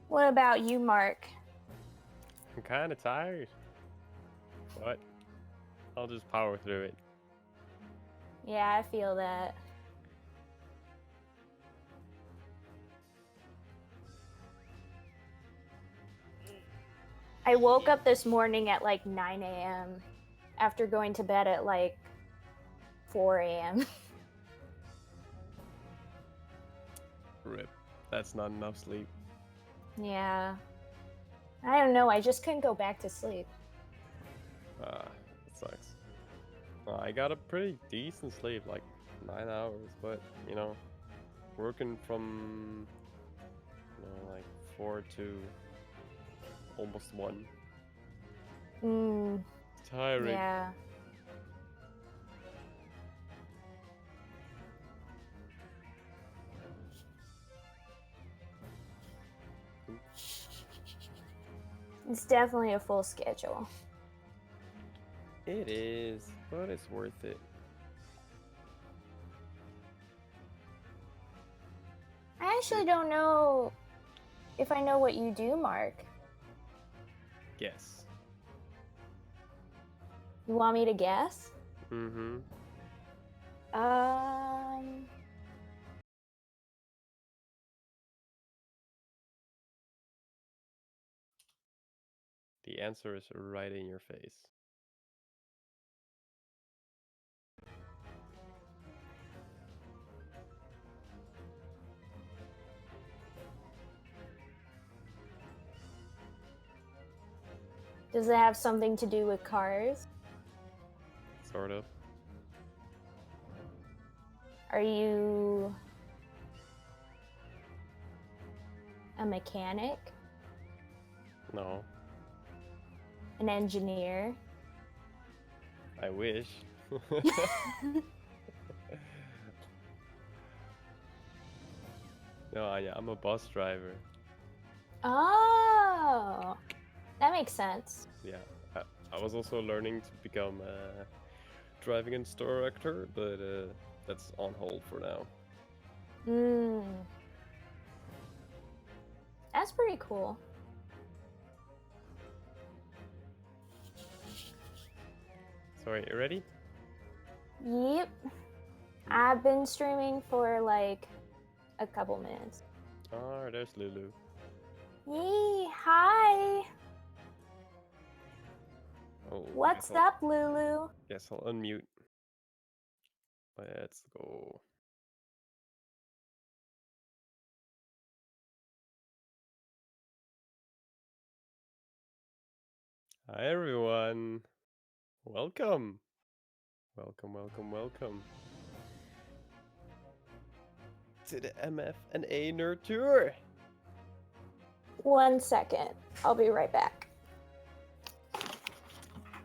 What about you, Mark? I'm kind of tired, but I'll just power through it. Yeah, I feel that. I woke up this morning at like 9 a.m. after going to bed at like 4 a.m. Rip. That's not enough sleep. Yeah. I don't know. I just couldn't go back to sleep. That sucks. I got a pretty decent sleep, like 9 hours, but working from like 4 to almost 1. It's tiring. Yeah. It's definitely a full schedule. It is, but it's worth it. I actually don't know if I know what you do, Mark. Guess. You want me to guess? Mm-hmm. The answer is right in your face. Does it have something to do with cars? Sort of. Are you a mechanic? No. An engineer? I wish. No, Anya, I'm a bus driver. Oh, that makes sense. Yeah, I was also learning to become a driving instructor, but that's on hold for now. That's pretty cool. Sorry, you ready? Yep. I've been streaming for like a couple minutes. Oh, there's Lulu. Yee, hi. Oh, What's up, Lulu? Guess I'll unmute. Let's go. Hi everyone. Welcome. Welcome to the MF and A Nerd Tour. 1 second. I'll be right back.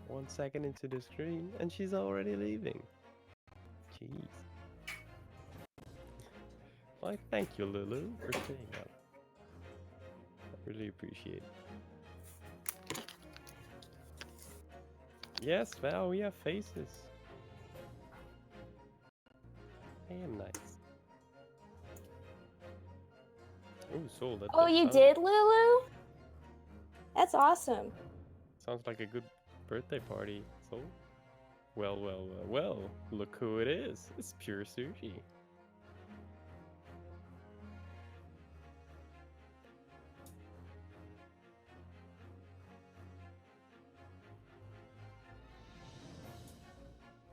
1 second into the screen and she's already leaving. Jeez. Why, thank you, Lulu, for staying up. I really appreciate it. Yes, wow, we have faces. Damn nice. Oh, Soul, that Oh, you did, Lulu? That's awesome. Sounds like a good birthday party, Soul. Well, look who it is. It's Pure Sushi.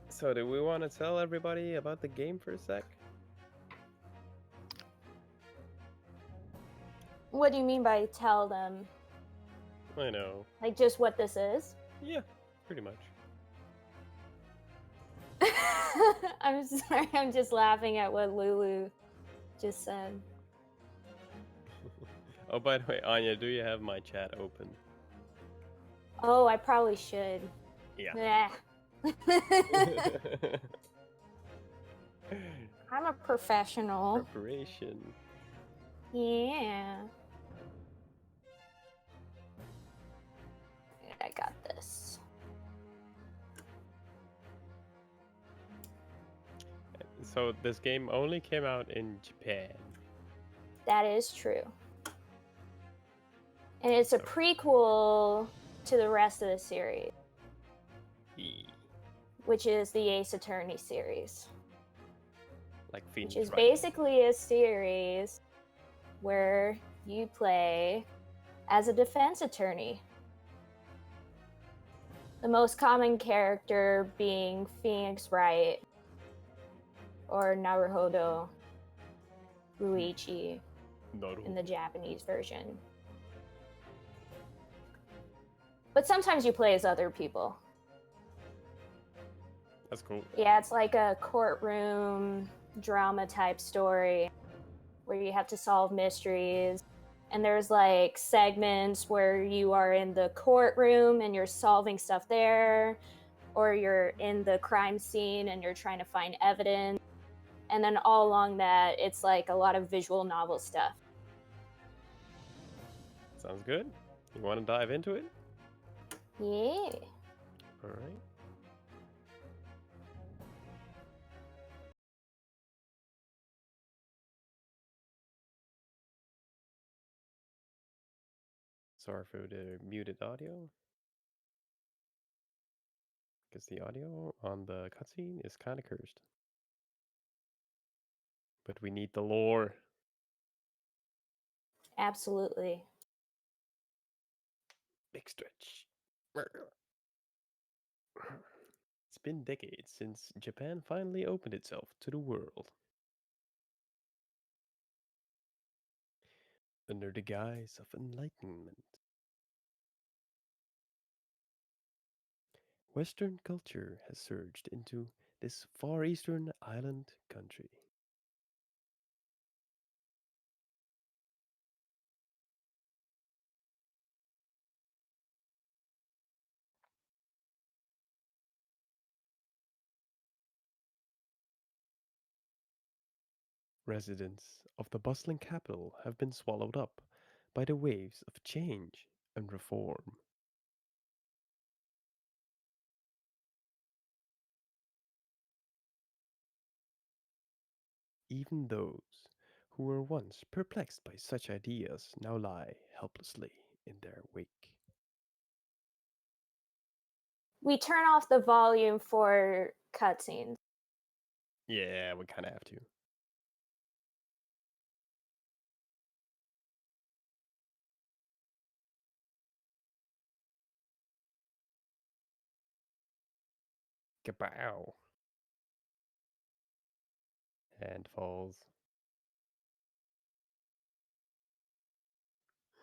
So do we want to tell everybody about the game for a sec? What do you mean by tell them? I know. Like just what this is? Yeah, pretty much. I'm sorry, I'm just laughing at what Lulu just said. Oh, by the way, Anya, do you have my chat open? Oh, I probably should. Yeah. I'm a professional. Preparation. Yeah. I got this. So this game only came out in Japan. That is true. And it's a So- prequel to the rest of the series, which is the Ace Attorney series. Like Which Phoenix is Wright. basically a series where you play as a defense attorney. The most common character being Phoenix Wright or Naruhodo Ruichi in the Japanese version. But sometimes you play as other people. That's cool. Yeah, it's like a courtroom drama type story where you have to solve mysteries. And there's like segments where you are in the courtroom and you're solving stuff there, or you're in the crime scene and you're trying to find evidence. And then all along that, it's like a lot of visual novel stuff. Sounds good. You want to dive into it? Yeah. All right. Sorry for the muted audio. Because the audio on the cutscene is kind of cursed. But we need the lore. Absolutely. Big stretch. It's been decades since Japan finally opened itself to the world. Under the guise of enlightenment. Western culture has surged into this far eastern island country. Residents of the bustling capital have been swallowed up by the waves of change and reform. Even those who were once perplexed by such ideas now lie helplessly in their wake. We turn off the volume for cutscenes. Yeah, we kind of have to. Kapow! Hand falls.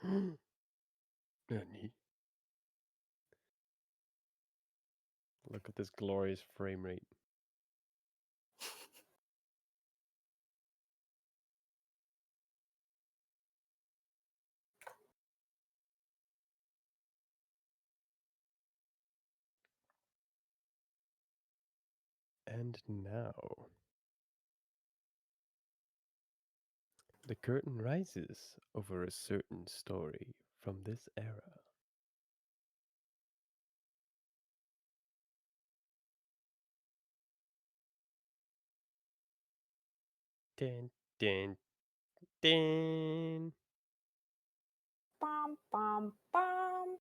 Nani? Look at this glorious frame rate. And now, the curtain rises over a certain story from this era. Din, din, din. Bum, bum, bum.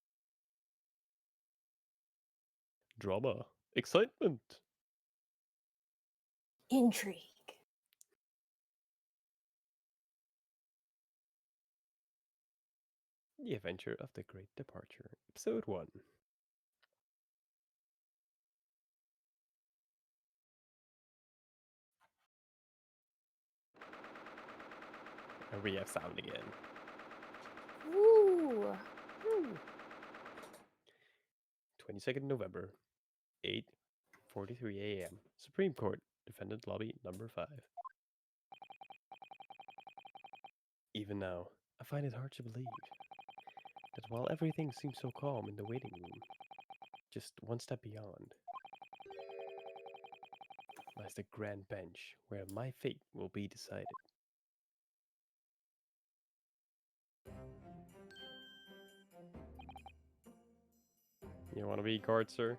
Drama. Excitement. Intrigue. The Adventure of the Great Departure, Episode 1. And we have sound again. Ooh. 22nd November, 8:43 a.m. Supreme Court, Defendant Lobby number 5. Even now, I find it hard to believe that while everything seems so calm in the waiting room, just one step beyond lies the grand bench where my fate will be decided. You want to be guard, sir?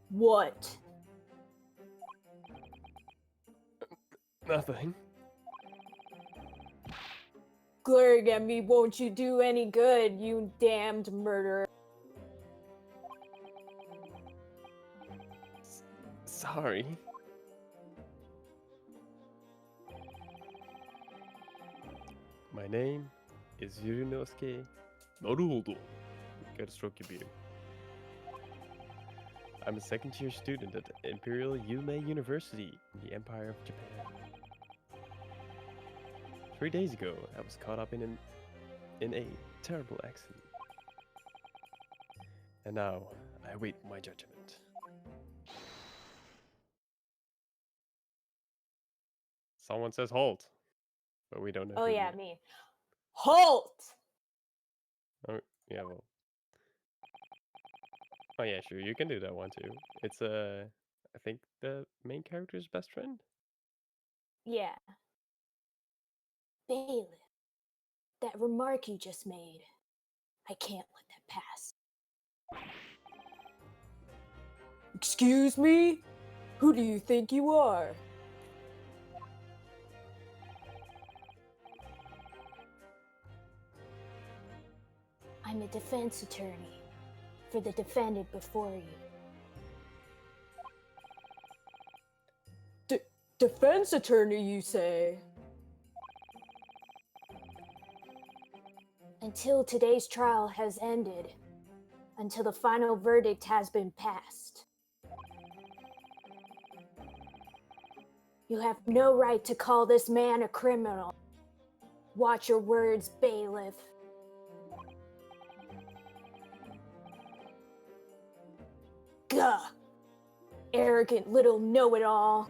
What? Nothing. glaring at me won't you do any good, you damned murderer. Sorry. My name is Yurunosuke Naruhodo. Gotta stroke your beard. I'm a second-year student at Imperial Yume University in the Empire of Japan. 3 days ago, I was caught up in a terrible accident. And now, I await my judgment. Someone says halt, but we don't know Oh who yeah, yet. me. Halt! Oh, yeah, well. Oh yeah, sure, you can do that one too. It's I think the main character's best friend. Yeah. Bailiff, that remark you just made, I can't let that pass. Excuse me? Who do you think you are? I'm a defense attorney for the defendant before you. Defense attorney, you say? Until today's trial has ended, until the final verdict has been passed. You have no right to call this man a criminal. Watch your words, bailiff. Gah! Arrogant little know-it-all.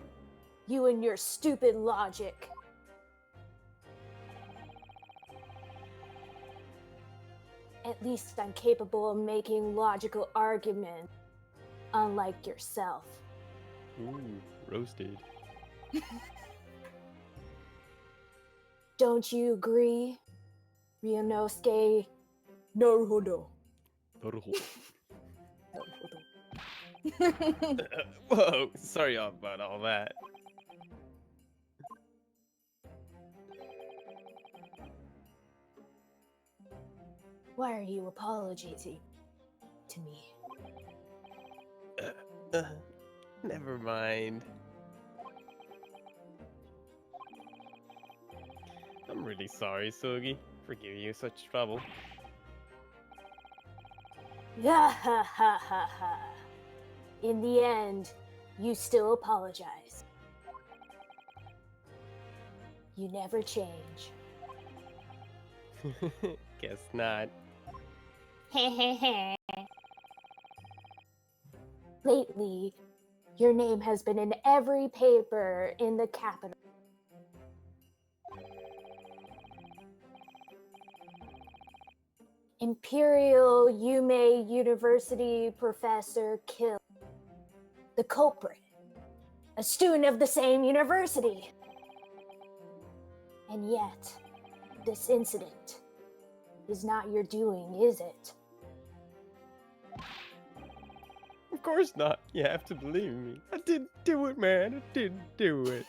You and your stupid logic. At least I'm capable of making logical arguments, unlike yourself. Ooh, roasted. Don't you agree, Ryunosuke Naruhodo? Naruhodo. Naruhodo. Whoa, sorry about all that. Why are you apologizing to me? Never mind. I'm really sorry, Sogi, for giving you such trouble. Ha ha ha ha ha. In the end, you still apologize. You never change. Guess not. Lately, your name has been in every paper in the capital. Imperial Yume University professor killed. The culprit, a student of the same university. And yet, this incident is not your doing, is it? Of course not. You have to believe me. I didn't do it, man. I didn't do it.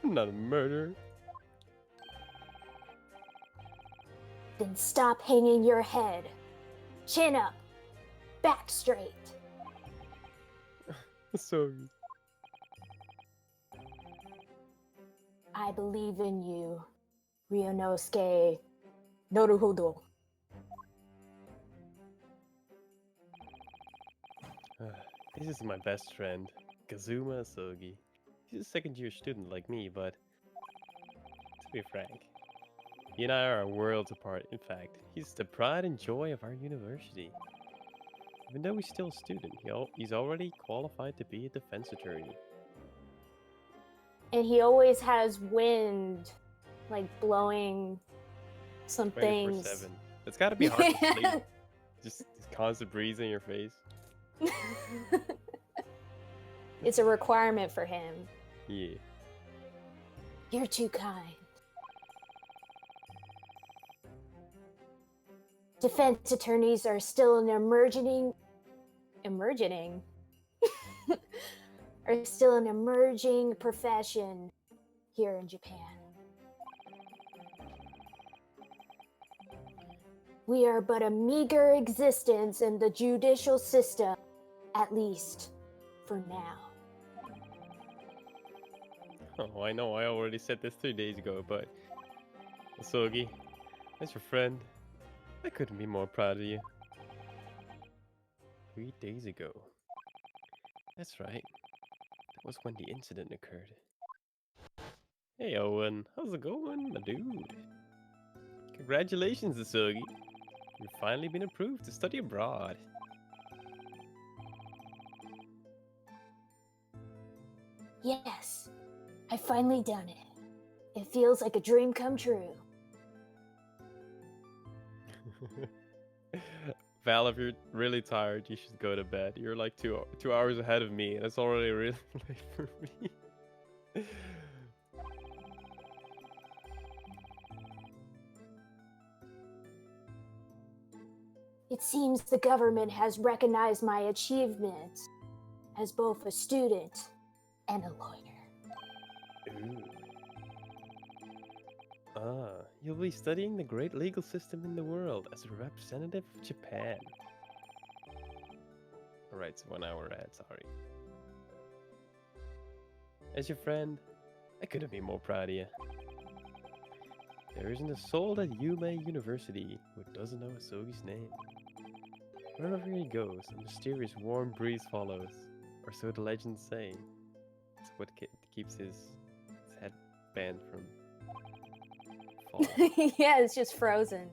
I'm not a murderer. Then stop hanging your head. Chin up. Back straight. Sorry. I believe in you, Ryunosuke Naruhodo. This is my best friend, Kazuma Sogi. He's a second-year student like me, but to be frank, he and I are worlds apart. In fact, he's the pride and joy of our university. Even though he's still a student, he's already qualified to be a defense attorney. And he always has wind, like blowing some things. 24/7. It's gotta be hard to sleep. Just this constant breeze in your face. It's a requirement for him. Yeah. You're too kind. Defense attorneys are still an emerging are still an emerging profession here in Japan. We are but a meager existence in the judicial system, at least for now. Oh, I know, I already said this 3 days ago, but Asogi, as your friend, I couldn't be more proud of you. 3 days ago. That's right. That was when the incident occurred. Hey Owen, how's it going, my dude? Congratulations, Asogi. You've finally been approved to study abroad. Yes, I've finally done it. It feels like a dream come true. Val, if you're really tired, you should go to bed. You're like 2 hours ahead of me, and it's already really late for me. It seems the government has recognized my achievements as both a student and a lawyer. Ooh. Ah, you'll be studying the great legal system in the world as a representative of Japan. Alright, it's 1 hour ahead, sorry. As your friend, I couldn't be more proud of you. There isn't a soul at Yume University who doesn't know Asogi's name. Wherever he goes, a mysterious warm breeze follows, or so the legends say. It's what keeps his headband from falling. Yeah, it's just frozen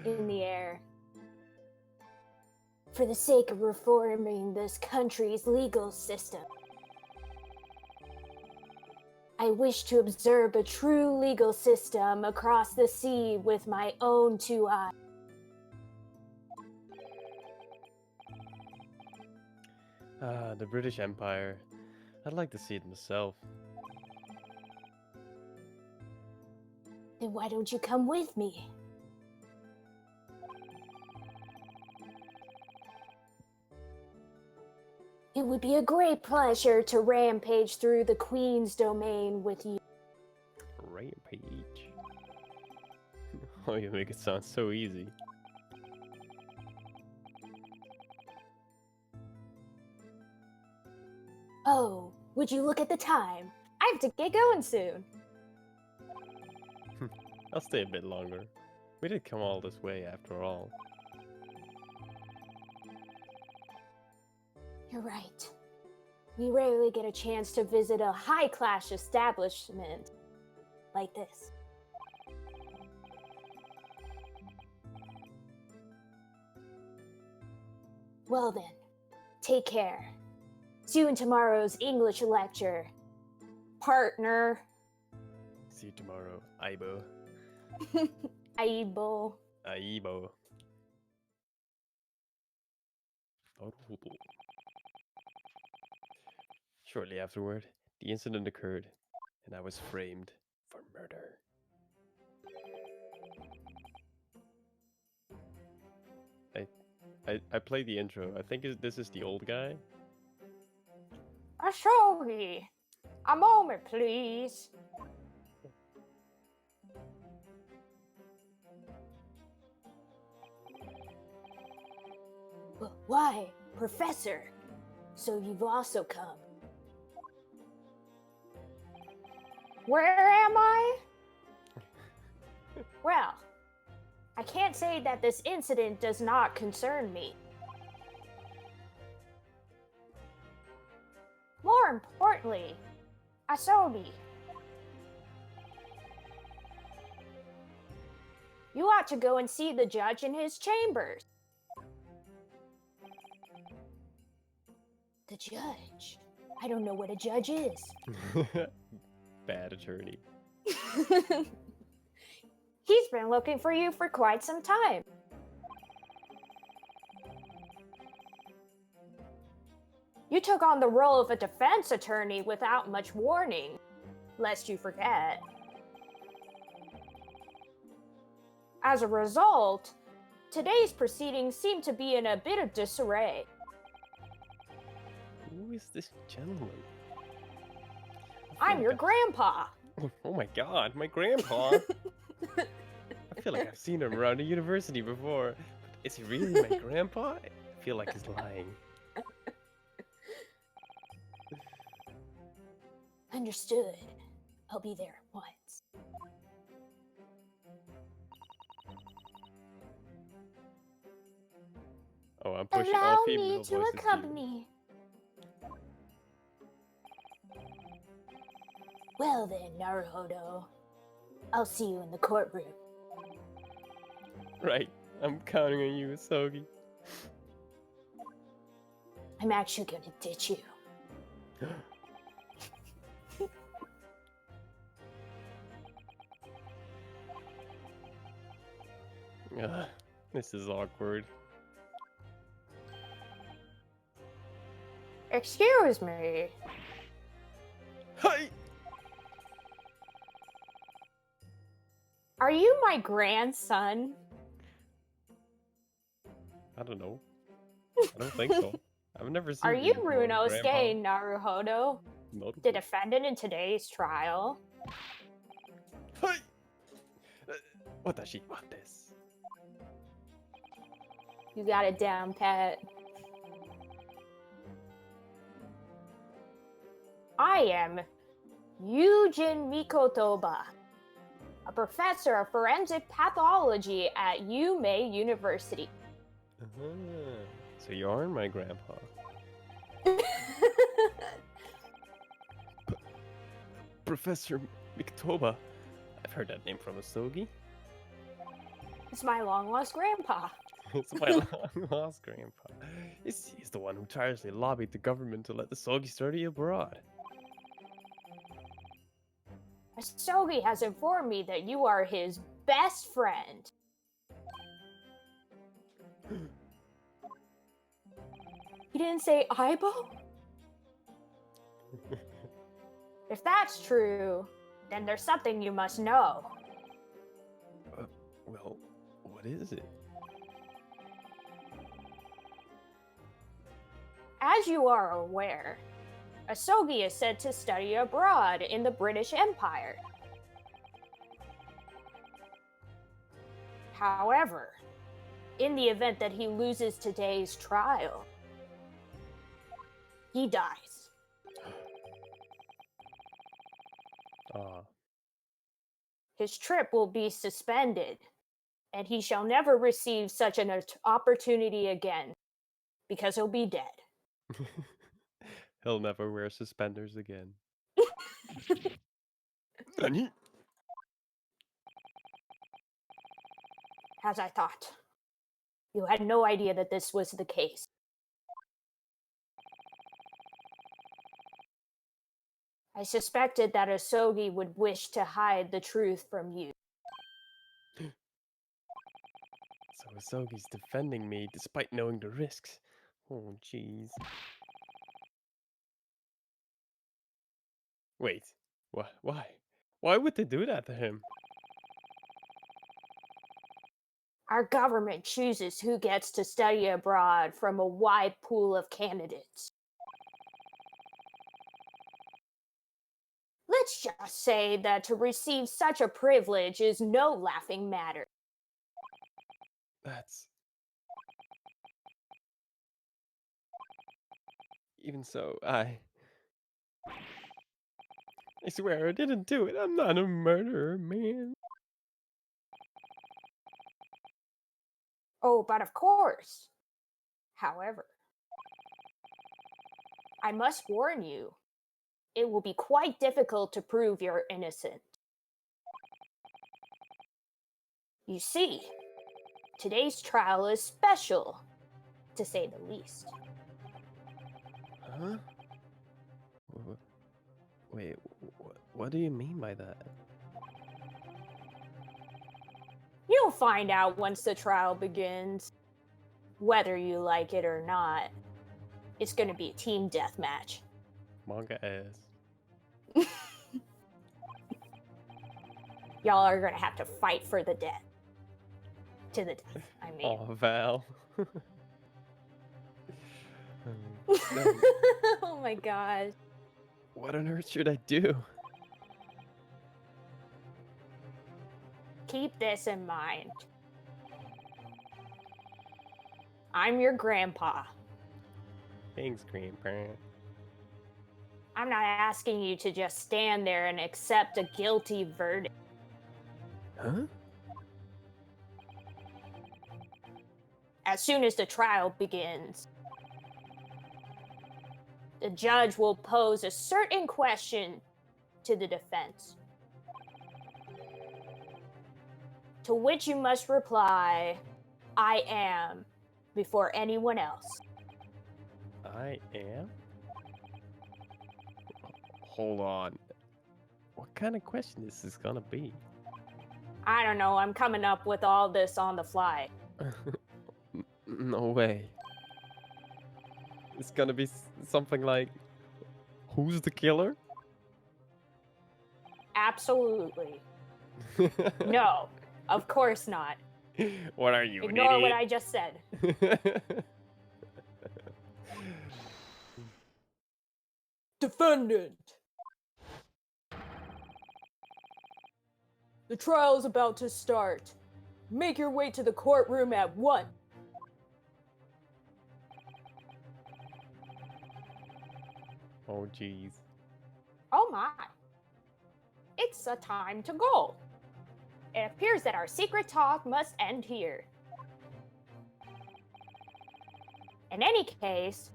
in the air. For the sake of reforming this country's legal system, I wish to observe a true legal system across the sea with my own 2 eyes. Ah, the British Empire. I'd like to see it myself. Then why don't you come with me? It would be a great pleasure to rampage through the Queen's domain with you. Rampage. Oh, you make it sound so easy. Oh, would you look at the time? I have to get going soon. I'll stay a bit longer. We did come all this way after all. You're right. We rarely get a chance to visit a high-class establishment like this. Well then, take care. See you in tomorrow's English lecture, partner. See you tomorrow, Aibo. Aibo. Aibo. Naruto. Shortly afterward, the incident occurred, and I was framed for murder. I played the intro. I think this is the old guy. Asogi, a moment, please. Why, Professor? So you've also come. Where am I? Well, I can't say that this incident does not concern me. More importantly, Asogi, you ought to go and see the judge in his chambers. The judge? I don't know what a judge is. Bad attorney. He's been looking for you for quite some time. You took on the role of a defense attorney without much warning, lest you forget. As a result, today's proceedings seem to be in a bit of disarray. Who is this gentleman? I'm your grandpa. Oh my god, my grandpa! I feel like I've seen him around the university before. But is he really my grandpa? I feel like he's lying. Understood. I'll be there once. Oh, I'm pushing all Allow female me voices to here. accompany. Well then, Naruhodo. I'll see you in the courtroom. Right. I'm counting on you, Asogi. I'm actually gonna ditch you. This is awkward. Excuse me. Hi! Are you my grandson? I don't know. I don't think so. I've never seen Are you before, Runosuke Naruhodo, Not the defendant in today's trial? Hi! What does she want this? You got it down, Pat. I am Yujin Mikotoba, a professor of forensic pathology at Yume University. So you aren't my grandpa. Professor Miktoba. I've heard that name from Asogi. It's my long-lost grandpa. It's my long-lost grandpa. He's the one who tirelessly lobbied the government to let the Asogi study abroad. Asogi has informed me that you are his best friend. You didn't say Aibo? If that's true, then there's something you must know. Well, what is it? As you are aware, Asogi is said to study abroad in the British Empire. However, in the event that he loses today's trial, he dies. His trip will be suspended, and he shall never receive such an opportunity again, because he'll be dead. He'll never wear suspenders again. Nani? As I thought. You had no idea that this was the case. I suspected that Asogi would wish to hide the truth from you. So Asogi's defending me despite knowing the risks. Oh, jeez. Wait. Why? Why would they do that to him? Our government chooses who gets to study abroad from a wide pool of candidates. Let's just say that to receive such a privilege is no laughing matter. That's... Even so, I swear I didn't do it. I'm not a murderer, man. Oh, but of course. However, I must warn you, it will be quite difficult to prove you're innocent. You see, today's trial is special, to say the least. Huh? Wait, what do you mean by that? You'll find out once the trial begins. Whether you like it or not, it's gonna be a team deathmatch. Manga ass. Y'all are gonna have to fight for the death. To the death, I mean. Oh, Val. Oh my gosh. What on earth should I do? Keep this in mind. I'm your grandpa. Thanks, Grandpa. I'm not asking you to just stand there and accept a guilty verdict. Huh? As soon as the trial begins, the judge will pose a certain question to the defense, to which you must reply, I am, before anyone else. I am? Hold on. What kind of question is this gonna be? I don't know, I'm coming up with all this on the fly. No way. It's gonna be something like, who's the killer? Absolutely. No, of course not. What are you, Ignore an what idiot? I just said. Defendant. The trial is about to start. Make your way to the courtroom at once. Oh, jeez. Oh my. It's a time to go. It appears that our secret talk must end here. In any case,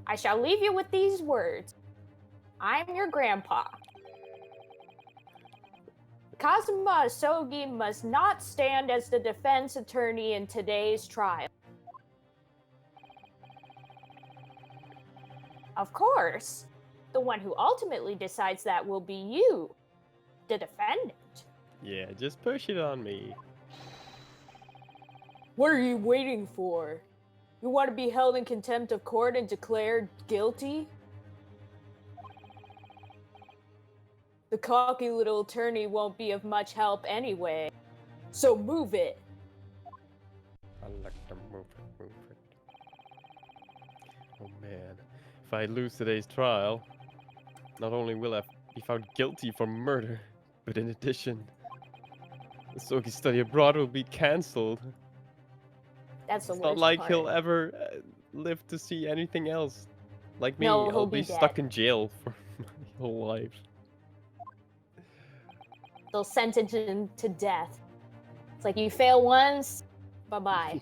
I shall leave you with these words. I'm your grandpa. Kazuma Asogi must not stand as the defense attorney in today's trial. Of course, the one who ultimately decides that will be you, the defendant. Yeah, just push it on me. What are you waiting for? You want to be held in contempt of court and declared guilty? The cocky little attorney won't be of much help anyway. So move it. I like to move it. Oh man, if I lose today's trial, not only will I be found guilty for murder, but in addition, the Soki study abroad will be cancelled. That's the It's worst not like part. he'll ever live to see anything else. Like me, No, I'll he'll be be stuck dead. in jail for my whole life. They'll sentence him to death. It's like you fail once, bye-bye.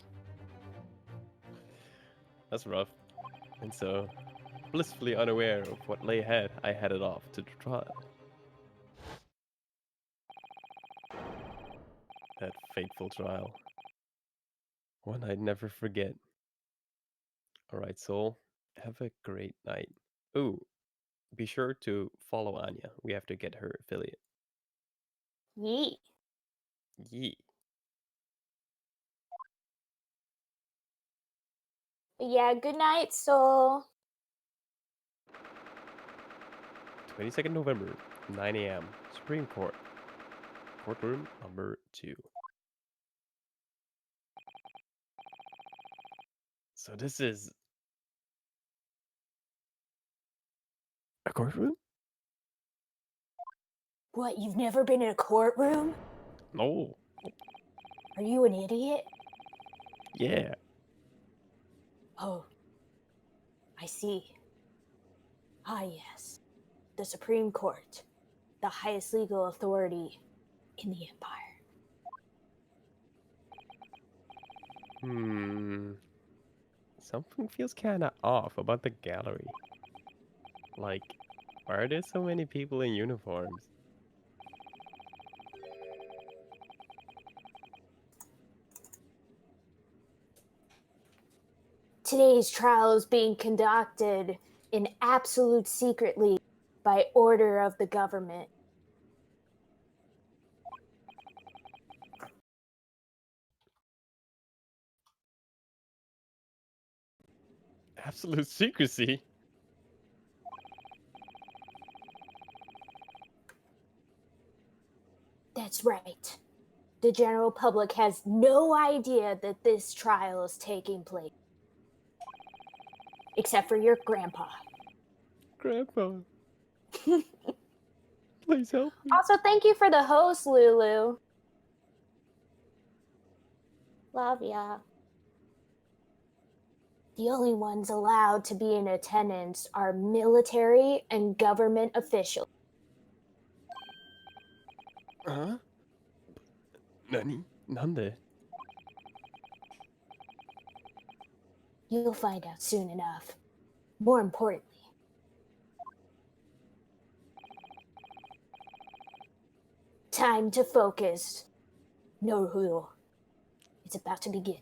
That's rough. And so, blissfully unaware of what lay ahead, I headed off to the trial. That fateful trial. One I'd never forget. Alright, Soul. Have a great night. Ooh, be sure to follow Anya. We have to get her affiliate. Yee. Yee. Yeah, good night, Soul. 22nd November, 9 a.m. Supreme Court. Courtroom number 2. So this is a courtroom? What, you've never been in a courtroom? No. Are you an idiot? Yeah. Oh, I see. Ah, yes. The Supreme Court, the highest legal authority in the Empire. Something feels kinda off about the gallery. Like, why are there so many people in uniforms? Today's trial is being conducted in absolute secretly by order of the government. Absolute secrecy? That's right. The general public has no idea that this trial is taking place. Except for your grandpa. Grandpa, please help me. Also, thank you for the host, Lulu. Lavia. The only ones allowed to be in attendance are military and government officials. Huh? Nani? Nande? You'll find out soon enough. More importantly, time to focus. Naruto. It's about to begin.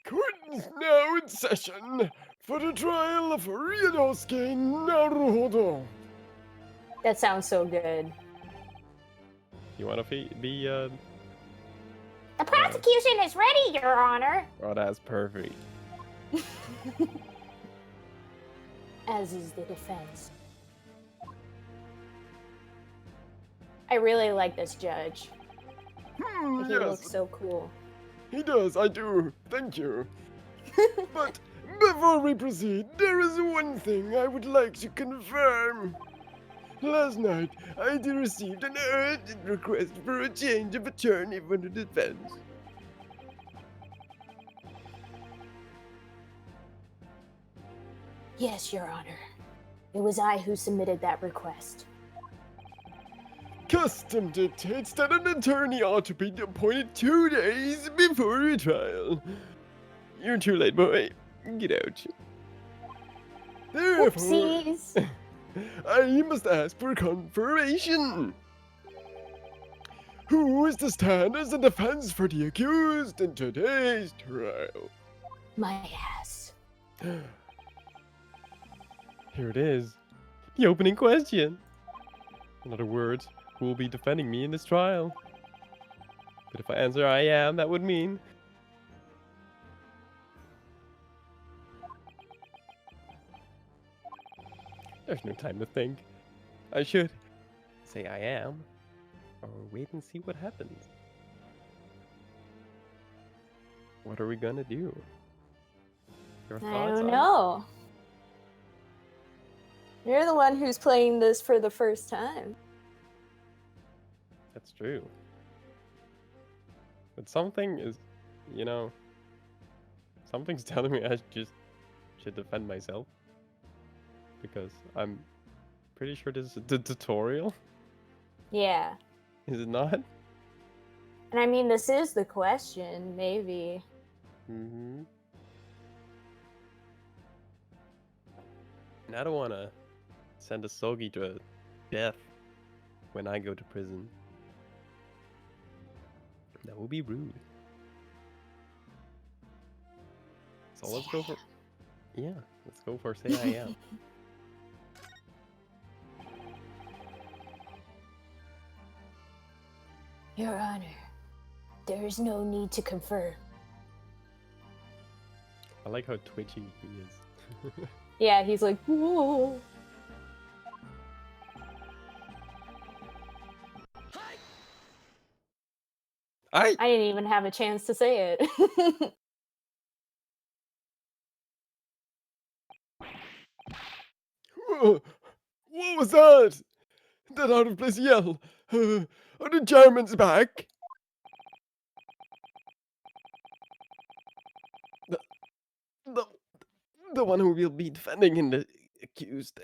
Court is now in session for the trial of Ryunosuke Naruhodo. That sounds so good. You wanna be The prosecution is ready, Your Honor. Oh, that's perfect. As is the defense. I really like this judge. He Yes, looks so cool. he does, I do. Thank you. But before we proceed, there is one thing I would like to confirm. Last night, I received an urgent request for a change of attorney for the defense. Yes, Your Honor. It was I who submitted that request. Custom dictates that an attorney ought to be appointed 2 days before a trial. You're too late, boy. Get out. Therefore, Oopsies. I must ask for confirmation. Who is to stand as a defense for the accused in today's trial? My ass. Here it is. The opening question. In other words, who will be defending me in this trial? But if I answer I am, that would mean... There's no time to think. I should say I am, or wait and see what happens. What are we gonna do? Your I thoughts don't on it? know. You're the one who's playing this for the first time. That's true. But something is, you know, something's telling me I just should defend myself. Because I'm pretty sure this is the tutorial. Yeah. Is it not? And I mean, this is the question, maybe. Mm-hmm. And I don't want to send a Sogi to death when I go to prison. That would be rude. So let's go for... Yeah, let's go for say I am. Your Honor, there is no need to confirm. I like how twitchy he is. Yeah, he's like, whoa. I didn't even have a chance to say it. What was that? That out of place yell. Are the Germans back? The, the one who will be defending in the accused.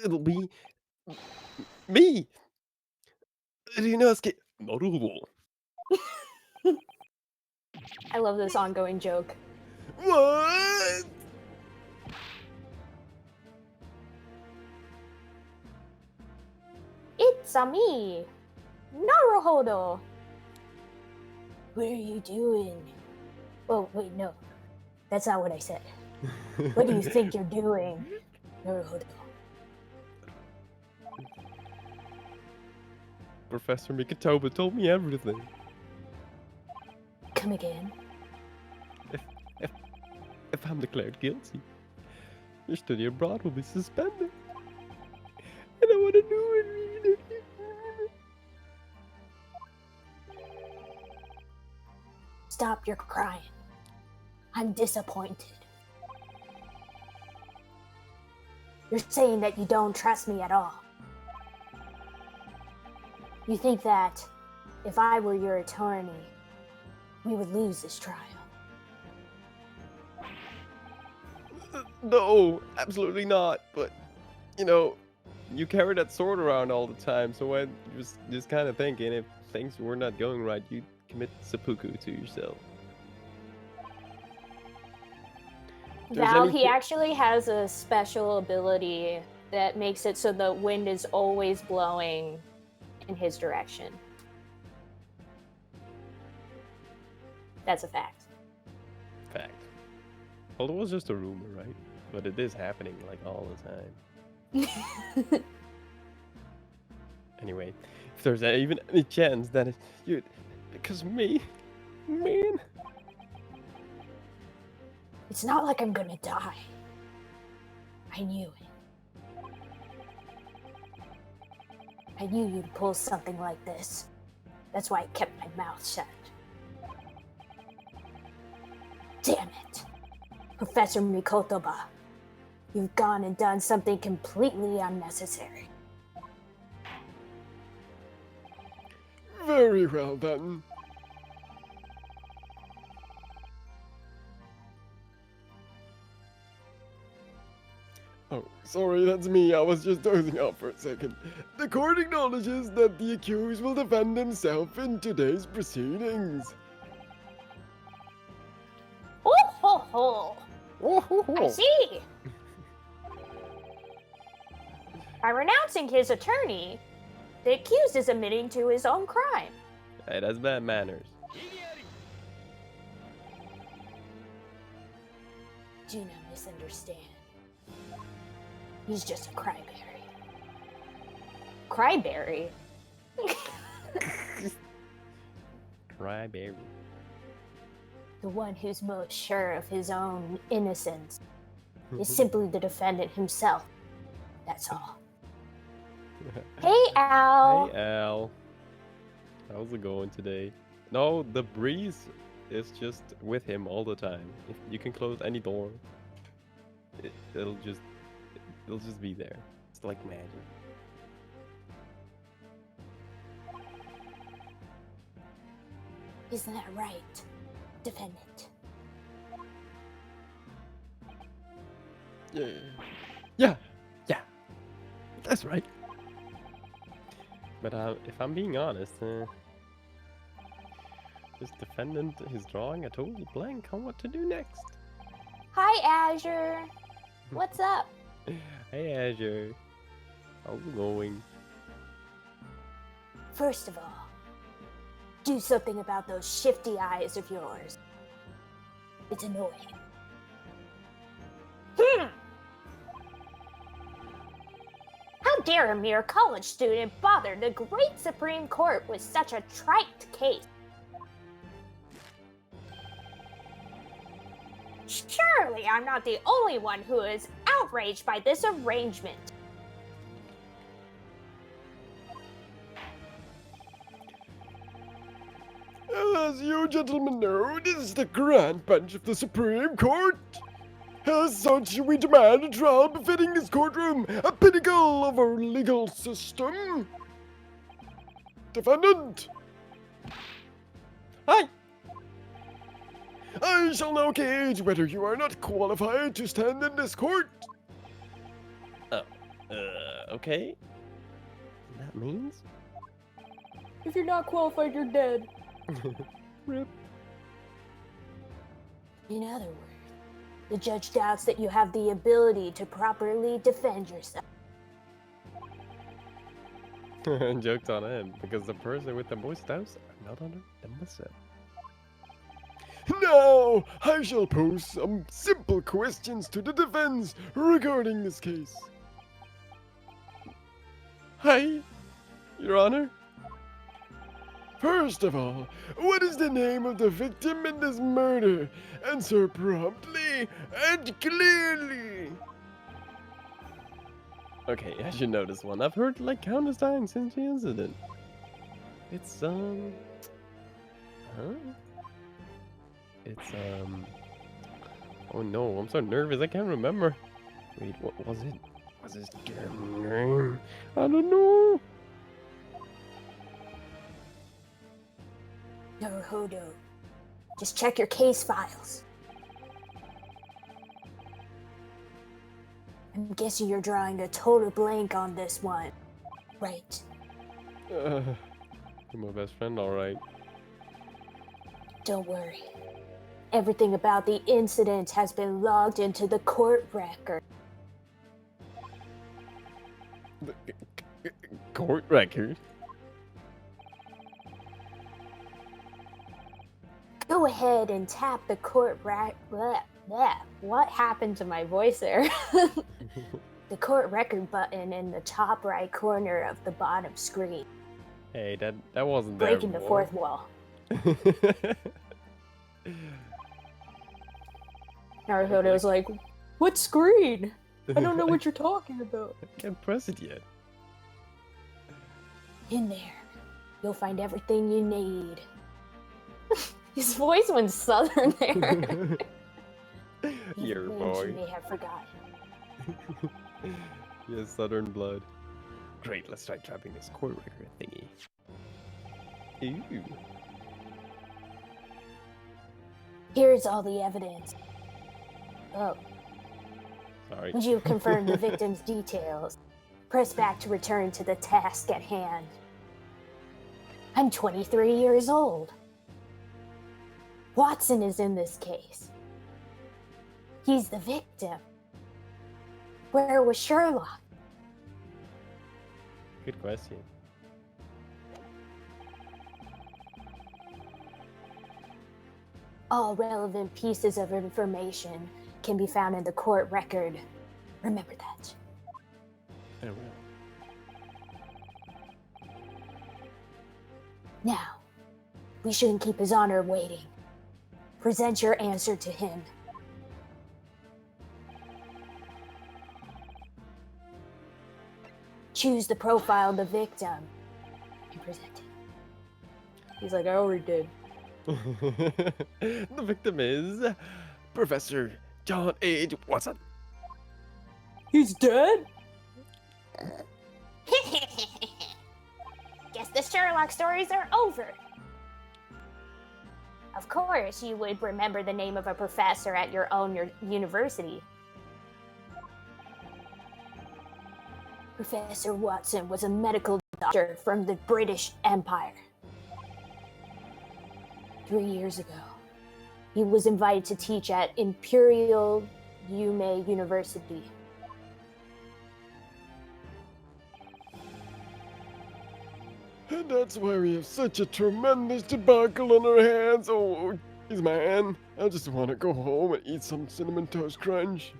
It'll be me. Ryunosuke Naruhodo. I love this ongoing joke. What? It's a me, Naruhodo. What are you doing? Oh, wait, no. That's not what I said. What do you think you're doing, Naruhodo? Professor Mikitoba told me everything. Come again? If I'm declared guilty, your study abroad will be suspended. And I want to do it. Stop your crying. I'm disappointed. You're saying that you don't trust me at all. You think that if I were your attorney, we would lose this trial. No, absolutely not. But, you know, you carry that sword around all the time, so I just kind of thinking if things were not going right, you'd commit seppuku to yourself. Val, he actually has a special ability that makes it so the wind is always blowing in his direction. That's a fact. Fact. Well, it was just a rumor, right? But it is happening like all the time. Anyway, if there's even any chance that you, because me, man. It's not like I'm gonna die. I knew it. I knew you'd pull something like this. That's why I kept my mouth shut. Damn it. Professor Mikotoba, you've gone and done something completely unnecessary. Very well then. Oh, sorry, that's me. I was just dozing off for a second. The court acknowledges that the accused will defend himself in today's proceedings. Oh ho ho! I see! By renouncing his attorney, the accused is admitting to his own crime. Hey, that's bad manners. Do not misunderstand. He's just a cryberry. Cryberry? Cryberry. The one who's most sure of his own innocence is simply the defendant himself. That's all. Hey, Al! Hey, Al. How's it going today? No, the breeze is just with him all the time. If you can close any door, it'll just be there. It's like magic. Isn't that right, defendant? Yeah. Yeah. That's right. But if I'm being honest, this defendant is drawing a total blank on what to do next. Hi, Azure. What's up? Hey, Azure. How's it going? First of all, do something about those shifty eyes of yours. It's annoying. How dare a mere college student bother the great Supreme Court with such a trite case? Surely I'm not the only one who is outraged by this arrangement. As you gentlemen know, this is the grand bench of the Supreme Court. As such, we demand a trial befitting this courtroom, a pinnacle of our legal system. Defendant! Hi! I shall now gauge whether you are not qualified to stand in this court. Okay. That means? If you're not qualified, you're dead. Rip. In other words, the judge doubts that you have the ability to properly defend yourself. Joke's on him, because the person with the most doubts are not under the muscle. Now, I shall pose some simple questions to the defense regarding this case. Hi, Your Honor. First of all, what is the name of the victim in this murder? Answer promptly and clearly. Okay, I should know this one. I've heard like countless times since the incident. It's huh? It's oh no, I'm so nervous. I can't remember. Wait, what was it? was his damn name? I don't know. Naruhodo, just check your case files. I'm guessing you're drawing a total blank on this one. Right. You're my best friend, alright. Don't worry. Everything about the incident has been logged into the court record. Court record? Go ahead and tap the court What happened to my voice there? The court record button in the top right corner of the bottom screen. Hey, that wasn't there Breaking the before. fourth wall. Naruhodo's like, what screen? I don't know what you're talking about. I can't press it yet. In there, you'll find everything you need. His voice went southern there. Your Names boy. you may have forgotten. Yes, southern blood. Great, let's try trapping this court record thingy. Ew. Here's all the evidence. Oh, Sorry. once you've confirmed the victim's details, press back to return to the task at hand. I'm 23 years old. Watson is in this case. He's the victim. Where was Sherlock? Good question. All relevant pieces of information can be found in the court record. Remember that. I will. Now, we shouldn't keep his honor waiting. Present your answer to him. Choose the profile of the victim and present it. He's like, I already did. The victim is Professor John H. Watson. He's dead? Guess the Sherlock stories are over. Of course, you would remember the name of a professor at your own university. Professor Watson was a medical doctor from the British Empire. 3 years ago, he was invited to teach at Imperial Yume University. And that's why we have such a tremendous debacle on our hands. Oh, jeez, man. I just want to go home and eat some Cinnamon Toast Crunch.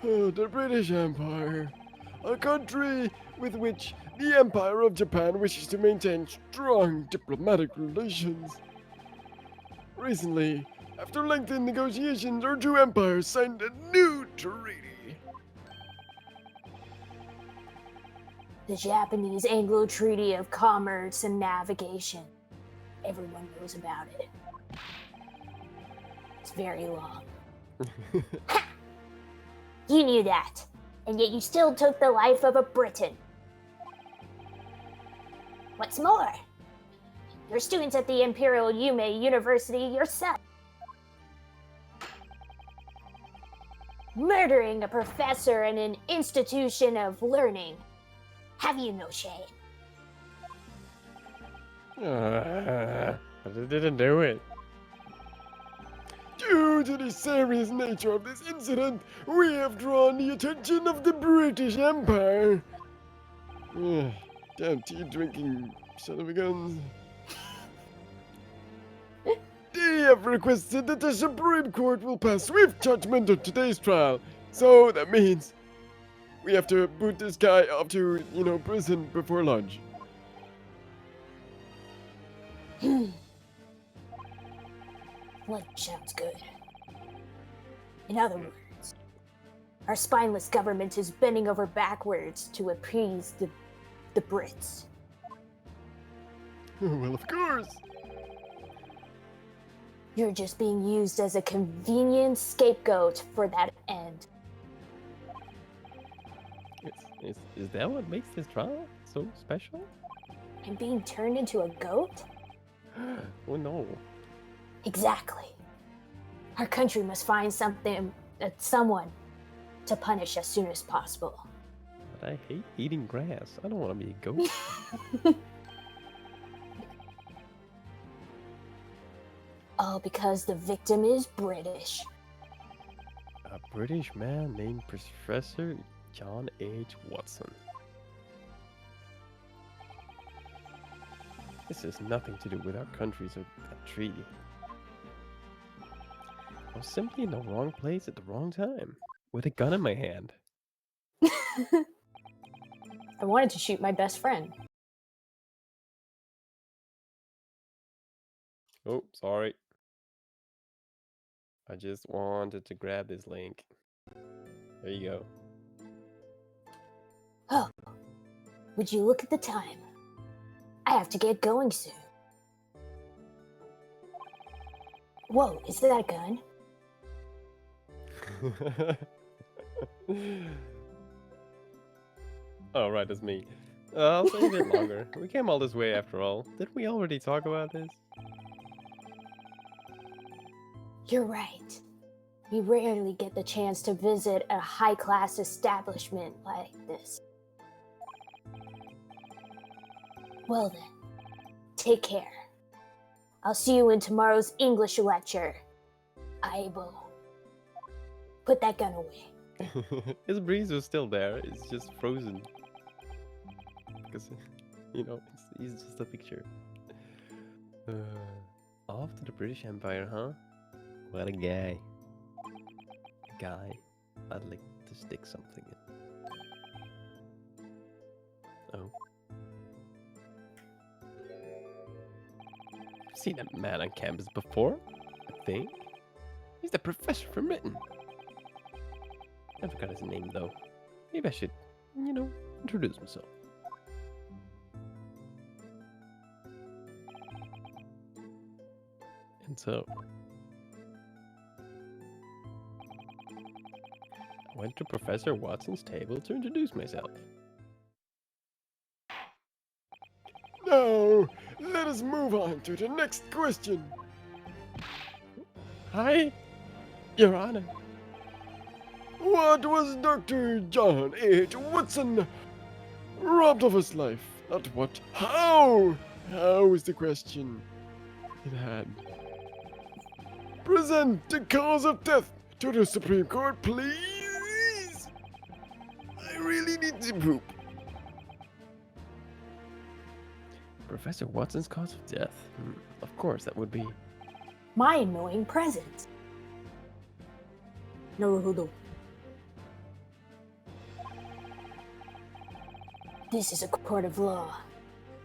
Oh, the British Empire. A country with which the Empire of Japan wishes to maintain strong diplomatic relations. Recently, after lengthy negotiations, our two empires signed a new treaty. The Japanese Anglo Treaty of Commerce and Navigation. Everyone knows about it. It's very long. Ha! You knew that, and yet you still took the life of a Briton. What's more, you're students at the Imperial Yume University yourself. Murdering a professor in an institution of learning. Have you no shame? But I didn't do it. Due to the serious nature of this incident, we have drawn the attention of the British Empire. Damn tea drinking son of a guns. They have requested that the Supreme Court will pass swift judgment on today's trial. So that means we have to boot this guy off to, prison before lunch. Lunch sounds good. In other words, our spineless government is bending over backwards to appease the Brits. Well, of course. You're just being used as a convenient scapegoat for that end. Is that what makes this drama so special? And being turned into a goat? Oh no. Exactly. Our country must find someone to punish as soon as possible. But I hate eating grass. I don't want to be a goat. All because the victim is British. A British man named Professor John H. Watson. This has nothing to do with our countries or that treaty. I was simply in the wrong place at the wrong time, with a gun in my hand. I wanted to shoot my best friend. Oh, sorry. I just wanted to grab this link. There you go. Oh, would you look at the time? I have to get going soon. Whoa, is that a gun? Oh, right, that's me. I'll say a bit longer. We came all this way after all. Didn't we already talk about this? You're right. We rarely get the chance to visit a high-class establishment like this. Well then, take care. I'll see you in tomorrow's English lecture. I will put that gun away. His breeze was still there, it's just frozen. Because, you know, he's just a picture. Off to the British Empire, huh? What a guy. I'd like to stick something in. Oh. I've seen that man on campus before, I think. He's the professor from Britain. I forgot his name though. Maybe I should, you know, introduce myself. And so, I went to Professor Watson's table to introduce myself. Now, let us move on to the next question. Hi, Your Honor. What was Dr. John H. Watson robbed of his life? Not what. How? How is the question in hand. Present the cause of death to the Supreme Court, please. I really need to poop. Professor Watson's cause of death? Of course, that would be... My annoying presence. Naruhodo. This is a court of law.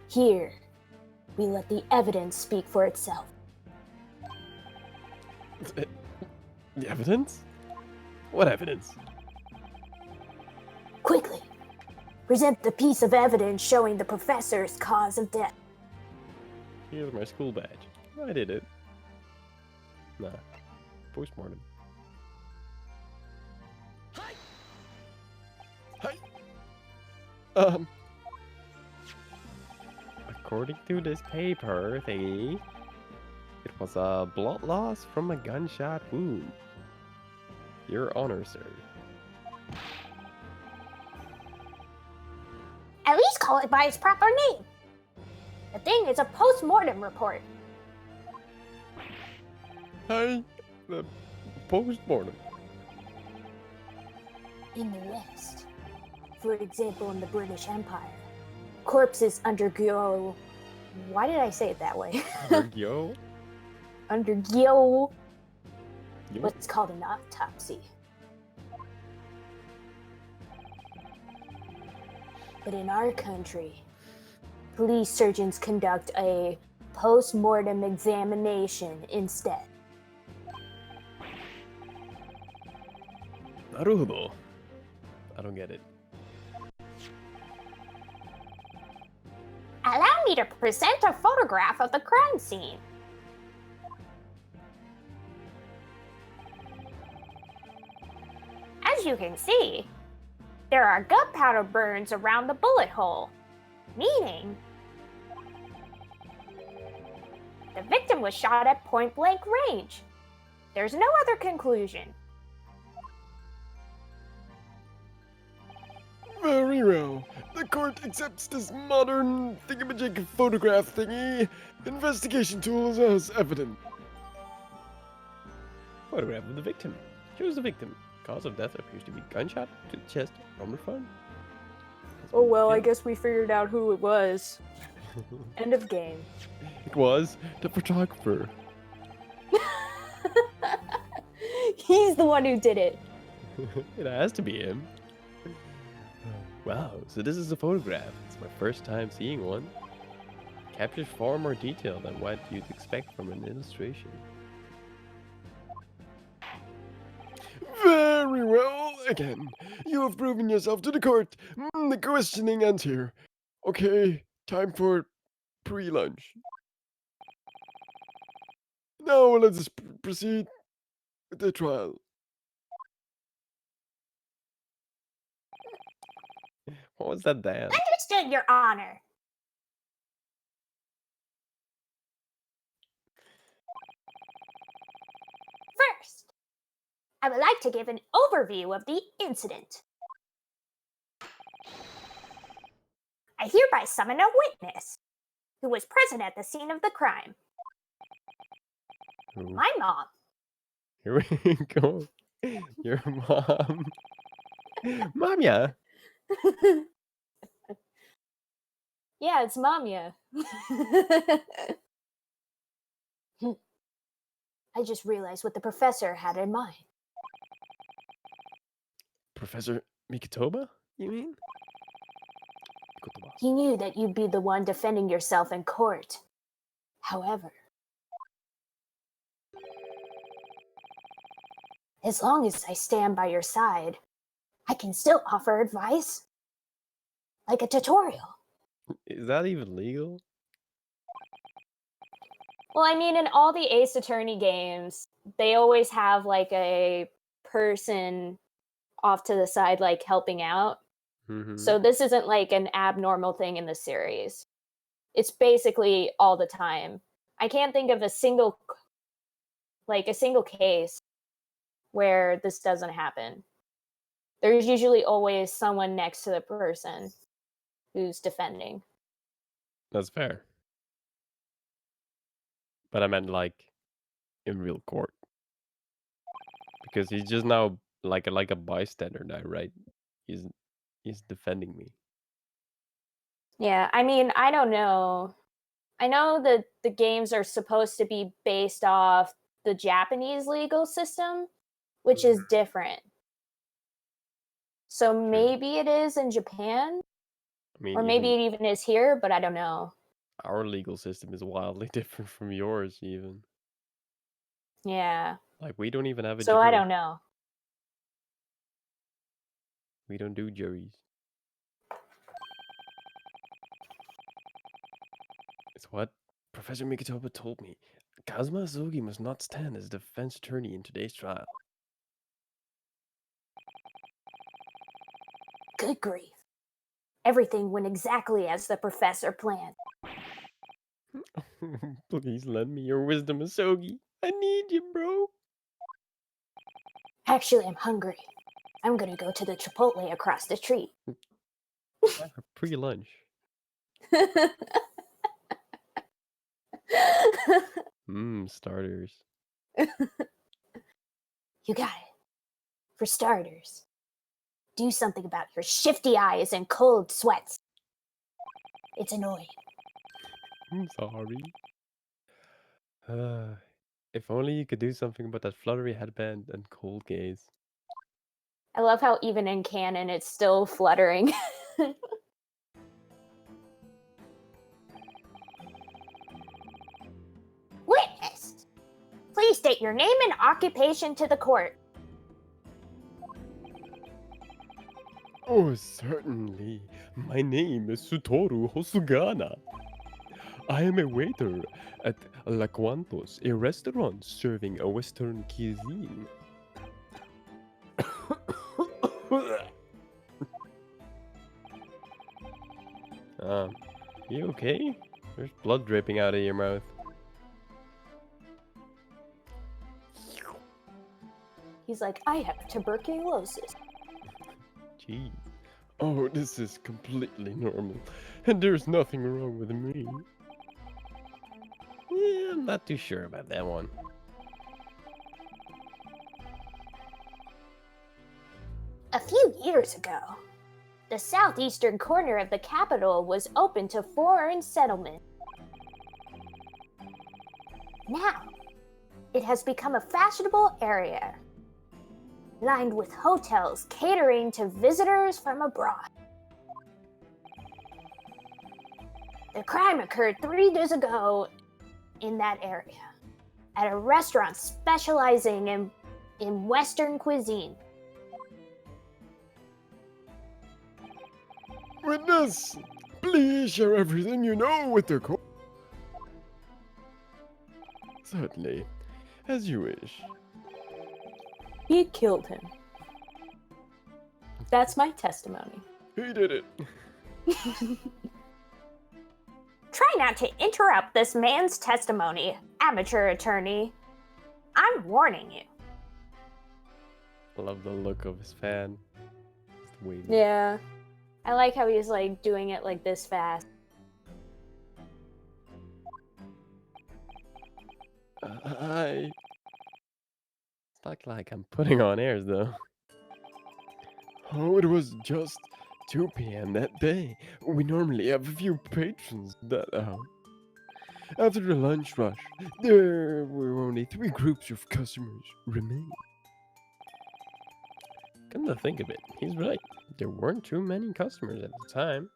Here, we let the evidence speak for itself. The evidence? What evidence? Quickly, present the piece of evidence showing the professor's cause of death. Here's my school badge. I did it. Nah. Postmortem. Hi. According to this paper thingy, it was a blood loss from a gunshot wound. Your Honor, sir. At least call it by its proper name. The thing is a post-mortem report. Hi. The postmortem. In the West, for example in the British Empire, corpses undergo... Why did I say it that way? Yo. Undergo what's called an autopsy. But in our country, police surgeons conduct a post-mortem examination instead. Naruhodo. I don't get it. Allow me to present a photograph of the crime scene. As you can see, There are gunpowder burns around the bullet hole, meaning the victim was shot at point-blank range. There's no other conclusion. Very well. The court accepts this modern thingamajig photograph thingy. Investigation tools as evident. Photograph of the victim. Shows the victim. Cause of death appears to be gunshot to the chest from the front. Oh well, I guess we figured out who it was. End of game. It was the photographer. He's the one who did it. It has to be him. Wow, so this is a photograph. It's my first time seeing one. Captures far more detail than what you'd expect from an illustration. Very well. Again, you have proven yourself to the court. The questioning ends here. Okay, time for pre-lunch. Now let's proceed with the trial. What was that dance? Understood, Your Honor. First, I would like to give an overview of the incident. I hereby summon a witness who was present at the scene of the crime. Who? My mom. Here we go. Your mom. Mamia. Yeah, it's Mamia. I just realized what the professor had in mind. Professor Mikitoba, you mean? Mikotoba. He knew that you'd be the one defending yourself in court. However, as long as I stand by your side, I can still offer advice. Like a tutorial. Is that even legal? Well, I mean, in all the Ace Attorney games, they always have like a person off to the side, like helping out. Mm-hmm. So this isn't like an abnormal thing in the series. It's basically all the time. I can't think of a single case where this doesn't happen. There's usually always someone next to the person who's defending. That's fair. But I meant like in real court. Because he's just now like a bystander now, right? He's defending me. Yeah, I mean, I don't know. I know that the games are supposed to be based off the Japanese legal system, which is different. So maybe it is in Japan, I mean, or maybe it even is here, but I don't know. our legal system is wildly different from yours, even. Yeah. Like, we don't even have a So jury. I don't know. We don't do juries. It's what Professor Mikitoba told me. Kazuma Azugi must not stand as defense attorney in today's trial. Good grief. Everything went exactly as the professor planned. Please lend me your wisdom, Asogi. I need you, bro. Actually, I'm hungry. I'm gonna go to the Chipotle across the street. Pre-lunch. Starters. You got it. For starters, do something about your shifty eyes and cold sweats. It's annoying. I'm sorry. If only you could do something about that fluttery headband and cold gaze. I love how even in canon it's still fluttering. Witness! Please state your name and occupation to the court. Oh, certainly. My name is Sutoru Hosugana. I am a waiter at La Quantos, a restaurant serving a Western cuisine. You okay? There's blood dripping out of your mouth. He's like, I have tuberculosis. Jeez. Oh, this is completely normal, and there's nothing wrong with me. Yeah, I'm not too sure about that one. A few years ago, the southeastern corner of the capital was open to foreign settlement. Now, it has become a fashionable area, lined with hotels catering to visitors from abroad. The crime occurred 3 days ago in that area, at a restaurant specializing in Western cuisine. Witness, please share everything you know with the court. Certainly, as you wish. He killed him. That's my testimony. He did it. Try not to interrupt this man's testimony, amateur attorney. I'm warning you. I love the look of his fan. Just waiting. Yeah. I like how he's like doing it like this fast. I... It's not like I'm putting on airs though. Oh, it was just 2 p.m. that day. We normally have a few patrons that hour. After the lunch rush, there were only 3 groups of customers remaining. Come to think of it, he's right. There weren't too many customers at the time.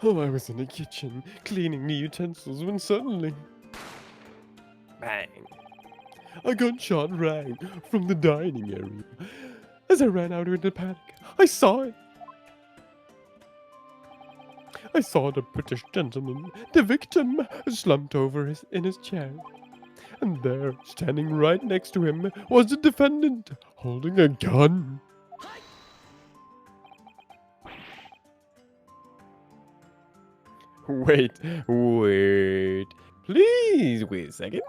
Oh, I was in the kitchen cleaning the utensils when suddenly Bang. a gunshot rang from the dining area. As I ran out in a panic, I saw it. I saw the British gentleman, the victim, slumped over in his chair. And there, standing right next to him, was the defendant, holding a gun. Wait. Please wait a second.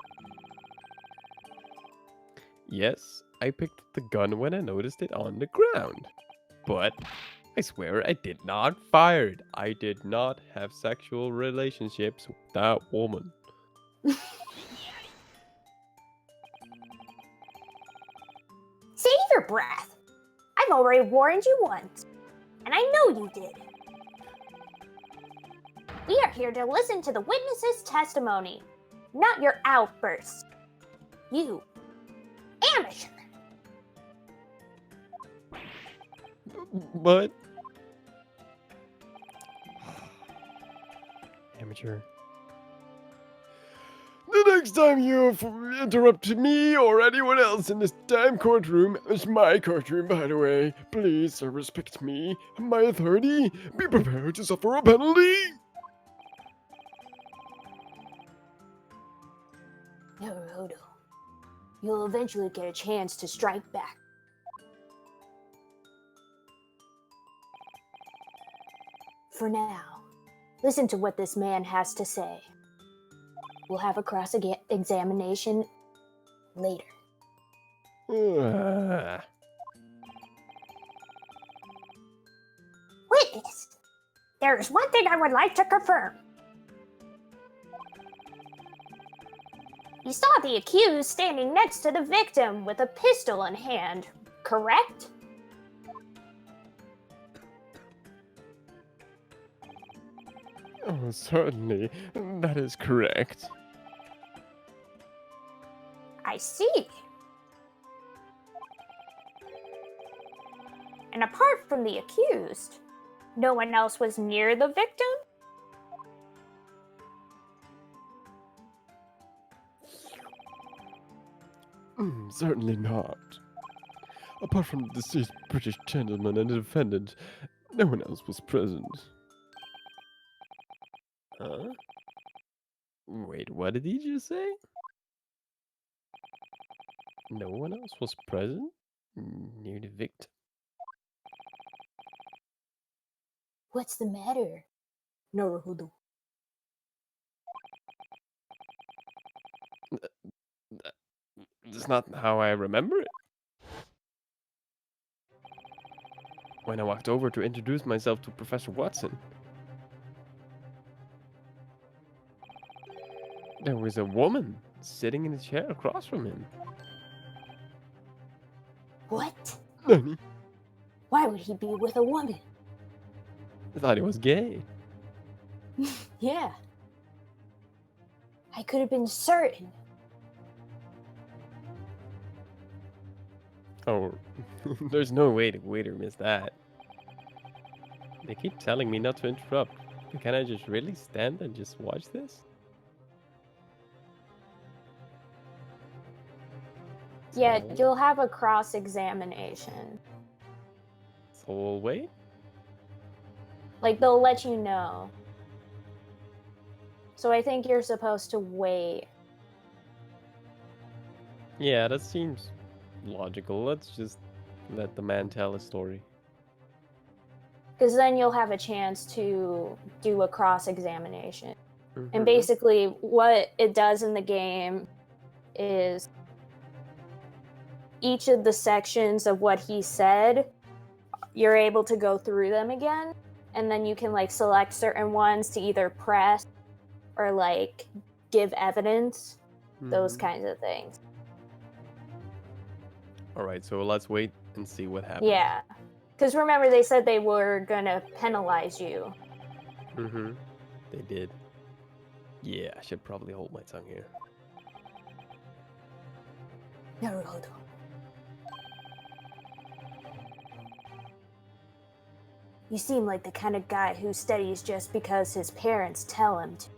Yes, I picked up the gun when I noticed it on the ground. But I swear I did not fire it. I did not have sexual relationships with that woman. Save your breath. I've already warned you once, and I know you did. We are here to listen to the witness's testimony, not your outbursts. You amateur. But amateur. The next time you interrupt me or anyone else in this damn courtroom, it's my courtroom, by the way, please respect me, my authority, be prepared to suffer a penalty. Naruto, you'll eventually get a chance to strike back. For now, listen to what this man has to say. We'll have a cross-examination later. Witness, there is one thing I would like to confirm. You saw the accused standing next to the victim with a pistol in hand, correct? Oh, certainly, that is correct. I see. And apart from the accused, no one else was near the victim? Certainly not. Apart from the deceased British gentleman and the defendant, no one else was present. Huh? Wait, what did he just say? No one else was present near the victim. What's the matter, Naruhodo? That- That's not how I remember it. When I walked over to introduce myself to Professor Watson, there was a woman sitting in a chair across from him. What? Nani? Why would he be with a woman? I thought he was gay. Yeah. I could have been certain. Oh, there's no way the waiter missed that. They keep telling me not to interrupt. But can I just really stand and just watch this? Yeah, So, you'll have a cross examination. so we'll wait? Like, they'll let you know. So I think you're supposed to wait. Yeah, that seems logical. Let's just let the man tell a story. Because then you'll have a chance to do a cross examination. Mhm. And basically, what it does in the game is each of the sections of what he said, you're able to go through them again. And then you can like select certain ones to either press or like give evidence, those Mhm. kinds of things. All right, so let's wait and see what happens. Yeah. Because remember, they said they were going to penalize you. Mm-hmm. They did. Yeah, I should probably hold my tongue here. Naruhodo. You seem like the kind of guy who studies just because his parents tell him to.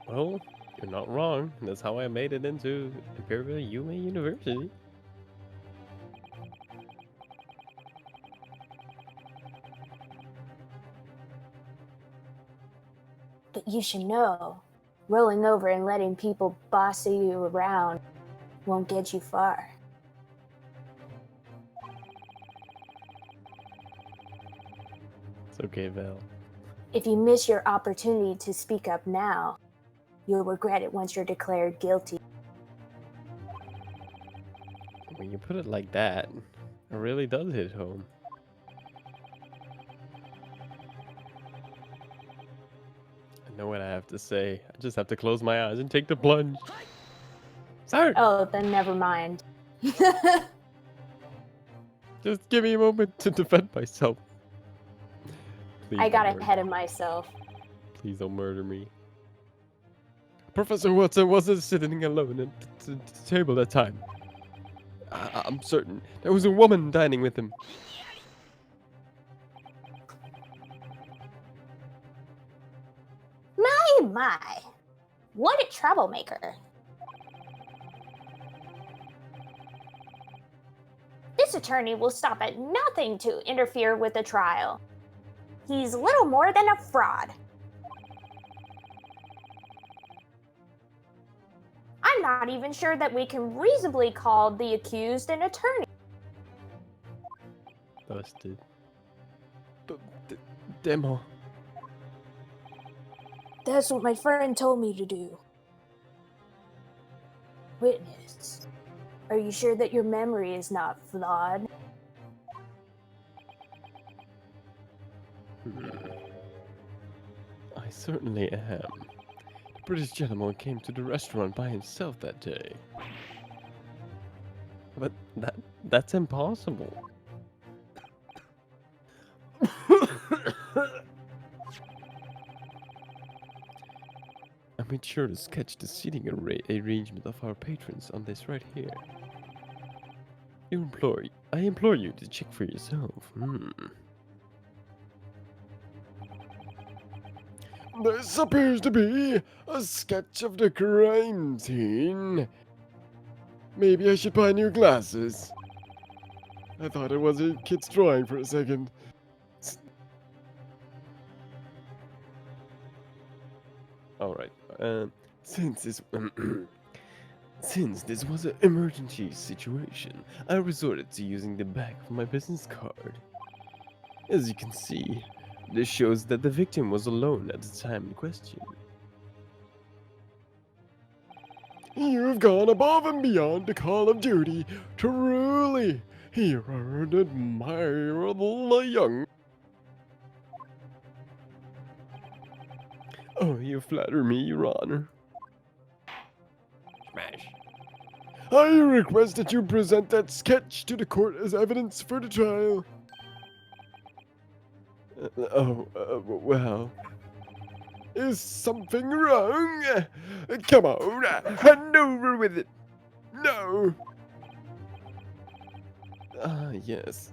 Well, you're not wrong. That's how I made it into Imperial UA University. But you should know, rolling over and letting people boss you around won't get you far. It's okay, Val. If you miss your opportunity to speak up now, you'll regret it once you're declared guilty. When you put it like that, it really does hit home. I know what I have to say. I just have to close my eyes and take the plunge. Sir! Oh, then never mind. Just give me a moment to defend myself. Please I got don't murder ahead me. of myself. Please don't murder me. Professor Watson wasn't sitting alone at the table that time. I'm certain there was a woman dining with him. My, what a troublemaker. This attorney will stop at nothing to interfere with the trial. He's little more than a fraud. I'm not even sure that we can reasonably call the accused an attorney. Busted. Demo. That's what my friend told me to do. Witness, are you sure that your memory is not flawed? I certainly am. The British gentleman came to the restaurant by himself that day. But that's impossible. I made sure to sketch the seating arrangement of our patrons on this right here. I implore you to check for yourself. This appears to be a sketch of the crime scene. Maybe I should buy new glasses. I thought it was a kid's drawing for a second. All right. Since this Since this was an emergency situation, I resorted to using the back of my business card. As you can see, this shows that the victim was alone at the time in question. You've gone above and beyond the call of duty. Truly, you're an admirable young. Oh, you flatter me, Your Honor. Smash. I request that you present that sketch to the court as evidence for the trial. Well. Is something wrong? Come on, hand over with it. No. Yes,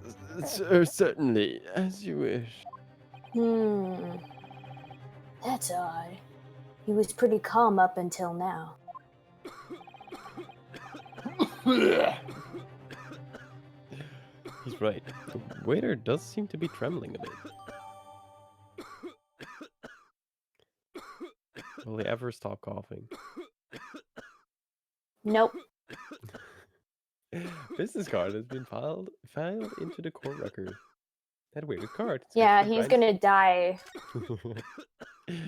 certainly, as you wish. That's odd. He was pretty calm up until now. He's right. The waiter does seem to be trembling a bit. Will he ever stop coughing? Nope. Business card has been filed into the court record. That weird card. It's Yeah, actually he's Brian's- gonna die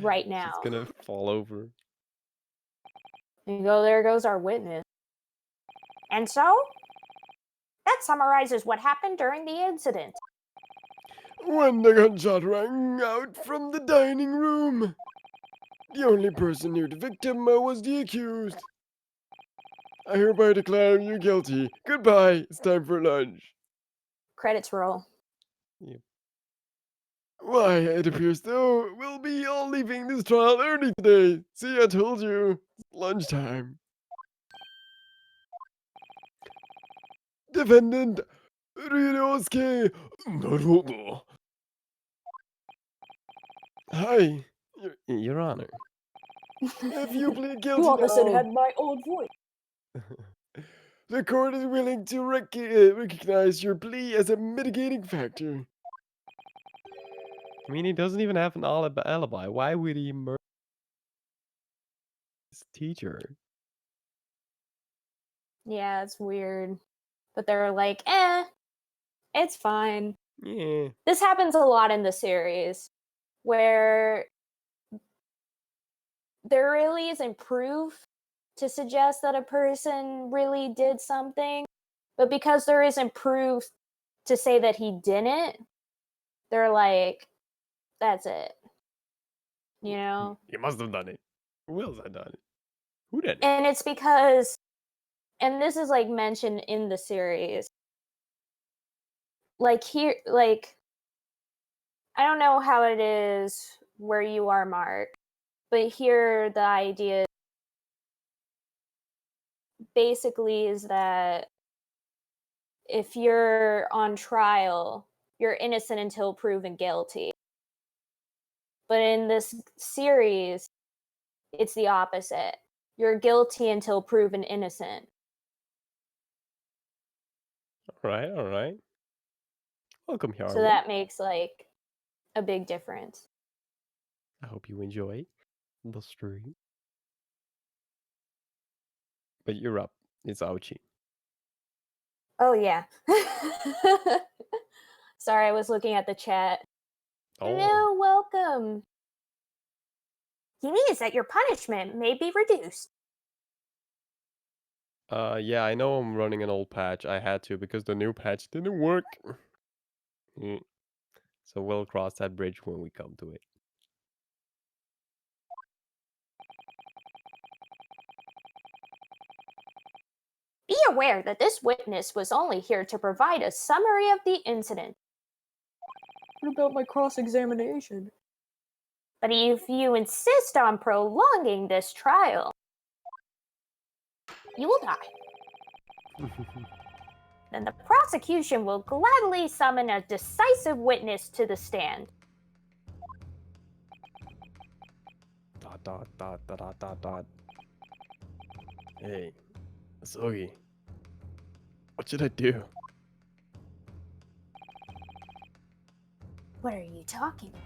right now. She's gonna fall over. And there goes our witness. And so, that summarizes what happened during the incident. When the gunshot rang out from the dining room, the only person near the victim was the accused. I hereby declare you guilty. Goodbye. It's time for lunch. Credits roll. Yep. Why, it appears though we'll be all leaving this trial early today. See, I told you. It's lunchtime. Defendant Ryosuke Naruto. Hi. Your Honor. If you plead guilty You all of a sudden now, had my old voice. the court is willing to recognize your plea as a mitigating factor. I mean, he doesn't even have an alibi. Why would he murder his teacher? Yeah, it's weird. But they're like, it's fine. Yeah. This happens a lot in the series where there really isn't proof to suggest that a person really did something, but because there isn't proof to say that he didn't, they're like, that's it. You know? He must have done it. Who else had done it? Who did it? And it's because, and this is like mentioned in the series, like here, like, I don't know how it is where you are, Mark, but here the idea basically is that if you're on trial, you're innocent until proven guilty. But in this series, it's the opposite. You're guilty until proven innocent. All right, all right. Welcome, Yarwood. So that makes like a big difference. I hope you enjoy the stream. But you're up. It's Ouchie. Oh yeah. Sorry, I was looking at the chat. Oh, Hello, welcome. He means that your punishment may be reduced. yeah, I know I'm running an old patch. I had to because the new patch didn't work. So we'll cross that bridge when we come to it. Be aware that this witness was only here to provide a summary of the incident. What about my cross-examination? But if you insist on prolonging this trial, you will die. Then the prosecution will gladly summon a decisive witness to the stand. Dot, dot, dot, dot, dot, dot, dot. Hey, Sogi. What should I do? What are you talking about?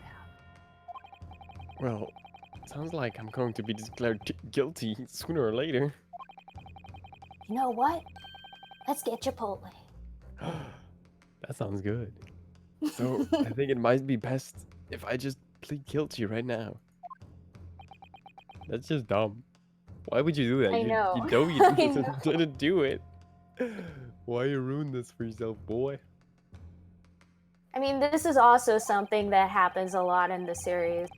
Well, sounds like I'm going to be declared guilty sooner or later. You know what? Let's get Chipotle. That sounds good. So I think it might be best if I just plead guilty right now. That's just dumb. Why would you do that? I know. You know you I know. didn't do it. Why you ruin this for yourself, boy? I mean, this is also something that happens a lot in the series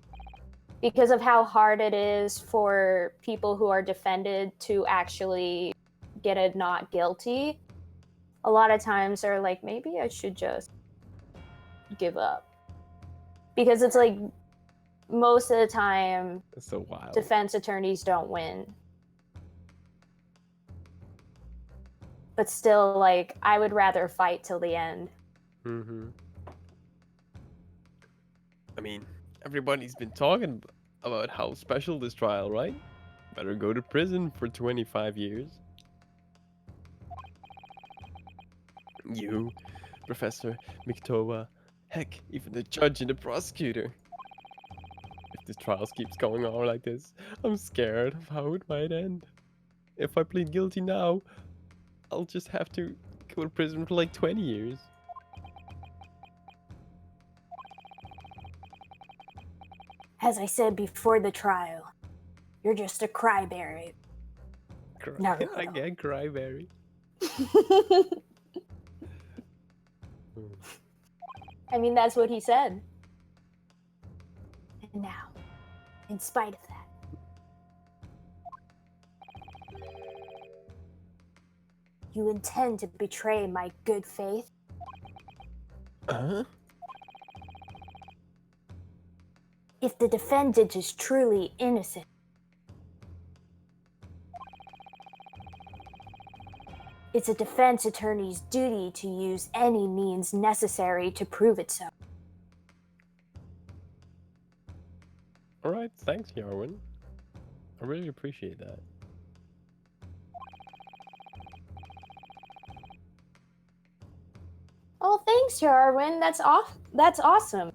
because of how hard it is for people who are defended to actually get a not guilty. A lot of times they're like, maybe I should just give up. Because it's like most of the time, That's so wild. defense attorneys don't win. But still, like, I would rather fight till the end. Mm-hmm. I mean, everybody's been talking about how special this trial, right? Better go to prison for 25 years. You, Professor Miktoba, heck, even the judge and the prosecutor. If this trial keeps going on like this, I'm scared of how it might end. If I plead guilty now, I'll just have to go to prison for like 20 years. As I said before the trial, you're just a cryberry. Naruto. I can't cry, Barry. I mean, that's what he said. And now, in spite of that, you intend to betray my good faith? Huh? If the defendant is truly innocent, it's a defense attorney's duty to use any means necessary to prove it so. Alright, thanks, Yarwin. I really appreciate that. Oh, thanks, Jarwin. That's awesome.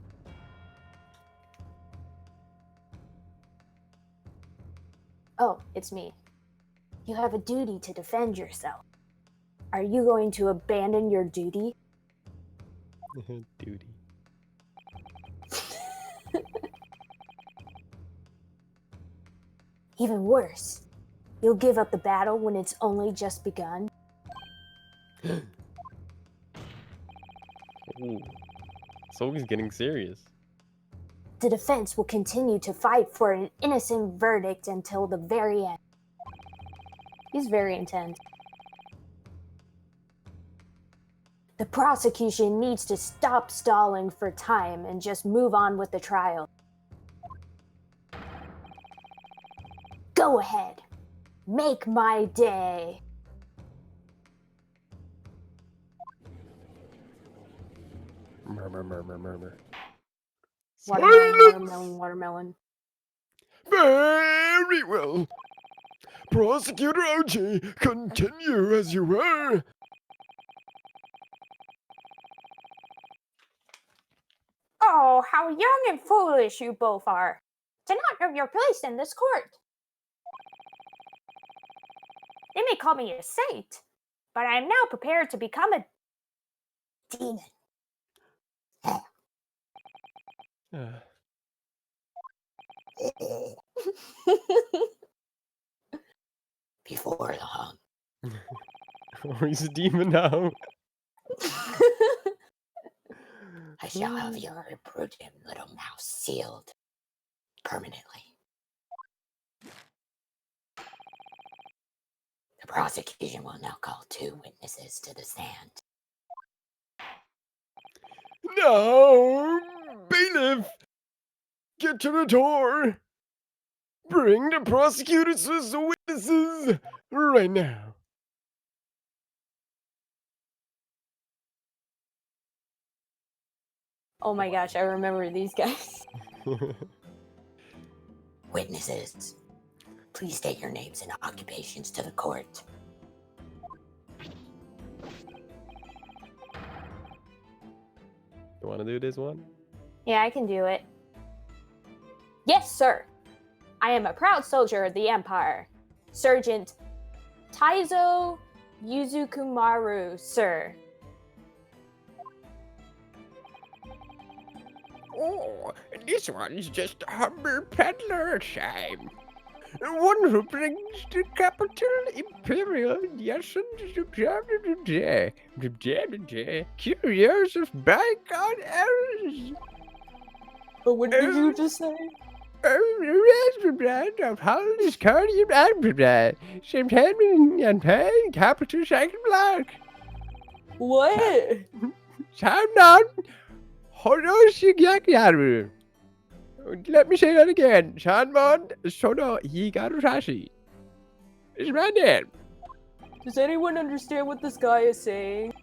Oh, it's me. You have a duty to defend yourself. Are you going to abandon your duty? Duty. Even worse, you'll give up the battle when it's only just begun? Ooh. Sogi's getting serious. The defense will continue to fight for an innocent verdict until the very end. He's very intense. The prosecution needs to stop stalling for time and just move on with the trial. Go ahead. Make my day. Murmur, murmur, murmur. Watermelon, watermelon. Very well. Prosecutor OG, continue as you were. Oh, how young and foolish you both are. To not know your place in this court. They may call me a saint, but I am now prepared to become a demon. Before long. Oh, he's a demon now. I shall have your imprudent little mouth sealed permanently. The prosecution will now call 2 witnesses to the stand. Now, bailiff, get to the door. Bring the prosecutors as the witnesses right now. Oh my gosh, I remember these guys. Witnesses, please state your names and occupations to the court. You want to do this one? Yeah, I can do it. Yes, sir. I am a proud soldier of the Empire. Sergeant Taizo Yuzukumaru, sir. Oh, this one's just a humble peddler, Sam. One who brings the capital imperial essence of curious of bygone eras. But what did you just say? Of Hollis Cardium Amphibad, St. Henry and Pay, capital second block. What? Samnon, Horoshigaku. Let me say that again. Shanmon Sono Higarusashi. It's my name. Does anyone understand what this guy is saying?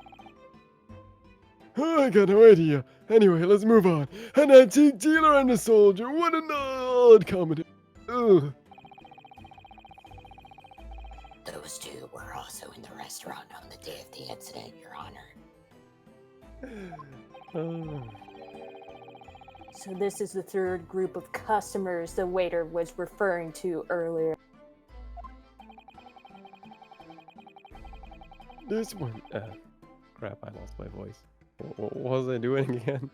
I got no idea. Anyway, let's move on. An antique dealer and a soldier. What an odd combination. Ugh. Those two were also in the restaurant on the day of the incident, Your Honor. So this is the third group of customers the waiter was referring to earlier. This one. Crap, I lost my voice. What was I doing again?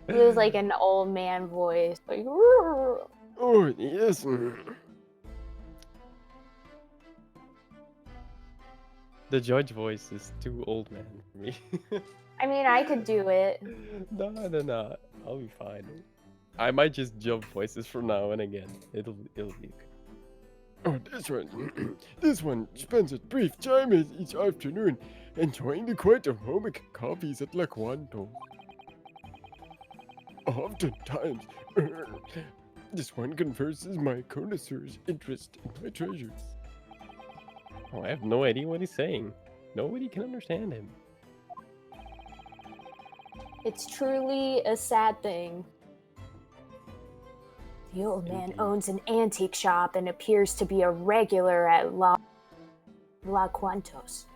It was like an old man voice. Like, Oh, yes. The judge voice is too old man for me. I mean, I could do it. No. I'll be fine. I might just jump voices from now and again. It'll be okay. Oh, this one. This one spends a brief time each afternoon enjoying the quiet aromatic coffees at La Quanto. Oftentimes, this one converses my connoisseur's interest in my treasures. Oh, I have no idea what he's saying. Nobody can understand him. It's truly a sad thing. The old man owns an antique shop and appears to be a regular at La Quantos.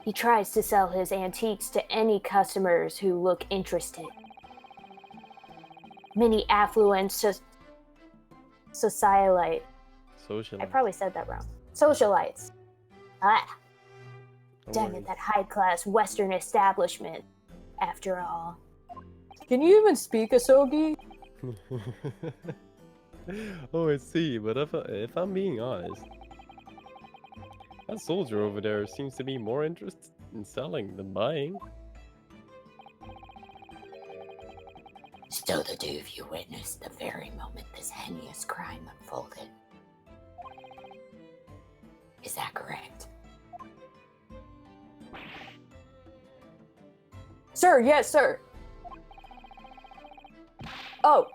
He tries to sell his antiques to any customers who look interested. Many affluent socialite. Socialite. I probably said that wrong. Socialites. Ah, No damn it, worries. that high-class Western establishment, after all. Can you even speak Asogi? Oh, I see. But if I'm being honest, that soldier over there seems to be more interested in selling than buying. So the two of you witnessed the very moment this heinous crime unfolded. Is that correct? Sir, yes, sir. Oh,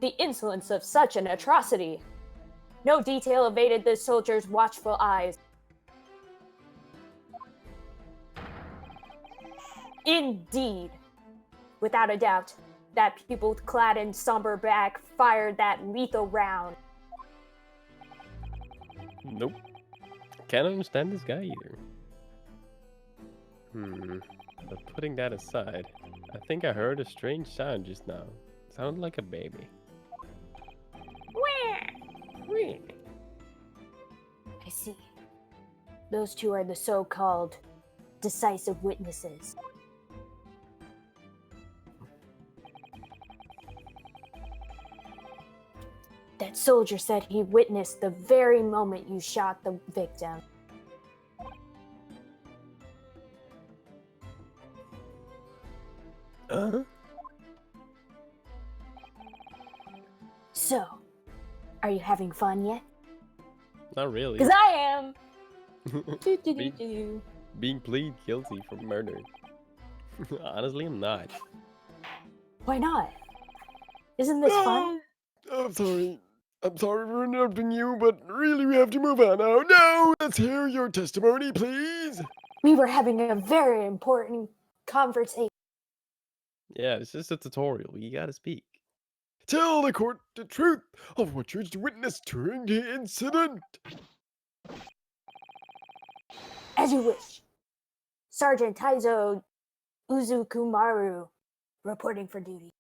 the insolence of such an atrocity. No detail evaded the soldier's watchful eyes. Indeed. Without a doubt, that pupil clad in somber black fired that lethal round. Nope. Can't understand this guy either. But putting that aside, I think I heard a strange sound just now. Sounded like a baby. I see. Those two are the so-called decisive witnesses. That soldier said he witnessed the very moment you shot the victim. So, are you having fun yet? Not really. Because I am! Do-do-do-do. Being plead guilty for murder. Honestly, I'm not. Why not? Isn't this fun? I'm sorry. I'm sorry for interrupting you, but really we have to move on now. No! Let's hear your testimony, please! We were having a very important conversation. Yeah, it's just a tutorial. You gotta speak. Tell the court the truth of what you witnessed during the incident. As you wish. Sergeant Taizo Uzukumaru, reporting for duty.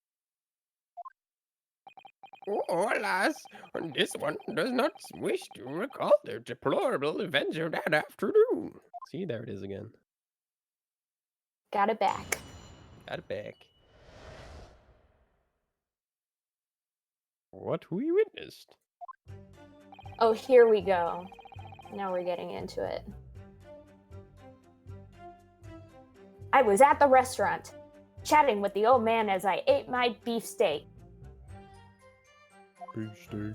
Oh, alas, this one does not wish to recall the deplorable events of that afternoon. See, there it is again. Got it back. Got it back. What we witnessed. Oh, here we go. Now we're getting into it. I was at the restaurant, chatting with the old man as I ate my beefsteak. Beefsteak.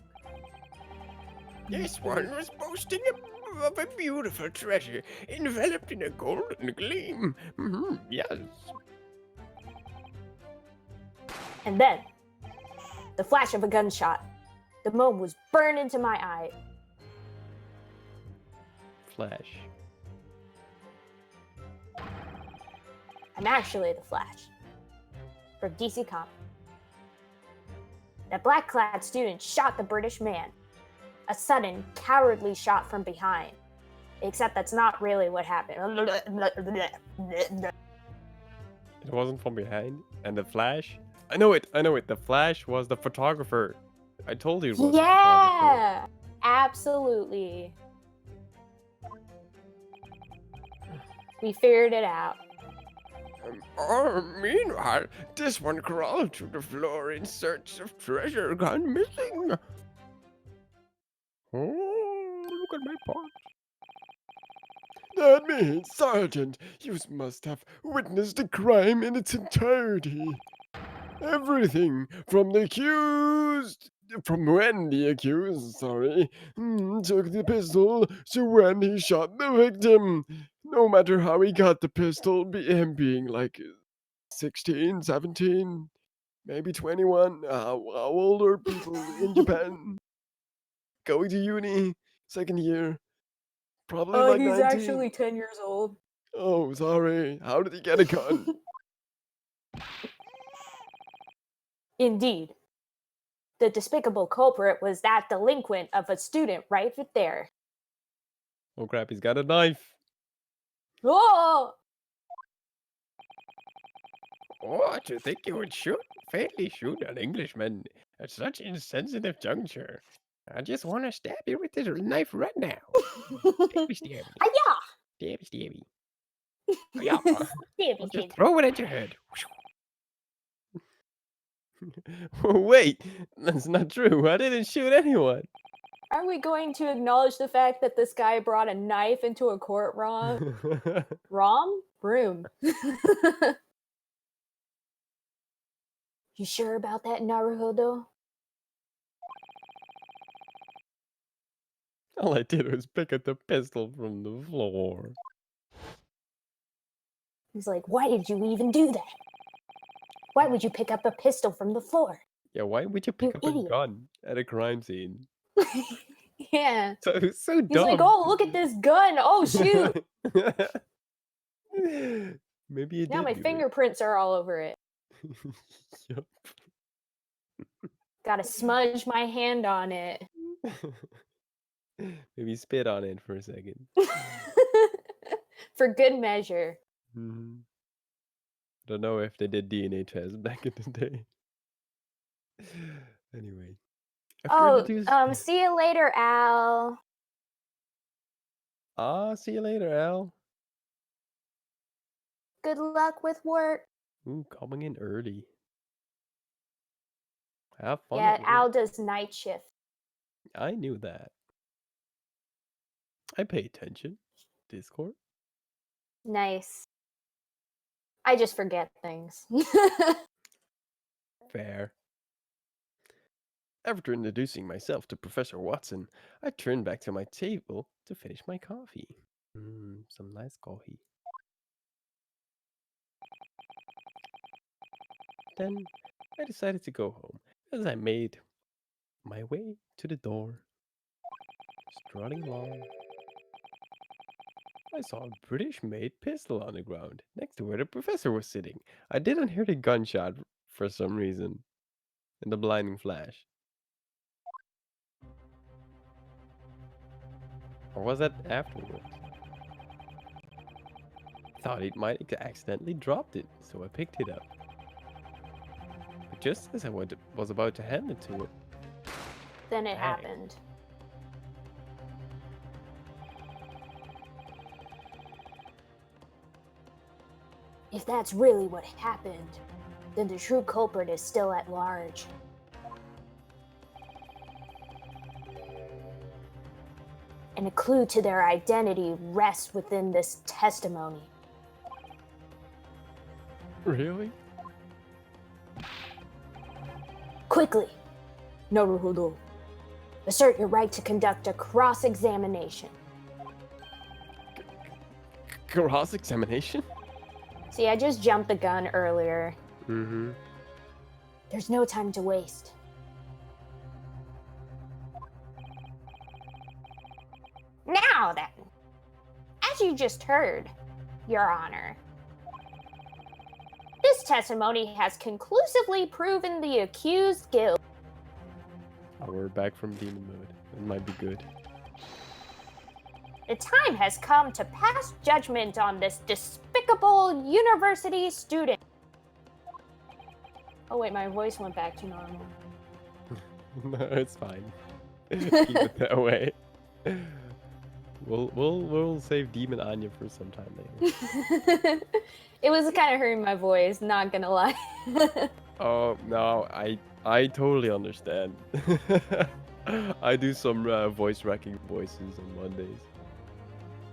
This one was boasting of a beautiful treasure enveloped in a golden gleam. Yes. And then, the flash of a gunshot. The moon was burned into my eye. Flash. I'm actually the Flash. From DC Comics. That black-clad student shot the British man. A sudden, cowardly shot from behind. Except that's not really what happened. It wasn't from behind. And the Flash? I know it. The Flash was the photographer. I told you it was the photographer. Yeah! Absolutely. We figured it out. Meanwhile, this one crawled to the floor in search of treasure gone missing. Oh, look at my paws. That means, Sergeant, you must have witnessed the crime in its entirety. Everything from when the accused, took the pistol to when he shot the victim. No matter how he got the pistol, him being like 16, 17, maybe 21. How old are people in Japan? Going to uni, second year. Probably like 19. 10 years old. Oh, sorry. How did he get a gun? Indeed. The despicable culprit was that delinquent of a student right there. Oh crap, he's got a knife. Oh! Oh, to think you would fatally shoot an Englishman at such insensitive juncture. I just want to stab you with this knife right now. Stabby, stabby. Hi-ya! Stabby, stabby. Yeah, Stabby, I'll just stabby. throw it at your head. Wait, that's not true. I didn't shoot anyone. Are we going to acknowledge the fact that this guy brought a knife into a courtroom? Room? You sure about that, Naruhodo? All I did was pick up the pistol from the floor. He's like, why did you even do that? Why would you pick up a pistol from the floor? Yeah, why would you pick You up a idiot. gun at a crime scene? Yeah. So He's like, dumb. oh, look at this gun. Oh, shoot. Maybe you did. Now my do it. fingerprints are all over it. Yup. Gotta smudge my hand on it. Maybe spit on it for a second. For good measure. Don't know if they did DNA tests back in the day. Anyway. See you later, Al. See you later, Al. Good luck with work. Ooh, coming in early. Have fun. Yeah, at work. Al does night shift. I knew that. I pay attention. Discord. Nice. I just forget things. Fair. After introducing myself to Professor Watson, I turned back to my table to finish my coffee. Some nice coffee. Then I decided to go home as I made my way to the door. Strutting along, I saw a British-made pistol on the ground next to where the professor was sitting. I didn't hear the gunshot for some reason in the blinding flash. Or was that afterwards? Thought it might have accidentally dropped it, so I picked it up. But just as I was about to hand it to it, Then it Dang. happened. If that's really what happened, then the true culprit is still at large. And a clue to their identity rests within this testimony. Really? Quickly, Naruhodo, assert your right to conduct a cross-examination. Cross-examination? See, I just jumped the gun earlier. Mm-hmm. There's no time to waste. Now then, as you just heard, Your Honor, this testimony has conclusively proven the accused guilt. Oh, we're back from demon mode. That might be good. The time has come to pass judgment on this despicable university student. Oh wait, my voice went back to normal. No, it's fine. Keep it that way. We'll save Demon Anya for some time later. It was kind of hurting my voice, not gonna lie. Oh no, I totally understand. I do some voice wrecking voices on Mondays.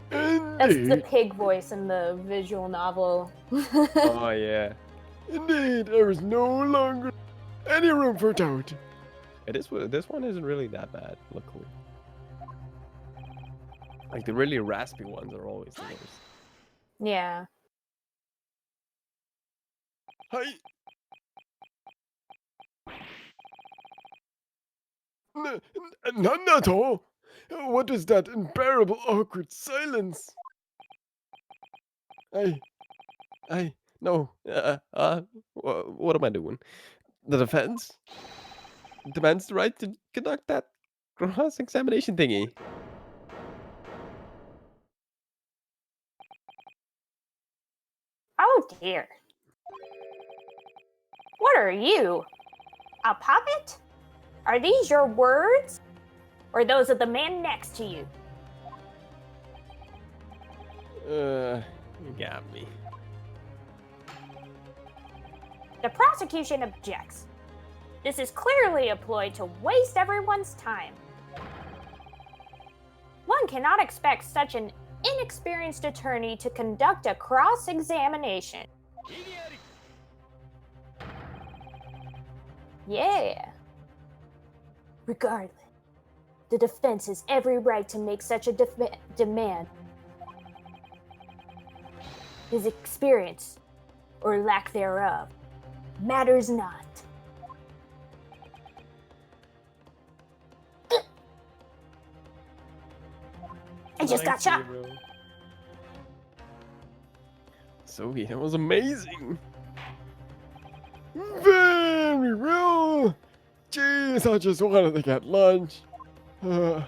That's the Indeed, pig voice in the visual novel. Oh yeah, indeed, there is no longer any room for doubt. this one isn't really that bad, luckily. Like the really raspy ones are always the worst. Yeah. Hi. None at all. What is that unbearable, awkward silence? No. What am I doing? The defense demands the right to conduct that cross-examination thingy. Oh dear. What are you? A puppet? Are these your words? Or those of the man next to you? You got me. The prosecution objects. This is clearly a ploy to waste everyone's time. One cannot expect such an inexperienced attorney to conduct a cross-examination. Yeah. Regardless, the defense has every right to make such a demand. His experience, or lack thereof, matters not. I just got shot. Zoe, that was amazing. Very well. Jeez, I just wanted to get lunch. I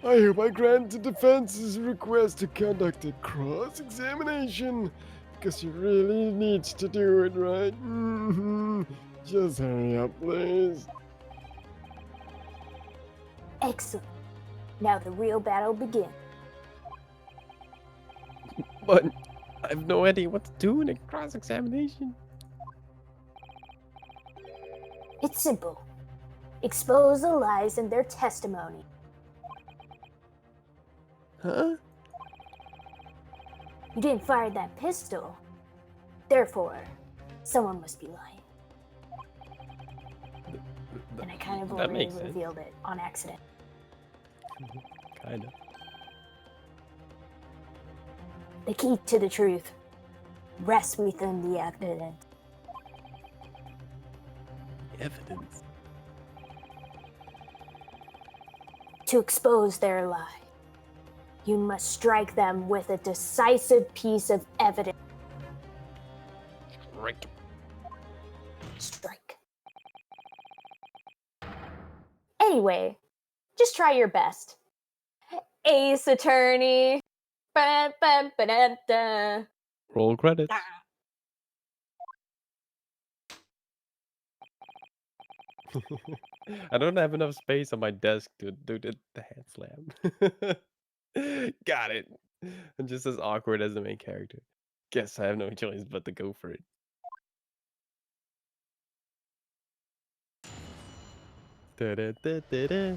hope I grant the defense's request to conduct a cross-examination, because you really need to do it, right? Just hurry up, please. Excellent. Now the real battle begins. But I have no idea what to do in a cross-examination. It's simple. Expose the lies in their testimony. Huh? You didn't fire that pistol. Therefore, someone must be lying. And I kind of That already makes sense. revealed it on accident. Kind of. The key to the truth rests within the evidence. Evidence. To expose their lie, you must strike them with a decisive piece of evidence. Right. Strike. Anyway, just try your best. Ace Attorney. Ba-ba-ba-da-da. Roll credits. I don't have enough space on my desk to do the hand slam. Got it. I'm just as awkward as the main character. Guess I have no choice but to go for it. Da-da-da-da-da.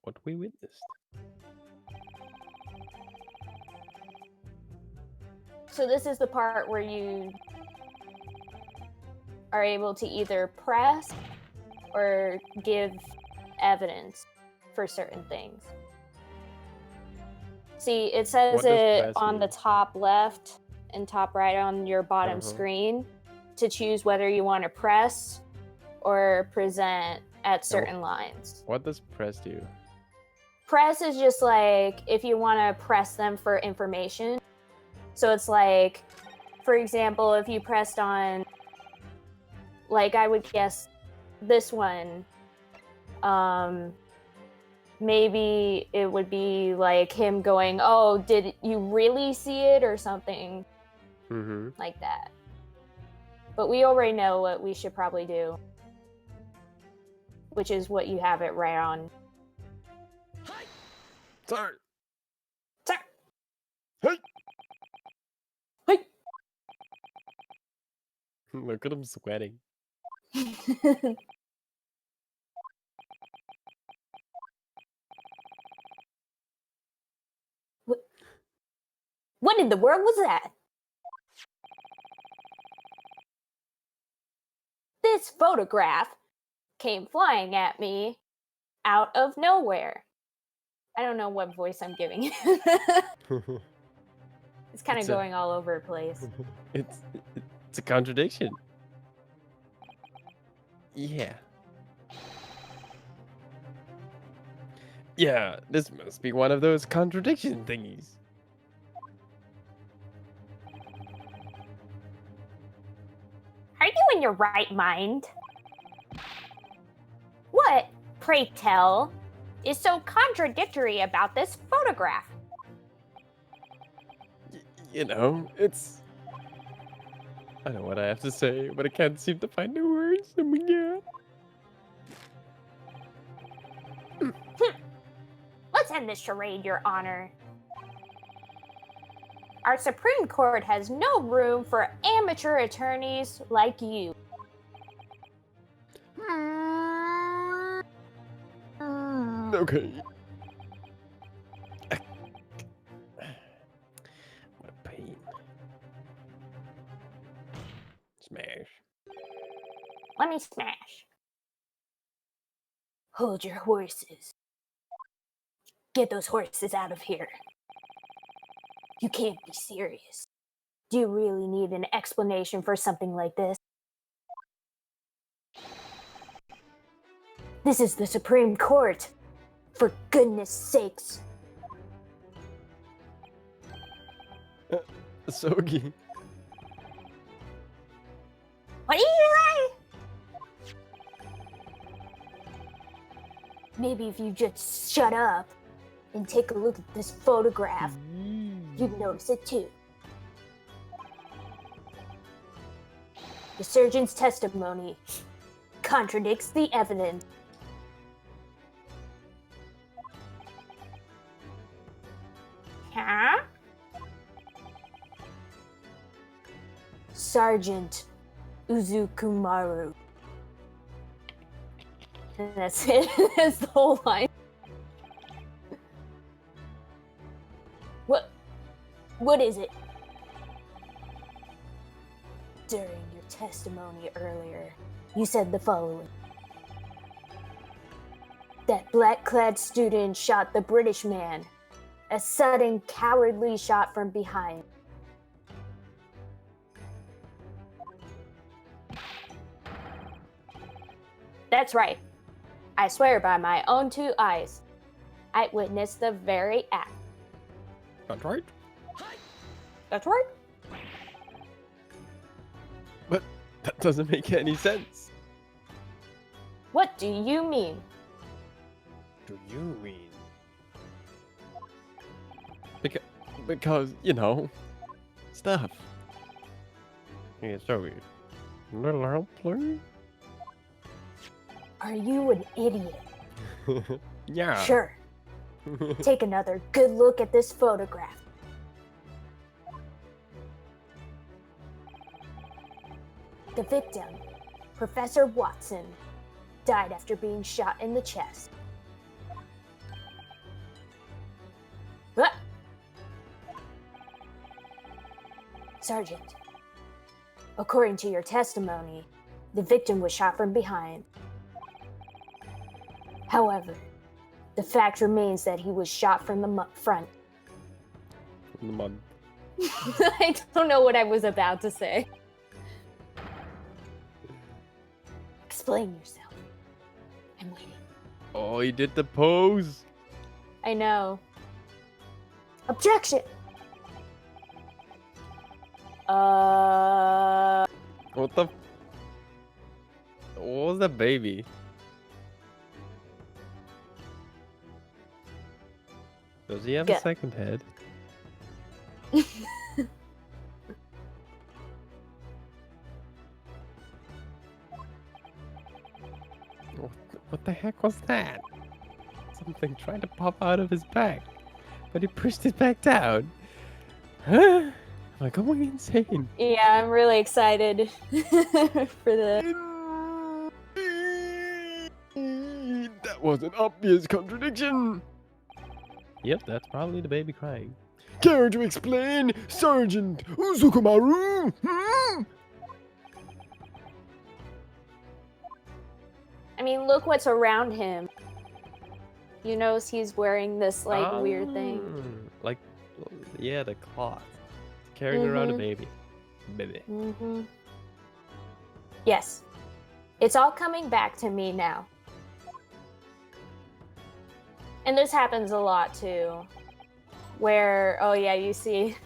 What we witnessed. So this is the part where you are able to either press or give evidence for certain things. See, it says What does it press on the mean? top left and top right on your bottom screen to choose whether you want to press or present at certain lines. What does press do? Press is just like if you want to press them for information. So it's like, for example, if you pressed on, like I would guess this one, maybe it would be like him going, "Oh, did you really see it?" or something like that. But we already know what we should probably do, which is what you have it right on. Sorry. Sorry. Hey. Hey. Look at him sweating. What in the world was that? This photograph came flying at me out of nowhere. I don't know what voice I'm giving. It's kind of going all over the place. It's a contradiction. Yeah. Yeah, this must be one of those contradiction thingies. Are you in your right mind? What, pray tell, is so contradictory about this photograph? You know, it's... I know what I have to say, but I can't seem to find the words. Oh my god. Let's end this charade, Your Honor. Our Supreme Court has no room for amateur attorneys like you. Okay. What a pain. Smash. Let me smash. Hold your horses. Get those horses out of here. You can't be serious. Do you really need an explanation for something like this? This is the Supreme Court. For goodness sakes. Sogi. What do you say? Maybe if you just shut up and take a look at this photograph, you'd notice it too. The surgeon's testimony contradicts the evidence. Huh? Sergeant Uzukumaru. And that's it. That's the whole line. What is it? During your testimony earlier, you said the following. That black-clad student shot the British man. A sudden, cowardly shot from behind. That's right. I swear by my own two eyes. I witnessed the very act. That's right. That's right. But that doesn't make any sense. What do you mean? Do you mean? Because, you know, stuff. Yeah, so weird. Little help, please? Are you an idiot? Yeah. Sure. Take another good look at this photograph. The victim, Professor Watson, died after being shot in the chest. Ah! Sergeant, according to your testimony, the victim was shot from behind. However, the fact remains that he was shot from the front. From the mud. I don't know what I was about to say. Explain yourself. I'm waiting. Oh, he did the pose. I know. Objection! What the? What was that baby? Does he have Go. a second head? What the heck was that? Something trying to pop out of his back, but he pushed it back down. Huh? Am I going insane? Yeah, I'm really excited for the. Indeed, that was an obvious contradiction. Yep, that's probably the baby crying. Care to explain, Sergeant Uzukumaru? Hmm? I mean, look what's around him. You notice he's wearing this weird thing. Like, yeah, the cloth. Carrying around a baby. Baby. Mm-hmm. Yes. It's all coming back to me now. And this happens a lot too. Where, oh yeah, you see.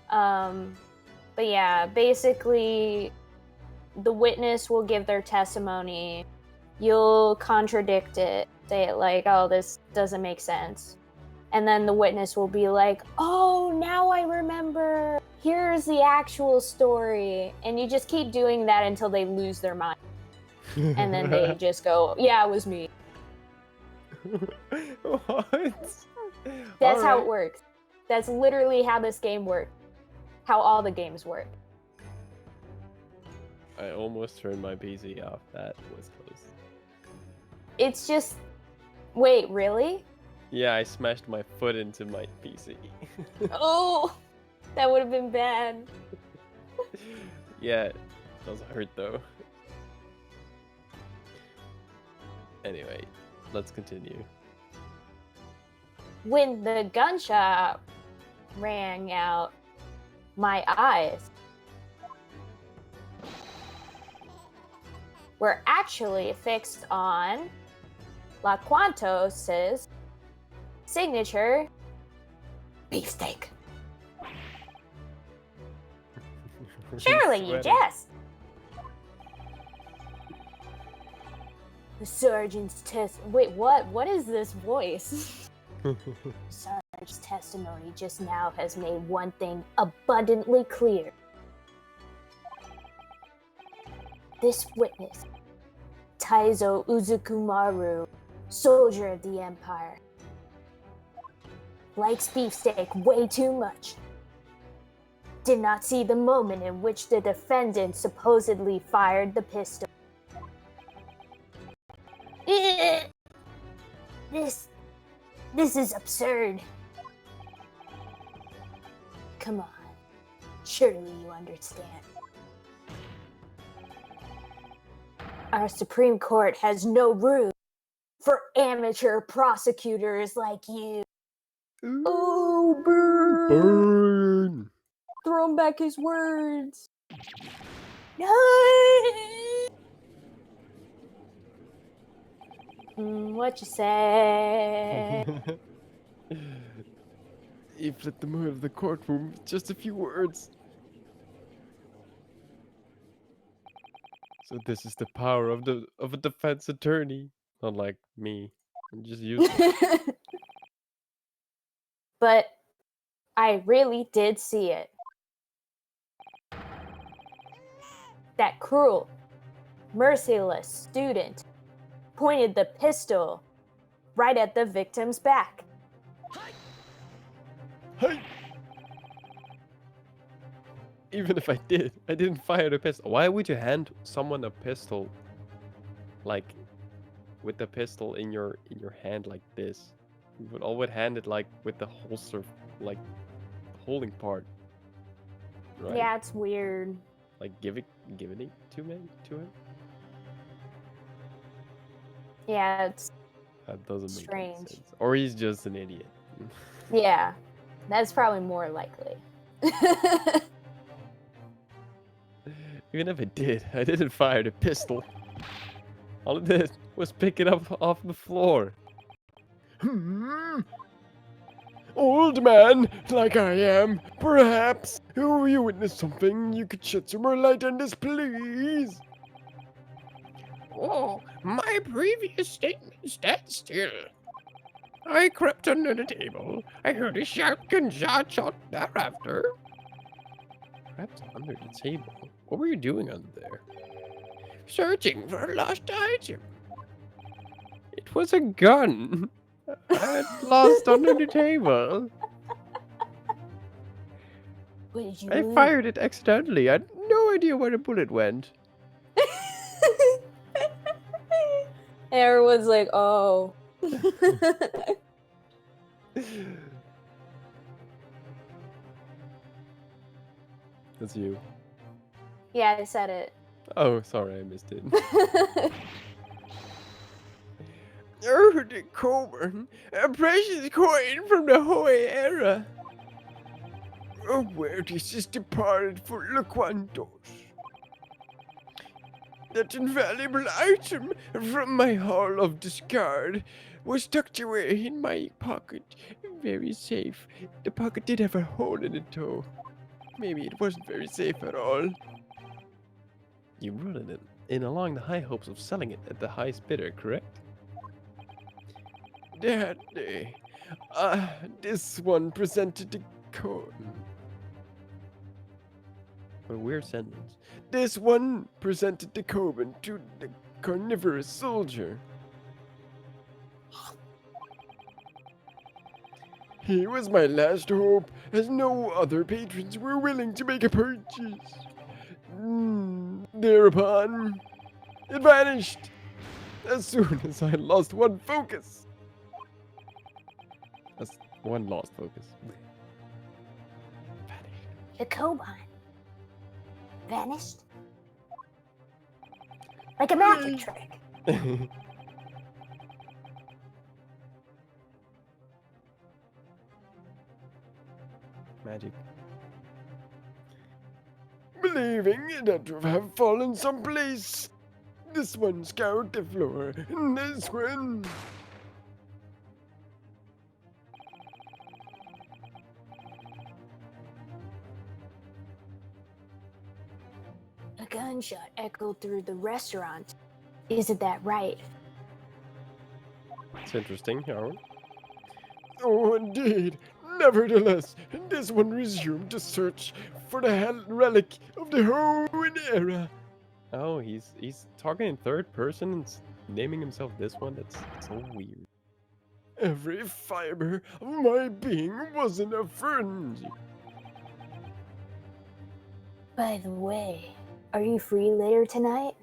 But yeah, basically, the witness will give their testimony. You'll contradict it. Say it like, oh, this doesn't make sense. And then the witness will be like, oh, now I remember. Here's the actual story. And you just keep doing that until they lose their mind. And then they just go, yeah, it was me. What? That's how it works. That's literally how this game works. How all the games work. I almost turned my PC off. That was close. It's just, wait, really? Yeah, I smashed my foot into my PC. Oh, that would have been bad. Yeah, it does hurt though. Anyway, let's continue. When the gunshot rang out, my eyes were actually fixed on La Quantos's signature Beefsteak. Surely you Sweating. jest. The sergeant's test. Wait, what? What is this voice? Sergeant's testimony just now has made one thing abundantly clear. This witness, Taizo Uzukumaru, soldier of the Empire, likes beefsteak way too much. Did not see the moment in which the defendant supposedly fired the pistol. This is absurd. Come on. Surely you understand. Our Supreme Court has no room for amateur prosecutors like you. Oh, burn! Burn! Throw back his words. No! What you say? He fled them out of the courtroom with just a few words. So this is the power of a defense attorney, not like me. I'm just useless. But I really did see it. That cruel, merciless student pointed the pistol right at the victim's back. Hey, Even if I didn't fire the pistol. Why would you hand someone a pistol, like, with the pistol in your hand like this? You would always hand it like with the holster, like the holding part, right? Yeah, it's weird. Like giving it to him. Yeah, it's That doesn't make any strange. sense. Or he's just an idiot. Yeah, that's probably more likely. Even if I didn't fire the pistol. All I did was pick it up off the floor. Old man, like I am, perhaps you witnessed something. You could shed some more light on this, please. Oh, my previous statement stands still. I crept under the table. I heard a shotgun shot thereafter. Perhaps under the table. What were you doing under there? Searching for a lost item. It was a gun. I had lost under the table. What did you I mean? fired it accidentally. I had no idea where the bullet went. Everyone's like, oh. That's you. Yeah, I said it. Oh, sorry, I missed it. Oh, the Coburn, a precious coin from the Hoy era. Oh, where this is departed for Laquantos. That invaluable item from my hall of discard was tucked away in my pocket. Very safe. The pocket did have a hole in it, though. Maybe it wasn't very safe at all. You brought it in along the high hopes of selling it at the highest bidder, correct? That day, this one presented the coin. What a weird sentence. This one presented the Coburn to the carnivorous soldier. He was my last hope, as no other patrons were willing to make a purchase. Thereupon, it vanished as soon as I lost one focus. That's one lost focus. The Coban vanished like a magic trick. Magic. Believing that to have fallen someplace. This one scoured the floor, and this one. A gunshot echoed through the restaurant. Isn't that right? It's interesting, Harold. Oh, indeed. Nevertheless, this one resumed the search for the relic of the Hoenn era. Oh, he's talking in third person and naming himself this one. That's so weird. Every fiber of my being was in a frenzy. By the way, are you free later tonight?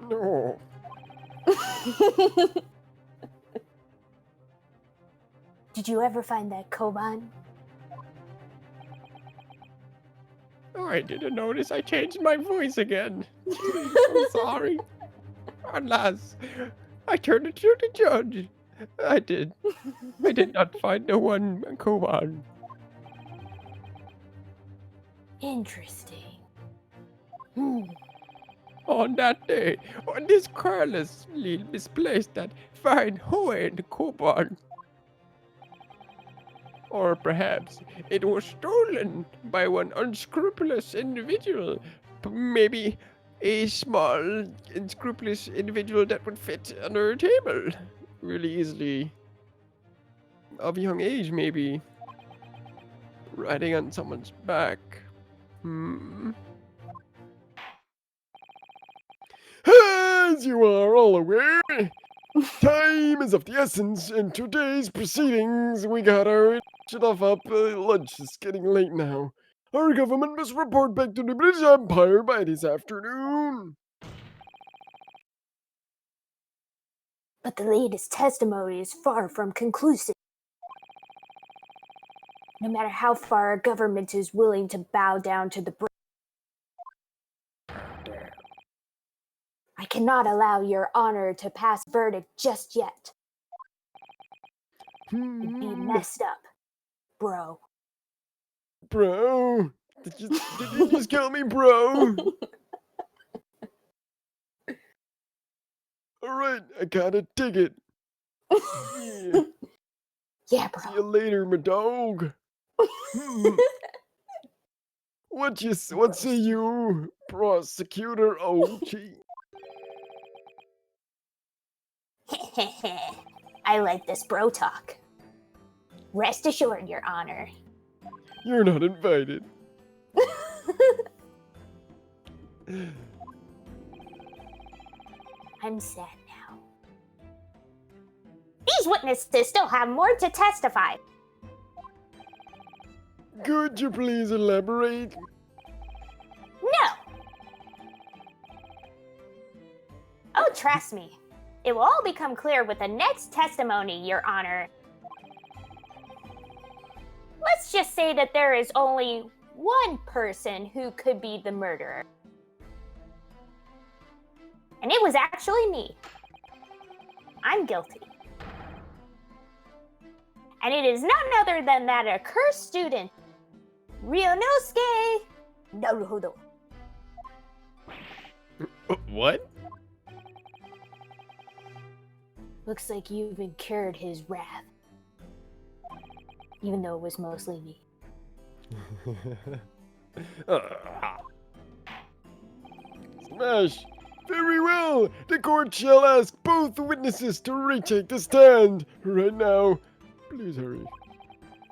No, Did you ever find that Koban? Oh, I didn't notice I changed my voice again. I'm sorry. Alas, I turned it to the judge. I did not find the one Koban. Interesting. On that day, when this carelessly misplaced that fine Hoenn Koban. Or perhaps it was stolen by one unscrupulous individual. Maybe a small, unscrupulous individual that would fit under a table really easily. Of young age, maybe. Riding on someone's back. As you are all aware, time is of the essence in today's proceedings. We got our stuff up. Lunch is getting late now. Our government must report back to the British Empire by this afternoon. But the latest testimony is far from conclusive. No matter how far our government is willing to bow down to the I cannot allow your honor to pass verdict just yet. It'd be messed up, bro. Bro, did you just call me bro? All right, I got a ticket. Yeah. Yeah, See you bro. later, my dog. What say you, prosecutor OG? I like this bro talk. Rest assured, your honor. You're not invited. I'm sad now. These witnesses still have more to testify. Could you please elaborate? No. Oh, trust me. It will all become clear with the next testimony, your honor. Let's just say that there is only one person who could be the murderer. And it was actually me. I'm guilty. And it is none other than that accursed student, Ryunosuke Naruhodo. What? Looks like you've incurred his wrath. Even though it was mostly me. Smash! Very well! The court shall ask both witnesses to retake the stand right now. Please hurry.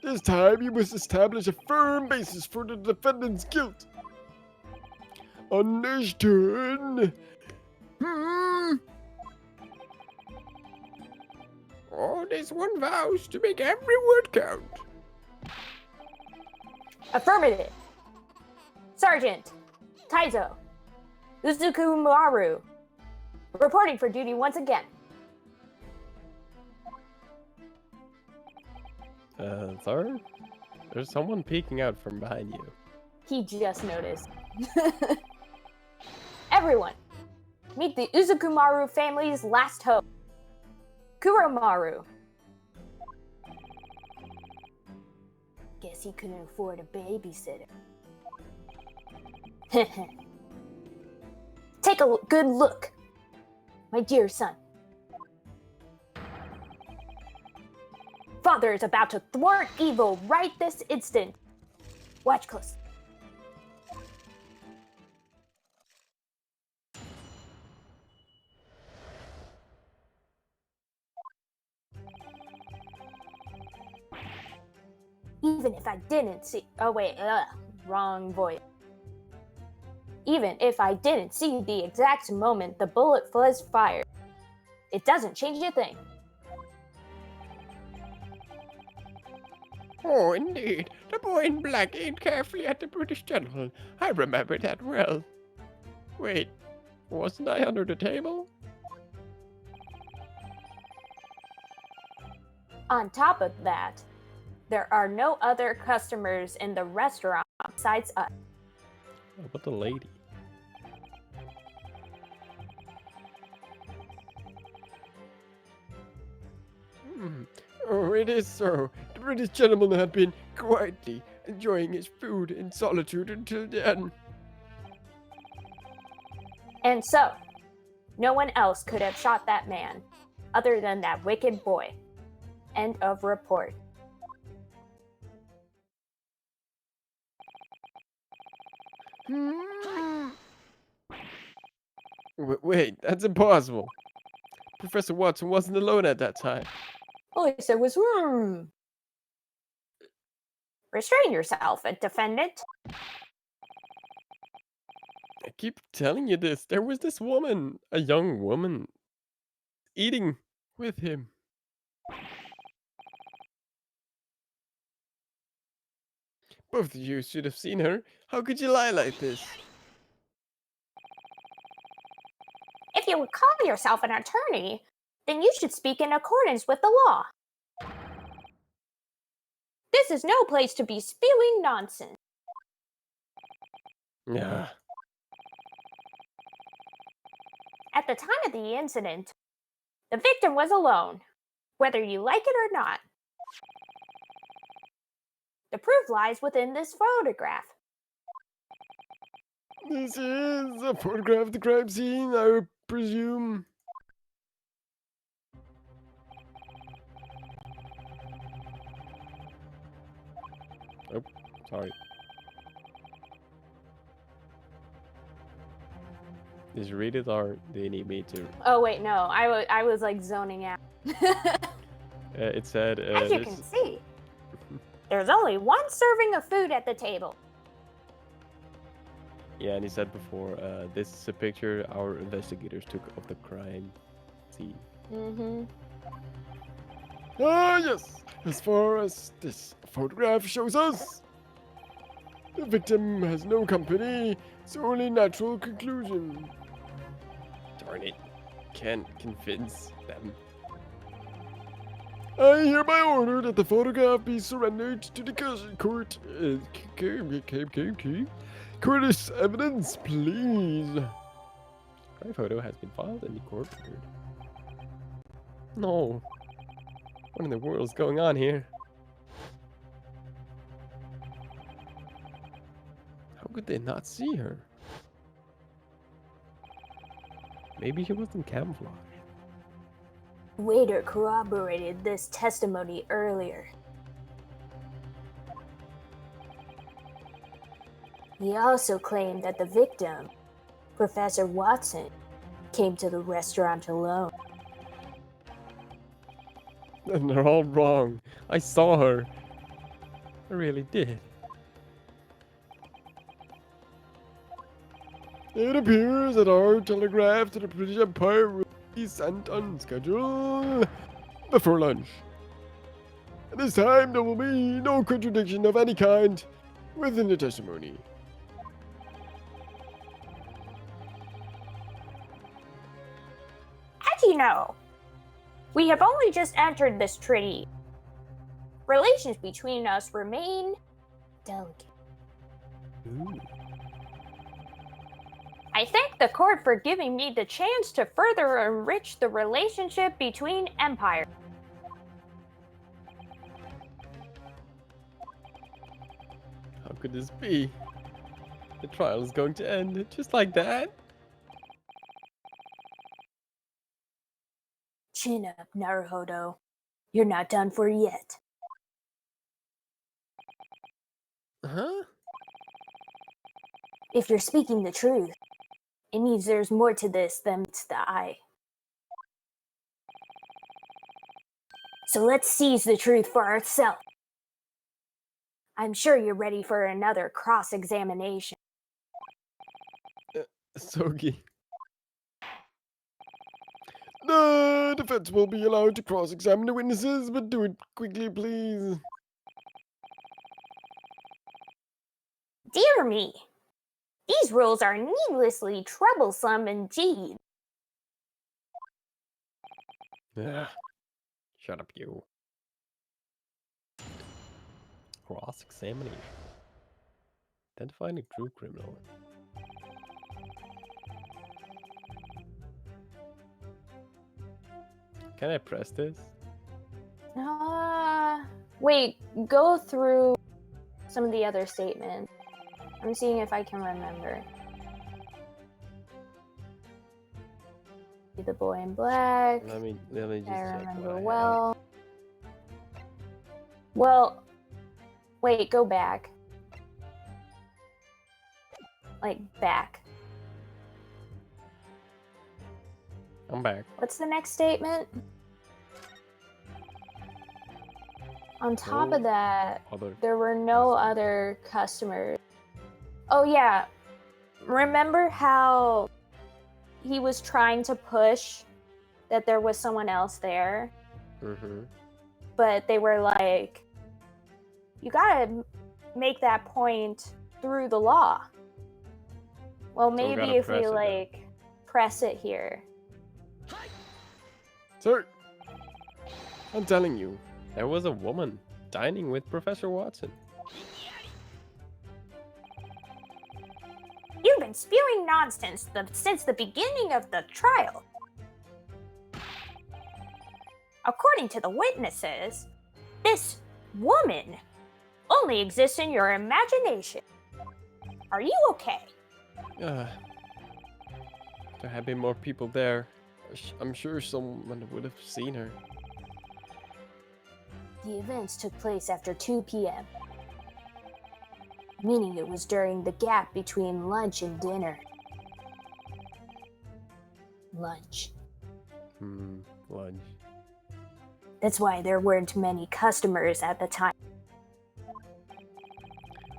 This time you must establish a firm basis for the defendant's guilt. Understood? Oh, this one vows to make every word count. Affirmative. Sergeant Taizo Uzukumaru, reporting for duty once again. Sir? There's someone peeking out from behind you. He just noticed. Everyone, meet the Uzukumaru family's last hope, Kuromaru. Guess he couldn't afford a babysitter. Take a good look, my dear son. Father is about to thwart evil right this instant. Watch close. Even if I didn't see... Oh, wait. Wrong voice. Even if I didn't see the exact moment the bullet was fired, it doesn't change a thing. Oh, indeed. The boy in black aimed carefully at the British general. I remember that well. Wait, wasn't I under the table? On top of that, there are no other customers in the restaurant besides us. What about the lady? Oh, it is so. The British gentleman had been quietly enjoying his food in solitude until then. And so, no one else could have shot that man, other than that wicked boy. End of report. Wait, that's impossible. Professor Watson wasn't alone at that time. All he said was, Restrain yourself, defendant. I keep telling you this. There was this woman, a young woman, eating with him. Both of you should have seen her. How could you lie like this? If you would call yourself an attorney, then you should speak in accordance with the law. This is no place to be spewing nonsense. Yeah. At the time of the incident, the victim was alone, whether you like it or not. The proof lies within this photograph. This is a photograph of the crime scene, I presume. Oh, sorry. Just read it, or do you need me to? Oh wait, no, I was like zoning out. It said. As you can see, there's only one serving of food at the table. Yeah, and he said before, this is a picture our investigators took of the crime scene. Mm-hmm. Ah, yes. As far as this photograph shows us, the victim has no company. It's only natural conclusion. Darn it. Can't convince them. I hereby order that the photograph be surrendered to the court. Court as evidence, please. Crime photo has been filed in the court record. No. What in the world is going on here? How could they not see her? Maybe she was in camouflage. Waiter corroborated this testimony earlier. He also claimed that the victim, Professor Watson, came to the restaurant alone. And they're all wrong. I saw her. I really did. It appears that our telegraph to the British Empire will be sent on schedule before lunch. At this time, there will be no contradiction of any kind within the testimony. As you know, we have only just entered this treaty. Relations between us remain delicate. Ooh. I thank the court for giving me the chance to further enrich the relationship between empires. How could this be? The trial is going to end just like that? Chin up, Naruhodo. You're not done for yet. Huh? If you're speaking the truth, it means there's more to this than meets the eye. So let's seize the truth for ourselves. I'm sure you're ready for another cross-examination. Sogi. The defense will be allowed to cross-examine the witnesses, but do it quickly, please. Dear me, these rules are needlessly troublesome indeed. Ah, shut up, you. Cross-examination. Identifying a true criminal. Can I press this? Wait, go through some of the other statements. I'm seeing if I can remember. The boy in black. Let me just I check remember what I well. Well, wait, go back. Like, back. have. I'm back. What's the next statement? On top of No that, other. there were no other customers. Oh, yeah. remember how he was trying to push that there was someone else there, Mm-hmm. but they were like, you gotta make that point through the law. Well, we maybe gotta if press we it then. like press it here. Sir, I'm telling you. There was a woman dining with Professor Watson. You've been spewing nonsense since the beginning of the trial. According to the witnesses, this woman only exists in your imagination. Are you okay? There had been more people there. I'm sure someone would have seen her. The events took place after 2 p.m., meaning it was during the gap between lunch and dinner. Lunch. Lunch. That's why there weren't many customers at the time.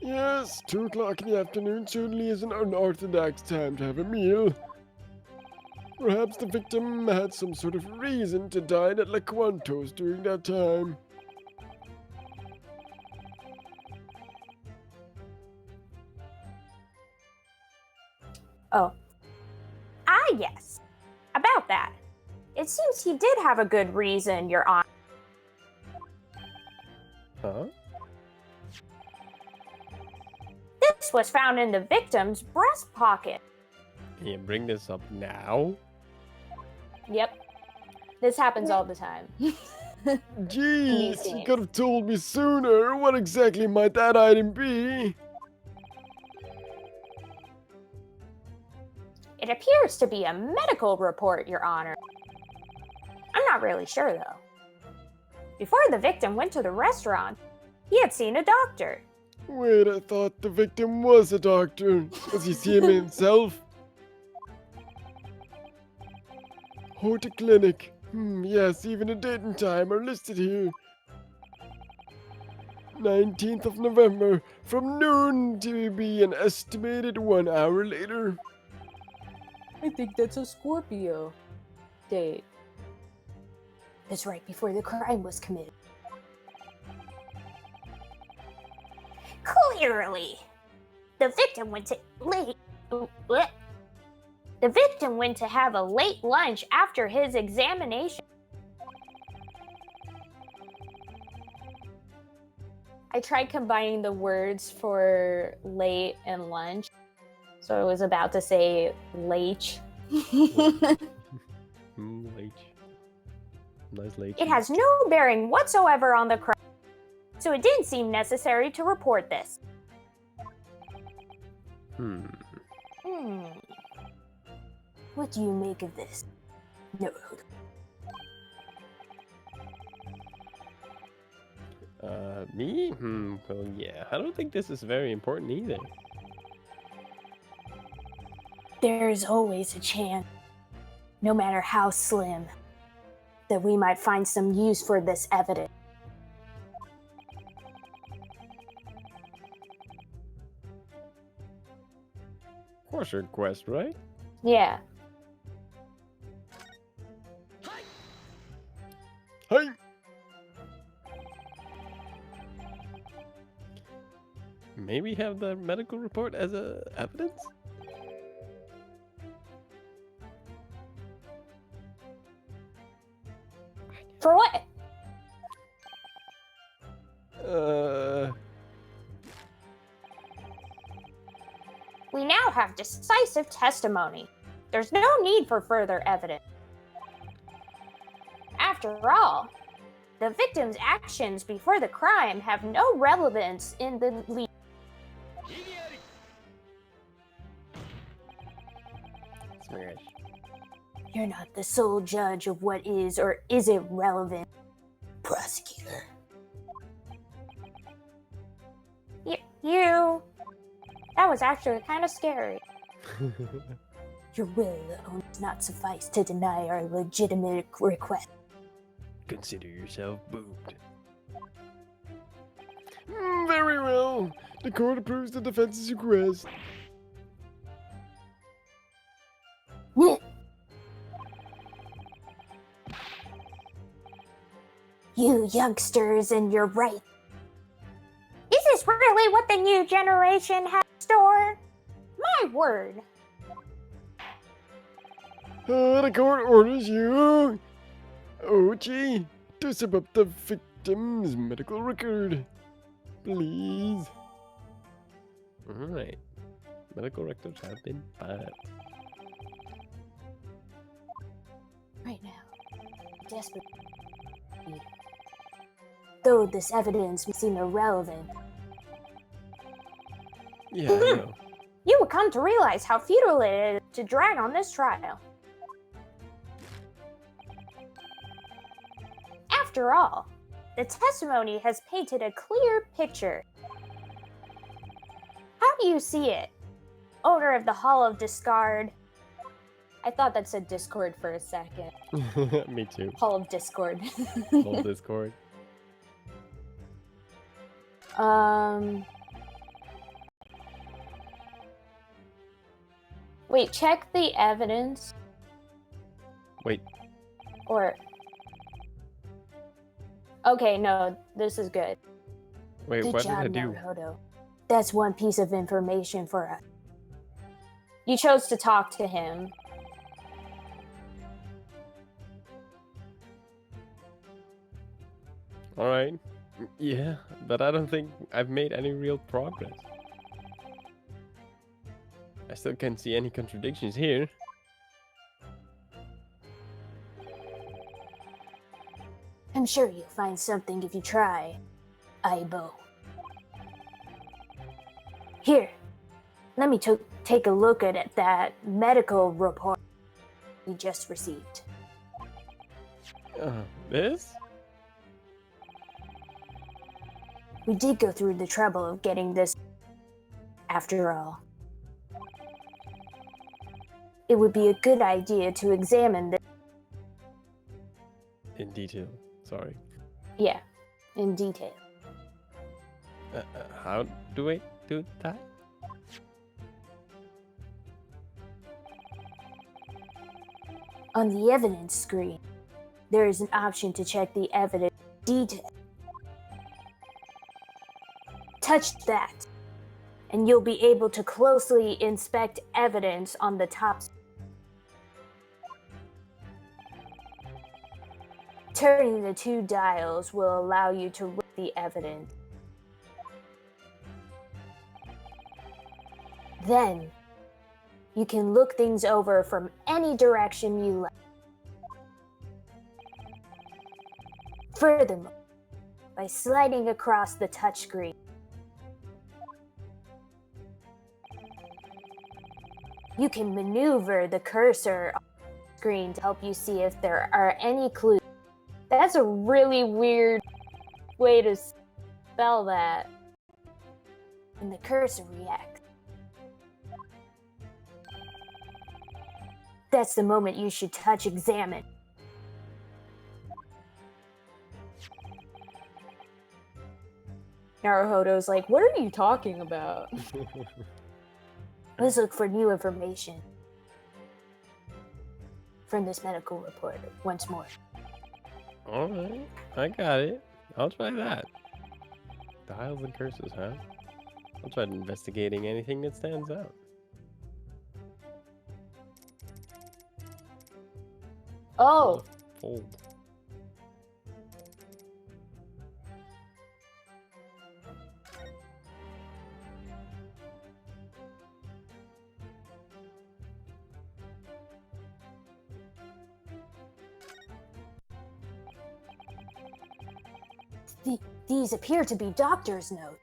Yes, 2 o'clock in the afternoon certainly is an unorthodox time to have a meal. Perhaps the victim had some sort of reason to dine at La Quantos during that time. Oh. Ah, yes. About that. It seems he did have a good reason, Your Honor. Huh? This was found in the victim's breast pocket. Can you bring this up now? Yep. This happens all the time. Jeez, you scenes. could have told me sooner. What exactly might that item be? It appears to be a medical report, Your Honor. I'm not really sure, though. Before the victim went to the restaurant, he had seen a doctor. Wait, I thought the victim was a doctor. Does he see him himself? Horticlinic. Yes, even a date and time are listed here. 19th of November, from noon to be an estimated 1 hour later. I think that's a Scorpio date. That's right before the crime was committed. Clearly, the victim went to The victim went to have a late lunch after his examination. I tried combining the words for late and lunch, so I was about to say late. Late. Nice late. It has no bearing whatsoever on the crime, so it didn't seem necessary to report this. What do you make of this? No. Me? Well, yeah. I don't think this is very important either. There's always a chance, no matter how slim, that we might find some use for this evidence. Of course, your quest, right? Yeah. Hey! Maybe have the medical report as a evidence? For what? We now have decisive testimony. There's no need for further evidence. After all, the victim's actions before the crime have no relevance in the legal. Smash. You're not the sole judge of what is or isn't relevant, prosecutor. You. That was actually kind of scary. Your will alone does not suffice to deny our legitimate request. Consider yourself boobed. Very well. The court approves the defense's request. You youngsters and your right. Is this really what the new generation has in store? My word. The court orders you, Ochi, to sum up the victim's medical record. Please. Alright. Medical records have been filed. Right now, desperate. Though this evidence may seem irrelevant, Yeah, I know. you will come to realize how futile it is to drag on this trial. After all, the testimony has painted a clear picture. How do you see it, owner of the Hall of Discard? I thought that said Discord for a second. Me too. Hall of Discord. Whole Discord. Wait, check the evidence. Wait. Or. Okay, no, this is good. Wait, Good what job, did I do? Naruhodo. That's one piece of information for us. You chose to talk to him. Alright. Yeah, but I don't think I've made any real progress. I still can't see any contradictions here. I'm sure you'll find something if you try, Aibo. Here, let me take a look at that medical report we just received. This? We did go through the trouble of getting this, after all. It would be a good idea to examine this. In detail. Sorry. Yeah, in detail. How do I do that? On the evidence screen, there is an option to check the evidence detail. Touch that, and you'll be able to closely inspect evidence on the top. Turning the two dials will allow you to read the evidence. Then, you can look things over from any direction you like. Furthermore, by sliding across the touchscreen, you can maneuver the cursor on the screen to help you see if there are any clues. That's a really weird way to spell that. And the cursor reacts. That's the moment you should touch examine. Naruhodo's like, what are you talking about? Let's look for new information from this medical report once more. Alright, I got it. I'll try that. Dials and curses, huh? I'll try investigating anything that stands out. Oh, Fold. these appear to be doctor's notes.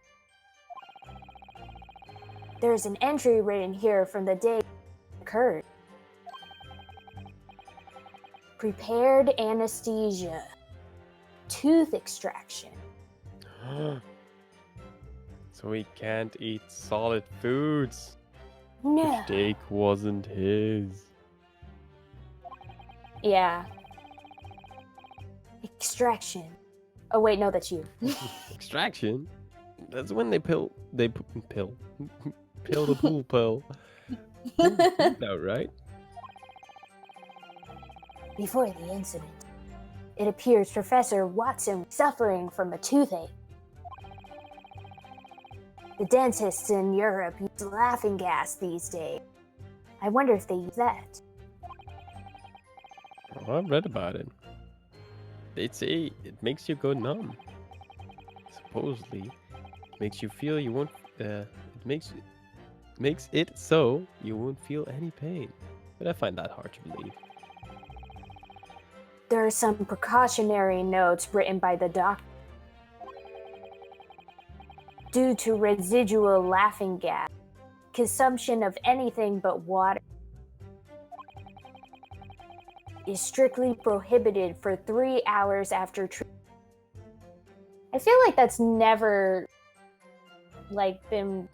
There's an entry written here from the day it occurred. Prepared anesthesia. Tooth extraction. So he can't eat solid foods. No. The steak wasn't his. Yeah. Extraction. Oh wait, no, that's you. Extraction? That's when they pill the pool pill. Poop out, right? Before the incident, It appears Professor Watson is suffering from a toothache. The dentists in Europe use laughing gas these days. I wonder if they use that. Oh, I've read about it. They say it makes you go numb. Supposedly, it makes you feel you won't. It makes it so you won't feel any pain. But I find that hard to believe. There are some precautionary notes written by the doctor. Due to residual laughing gas, consumption of anything but water is strictly prohibited for 3 hours after treatment. I feel like that's never been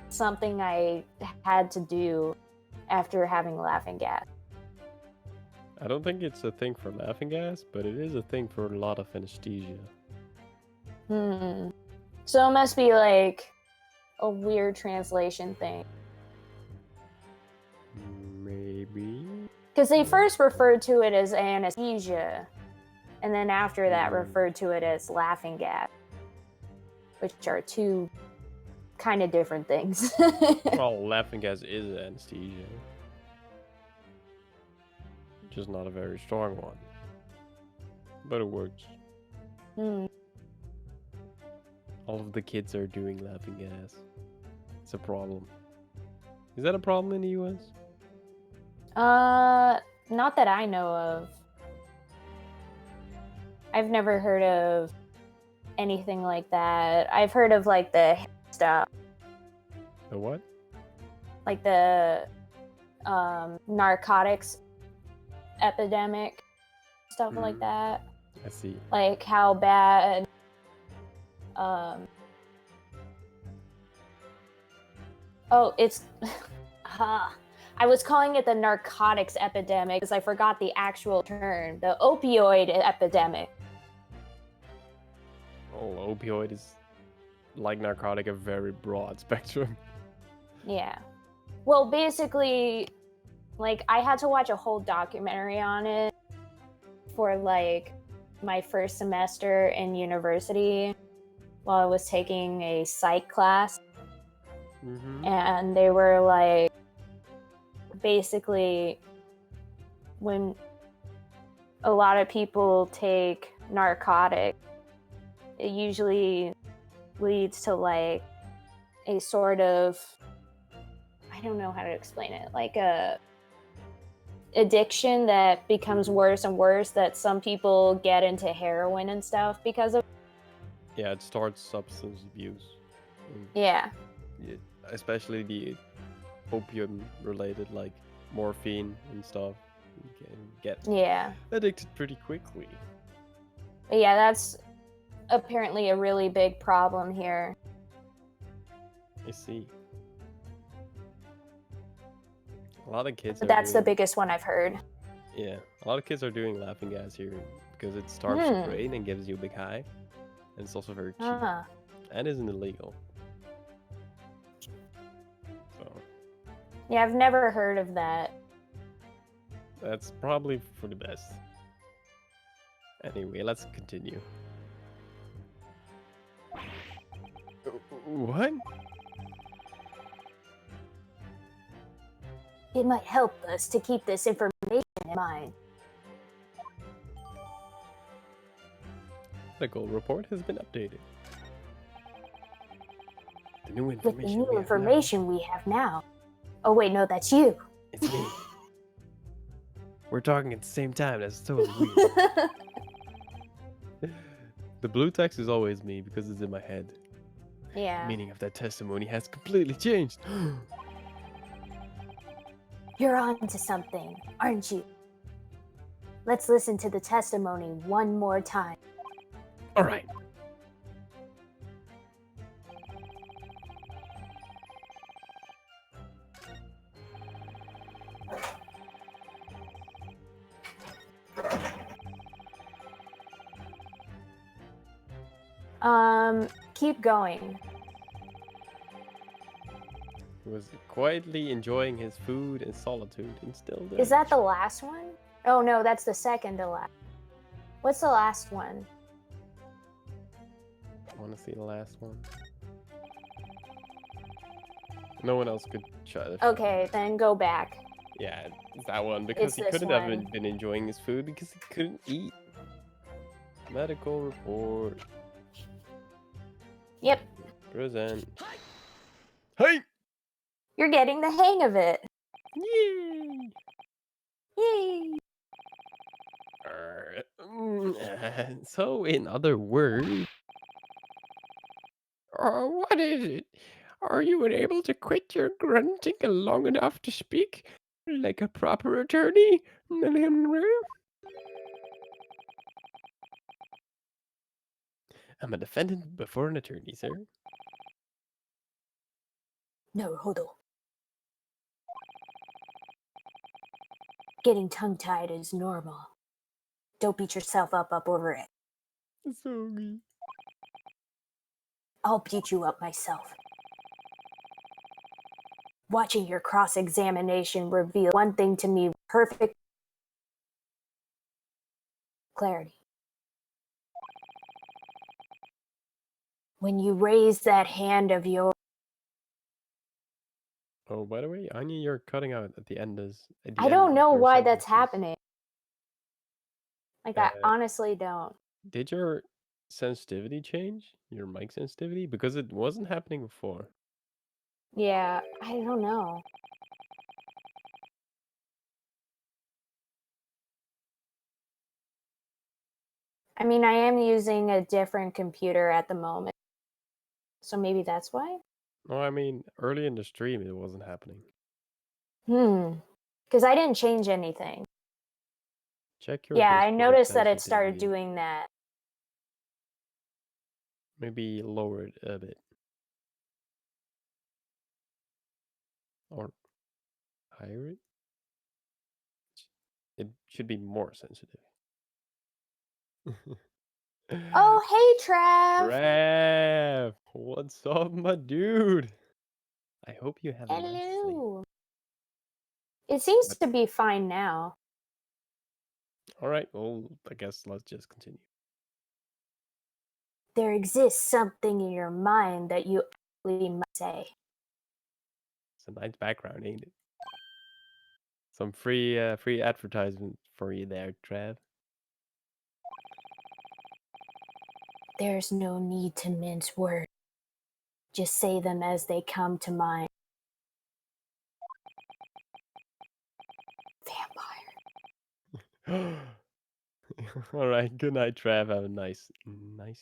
something I had to do after having laughing gas. I don't think it's a thing for laughing gas, but it is a thing for a lot of anesthesia. So it must be like a weird translation thing. Maybe. Because they first referred to it as anesthesia, and then after that referred to it as laughing gas, which are two kind of different things. Well, laughing gas is anesthesia. Just not a very strong one. But it works. Hmm. All of the kids are doing laughing gas. It's a problem. Is that a problem in the US? Not that I know of. I've never heard of anything like that. I've heard of like the stuff, The what? like the narcotics epidemic, stuff like that. I see. Like how bad it's I was calling it the narcotics epidemic because I forgot the actual term, the opioid epidemic. Oh, opioid is like narcotic, a very broad spectrum. Yeah. Well, basically, like, I had to watch a whole documentary on it for like my first semester in university while I was taking a psych class. And they were like, basically, when a lot of people take narcotics, it usually leads to like a sort of, I don't know how to explain it, like a addiction that becomes worse and worse, that some people get into heroin and stuff because of. Yeah, it starts substance abuse. Yeah. Especially the opium related, like morphine and stuff. You can get addicted pretty quickly. But yeah, that's apparently a really big problem here. I see. A lot of kids. But that's the biggest one I've heard. Yeah, a lot of kids are doing laughing gas here because it starves your brain and gives you a big high, and it's also very cheap and isn't illegal. So. Yeah, I've never heard of that. That's probably for the best. Anyway, let's continue. What? It might help us to keep this information in mind. The goal report has been updated. The new With the information, new information we have now. Oh wait, no, that's you. It's me. We're talking at the same time. That's totally weird. The blue text is always me because it's in my head. Yeah. The meaning of that testimony has completely changed. You're on to something, aren't you? Let's listen to the testimony one more time. All right. Keep going. He was quietly enjoying his food in solitude and still did. Is that the last one? Oh no, that's the second to last. What's the last one? I want to see the last one. No one else could try the Okay, then go back. Yeah, it's that one because It's he this couldn't have one. been enjoying his food because he couldn't eat. Medical report. Yep, Present. Hey! you're getting the hang of it. Yay! Yay! So, in other words, What is it? Are you unable to quit your grunting long enough to speak like a proper attorney? I'm a defendant before an attorney, sir. No, Hodo. Getting tongue-tied is normal. Don't beat yourself up over it. Sorry. I'll beat you up myself. Watching your cross-examination revealed one thing to me with perfect clarity. When you raise that hand of yours, Oh, by the way, Anya, you're cutting out at the end. I don't know of your why that's sentences. happening. Like, I Uh, honestly don't. Did your sensitivity change? Your mic sensitivity? Because it wasn't happening before. Yeah, I don't know. I mean, I am using a different computer at the moment. So maybe that's why? No, I mean, early in the stream, it wasn't happening. Because I didn't change anything. Check your Yeah, I Discord noticed that it started sensitivity. doing that. Maybe lower it a bit. Or higher it? It should be more sensitive. Oh, hey, Trav! Trav! What's up, my dude? I hope you have a nice sleep. Hello. It seems But- to be fine now. Alright, well, I guess let's just continue. There exists something in your mind that you actually must say. It's a nice background, ain't it? Some free advertisement for you there, Trav. There's no need to mince words. Just say them as they come to mind. Vampire. Alright, good night, Trav. Have a nice Good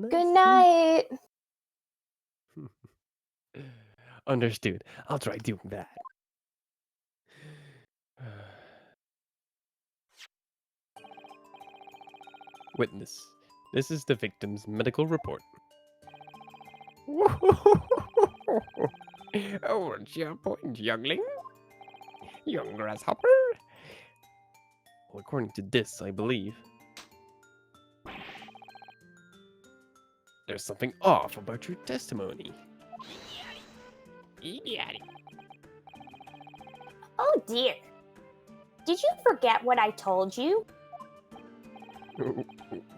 sleep. night. Understood. I'll try doing that. Witness. This is the victim's medical report. What's your point, youngling? Young grasshopper? Well, according to this, I believe. There's something off about your testimony. Idiot. Oh dear. Did you forget what I told you?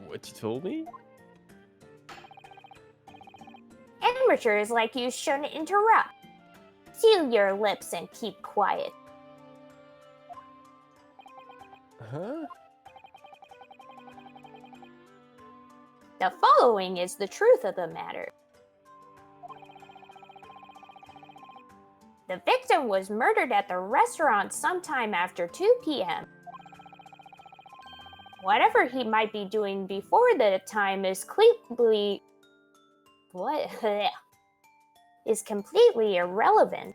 What you told me? Amateurs like you shouldn't interrupt. Seal your lips and keep quiet. Huh? The following is the truth of the matter. The victim was murdered at the restaurant sometime after 2 p.m. Whatever he might be doing before the time is completely irrelevant.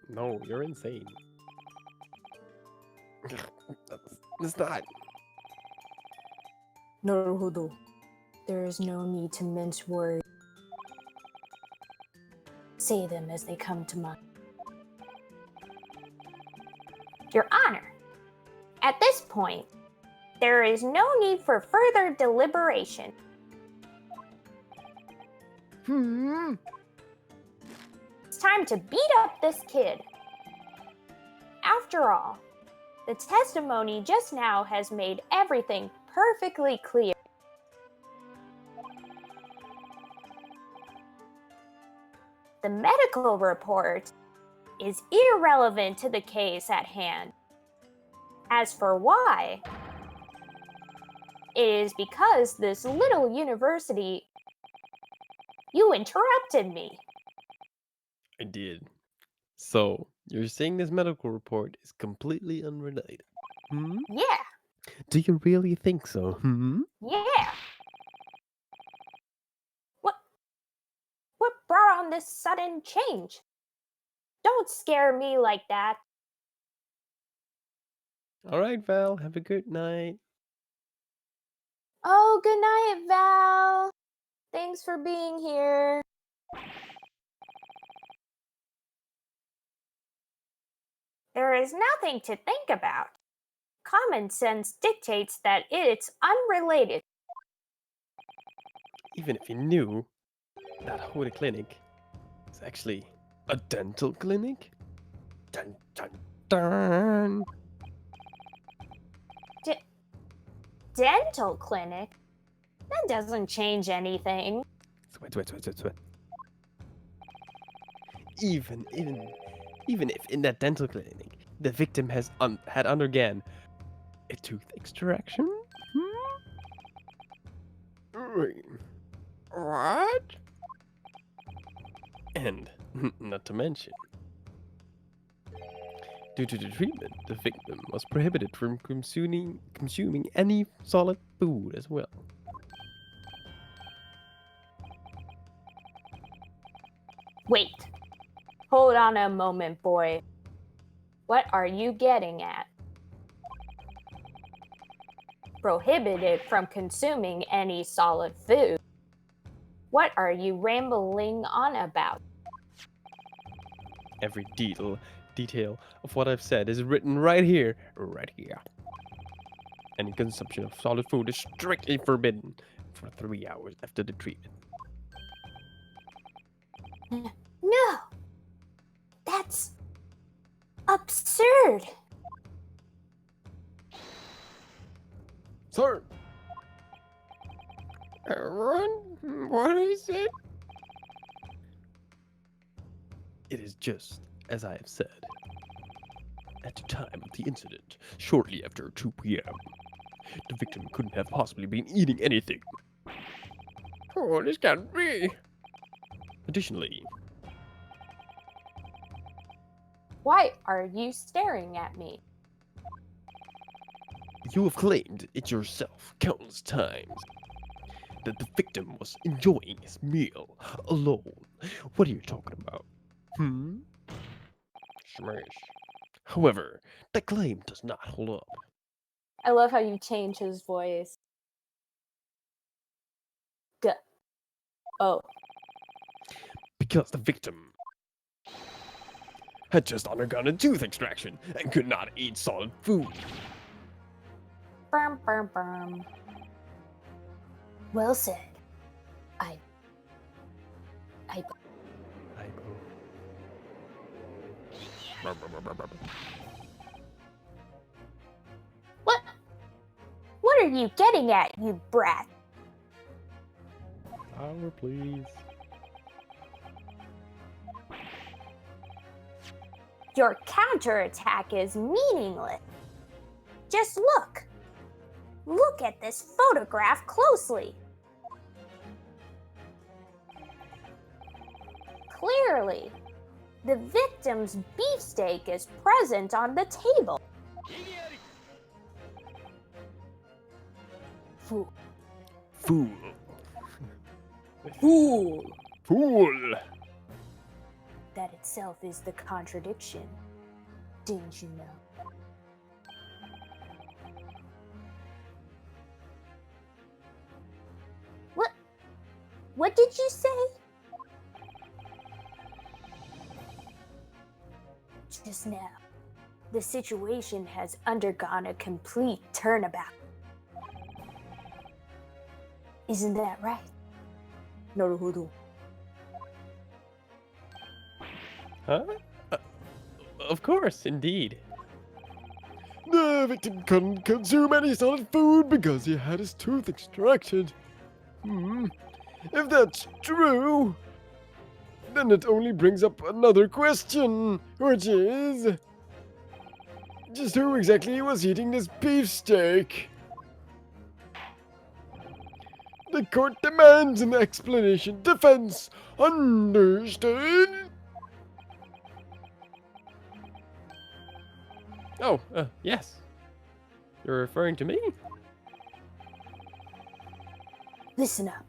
No, you're insane. It's not. Naruhodo. There is no need to mince words. Say them as they come to mind. Your Honor, at this point, there is no need for further deliberation. It's time to beat up this kid. After all, The testimony just now has made everything perfectly clear. The medical report is irrelevant to the case at hand. As for why, it is because this little university. You interrupted me. I did. So, you're saying this medical report is completely unrelated? Hmm? Yeah, Do you really think so? Hmm? yeah. What brought on this sudden change? Don't scare me like that. All right, Val. Have a good night. Oh, good night, Val. Thanks for being here. There is nothing to think about. Common sense dictates that it's unrelated. Even if you knew that holy clinic is actually a dental clinic? Dun dun dun. Dental clinic? That doesn't change anything. Sweat. Even if in that dental clinic the victim has had undergone a tooth extraction? Wait, what? And not to mention, due to the treatment, the victim was prohibited from consuming any solid food as well. Wait. Hold on a moment, boy. What are you getting at? Prohibited from consuming any solid food. What are you rambling on about? Every detail of what I've said is written right here. Any consumption of solid food is strictly forbidden for 3 hours after the treatment. No! That's absurd! Sir, Everyone, what is it? It is just as I have said. At the time of the incident, shortly after 2 p.m., the victim couldn't have possibly been eating anything. Oh, this can't be. Additionally, Why are you staring at me? you have claimed it yourself countless times that the victim was enjoying his meal alone. What are you talking about? Smash. However, that claim does not hold up. I love how you change his voice. Oh. Because the victim had just undergone a tooth extraction and could not eat solid food. Burm. Well said. I What are you getting at, you brat? Power, please. Your counterattack is meaningless. Just look. Look at this photograph closely. Clearly, the victim's beefsteak is present on the table. Fool. Fool. Fool. Fool. That itself is the contradiction. Didn't you know? What did you say? Just now, the situation has undergone a complete turnabout. Isn't that right? Naruhodo. Huh? Of course, indeed. the The victim couldn't consume any solid food because he had his tooth extracted. If that's true, then it only brings up another question, which is... just who exactly was eating this beefsteak? The court demands an explanation. Defense, understood? Oh, yes. You're referring to me? Listen up.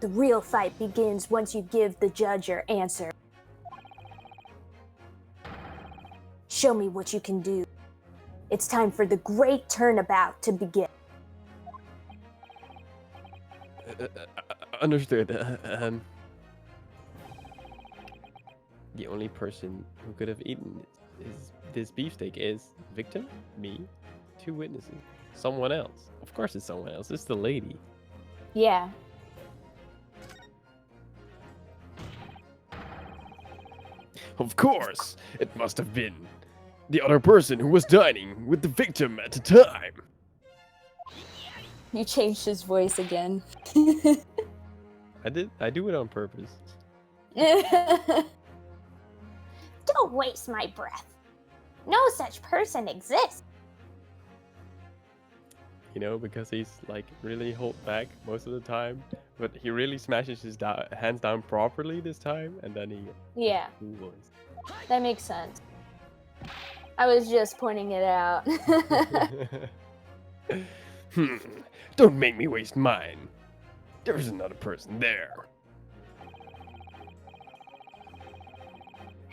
The real fight begins once you give the judge your answer. Show me what you can do. It's time for the great turnabout to begin. Understood. The only person who could have eaten this beefsteak is victim, me, 2 witnesses, someone else. Of course it's someone else. It's the lady. Yeah. Of course, it must have been the other person who was dining with the victim at the time. You changed his voice again. I do it on purpose. Don't waste my breath. No such person exists. You know, because he's like really hold back most of the time, but he really smashes his hands down properly this time, and then he Yeah, cool voice. that makes sense. I was just pointing it out. Don't make me waste mine. There's another person there.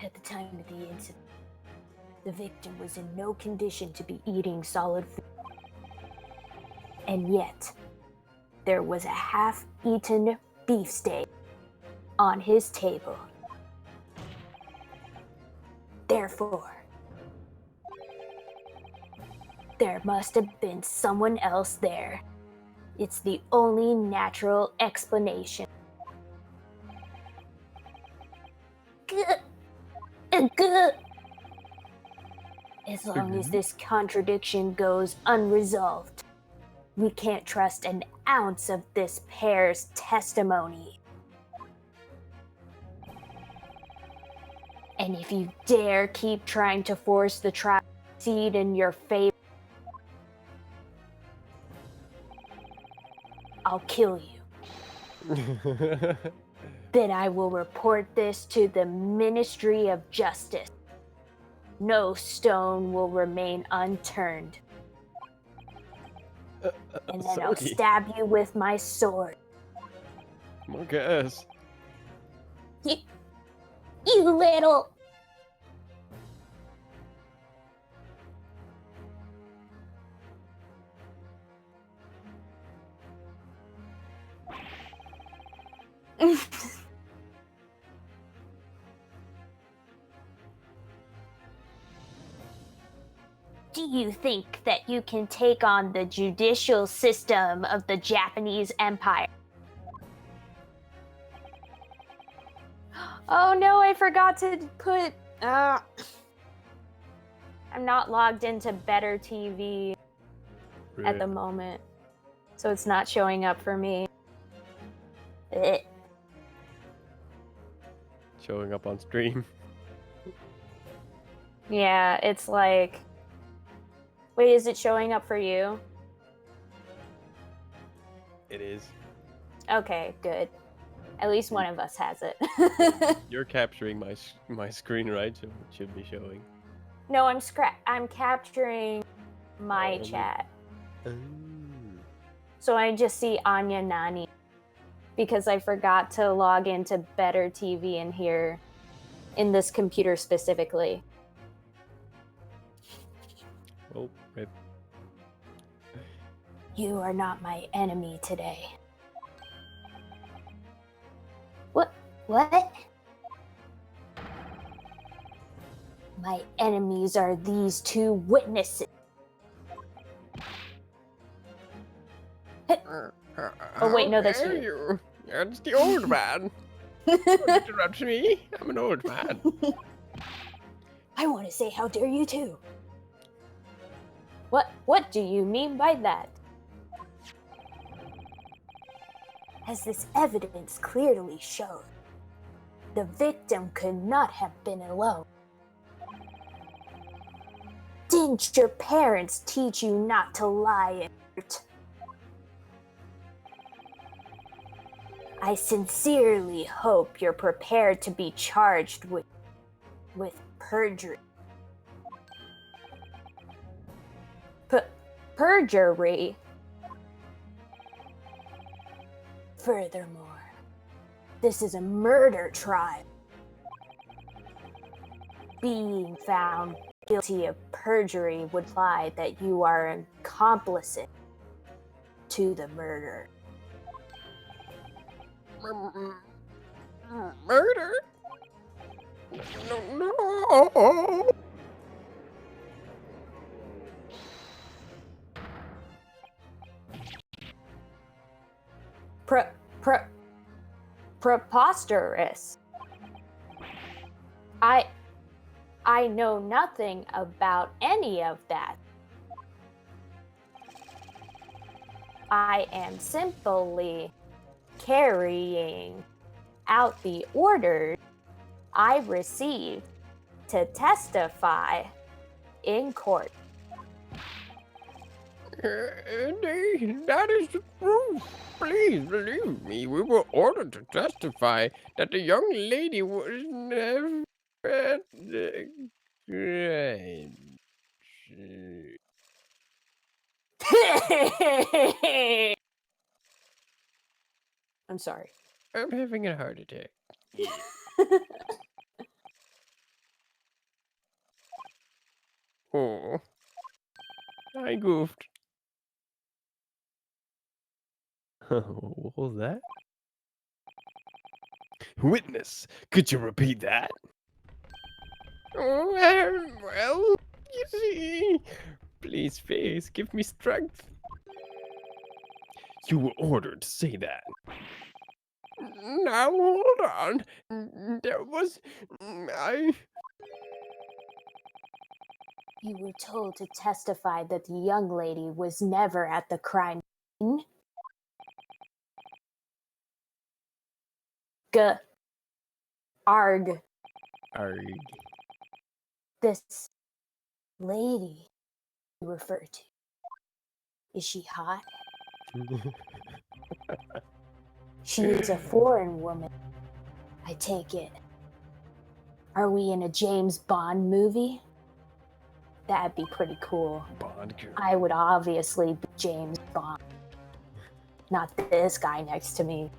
At the time of the incident, the victim was in no condition to be eating solid food. And yet, there was a half-eaten beefsteak on his table. Therefore, there must have been someone else there. It's the only natural explanation. As long as this contradiction goes unresolved, we can't trust an ounce of this pair's testimony. And if you dare keep trying to force the trial to proceed in your favor, I'll kill you. Then I will report this to the Ministry of Justice. No stone will remain unturned. And then I'll Sorry. stab you with my sword. My guess. You little... Do you think that you can take on the judicial system of the Japanese Empire? Oh no, I forgot to put... I'm not logged into Better TV at the moment, so it's not showing up for me. Showing up on stream. Yeah, it's like... Wait, is it showing up for you? It is. Okay, good. At least one of us has it. You're capturing my screen, right? So it should be showing. No, I'm capturing my only- chat. Oh. So I just see Anya Nani because I forgot to log into Better TV in here, in this computer specifically. Oh, rip. You are not my enemy today. What? My enemies are these 2 witnesses. Oh, wait, no, that's How dare you. you. It's the old man. Don't interrupt me. I'm an old man. I want to say how dare you too. What do you mean by that? As this evidence clearly shows, the victim could not have been alone. Didn't your parents teach you not to lie and hurt? I sincerely hope you're prepared to be charged with perjury. Perjury? Furthermore, this is a murder trial. Being found guilty of perjury would imply that you are an accomplice to the murder. Murder? No. Preposterous. I know nothing about any of that. I am simply carrying out the orders I received to testify in court. That is the truth. Please believe me. We were ordered to testify that the young lady was never at the crime. I'm sorry. I'm having a heart attack. Oh, I goofed. What was that? Witness, could you repeat that? Oh, well, you see. Please, face, give me strength. You were ordered to say that. Now hold on. There was You were told to testify that the young lady was never at the crime scene. Arg. This lady you refer to, is she hot? She is a foreign woman, I take it. Are we in a James Bond movie? That'd be pretty cool. Bond girl. I would obviously be James Bond. Not this guy next to me.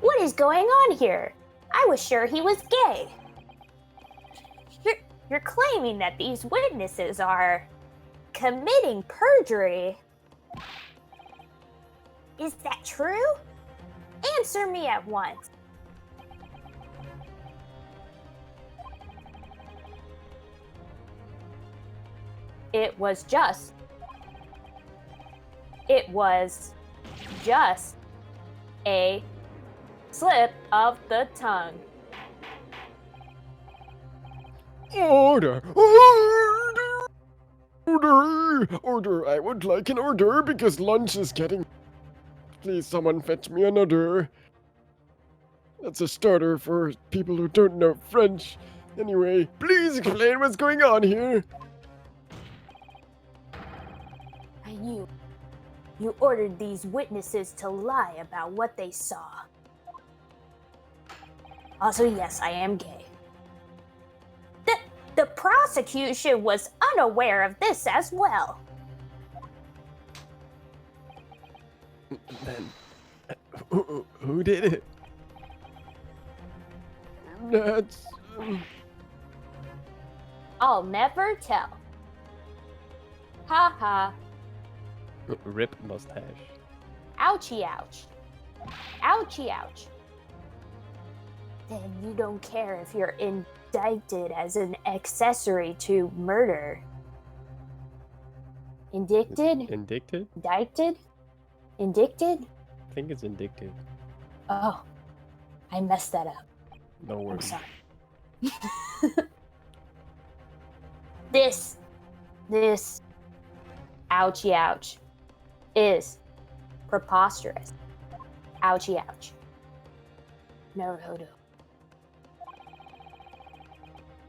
What is going on here? I was sure he was gay. You're claiming that these witnesses are committing perjury. Is that true? Answer me at once. It was just a slip of the tongue. Order! Order! I would like an order because lunch is getting... Please, someone fetch me an order. That's a starter for people who don't know French. Anyway, please explain what's going on here. And you ordered these witnesses to lie about what they saw. Also, yes, I am gay. The prosecution was unaware of this as well. Then, who did it? That's... I'll never tell. Ha ha. Rip mustache. Ouchie ouch. Ouchie ouch. Then you don't care if you're indicted as an accessory to murder. Indicted? Indicted? Indicted? Indicted? I think it's indicted. Oh, I messed that up. No I'm worries. sorry. This, ouchie ouch, is preposterous. Ouchie ouch. Naruhodo.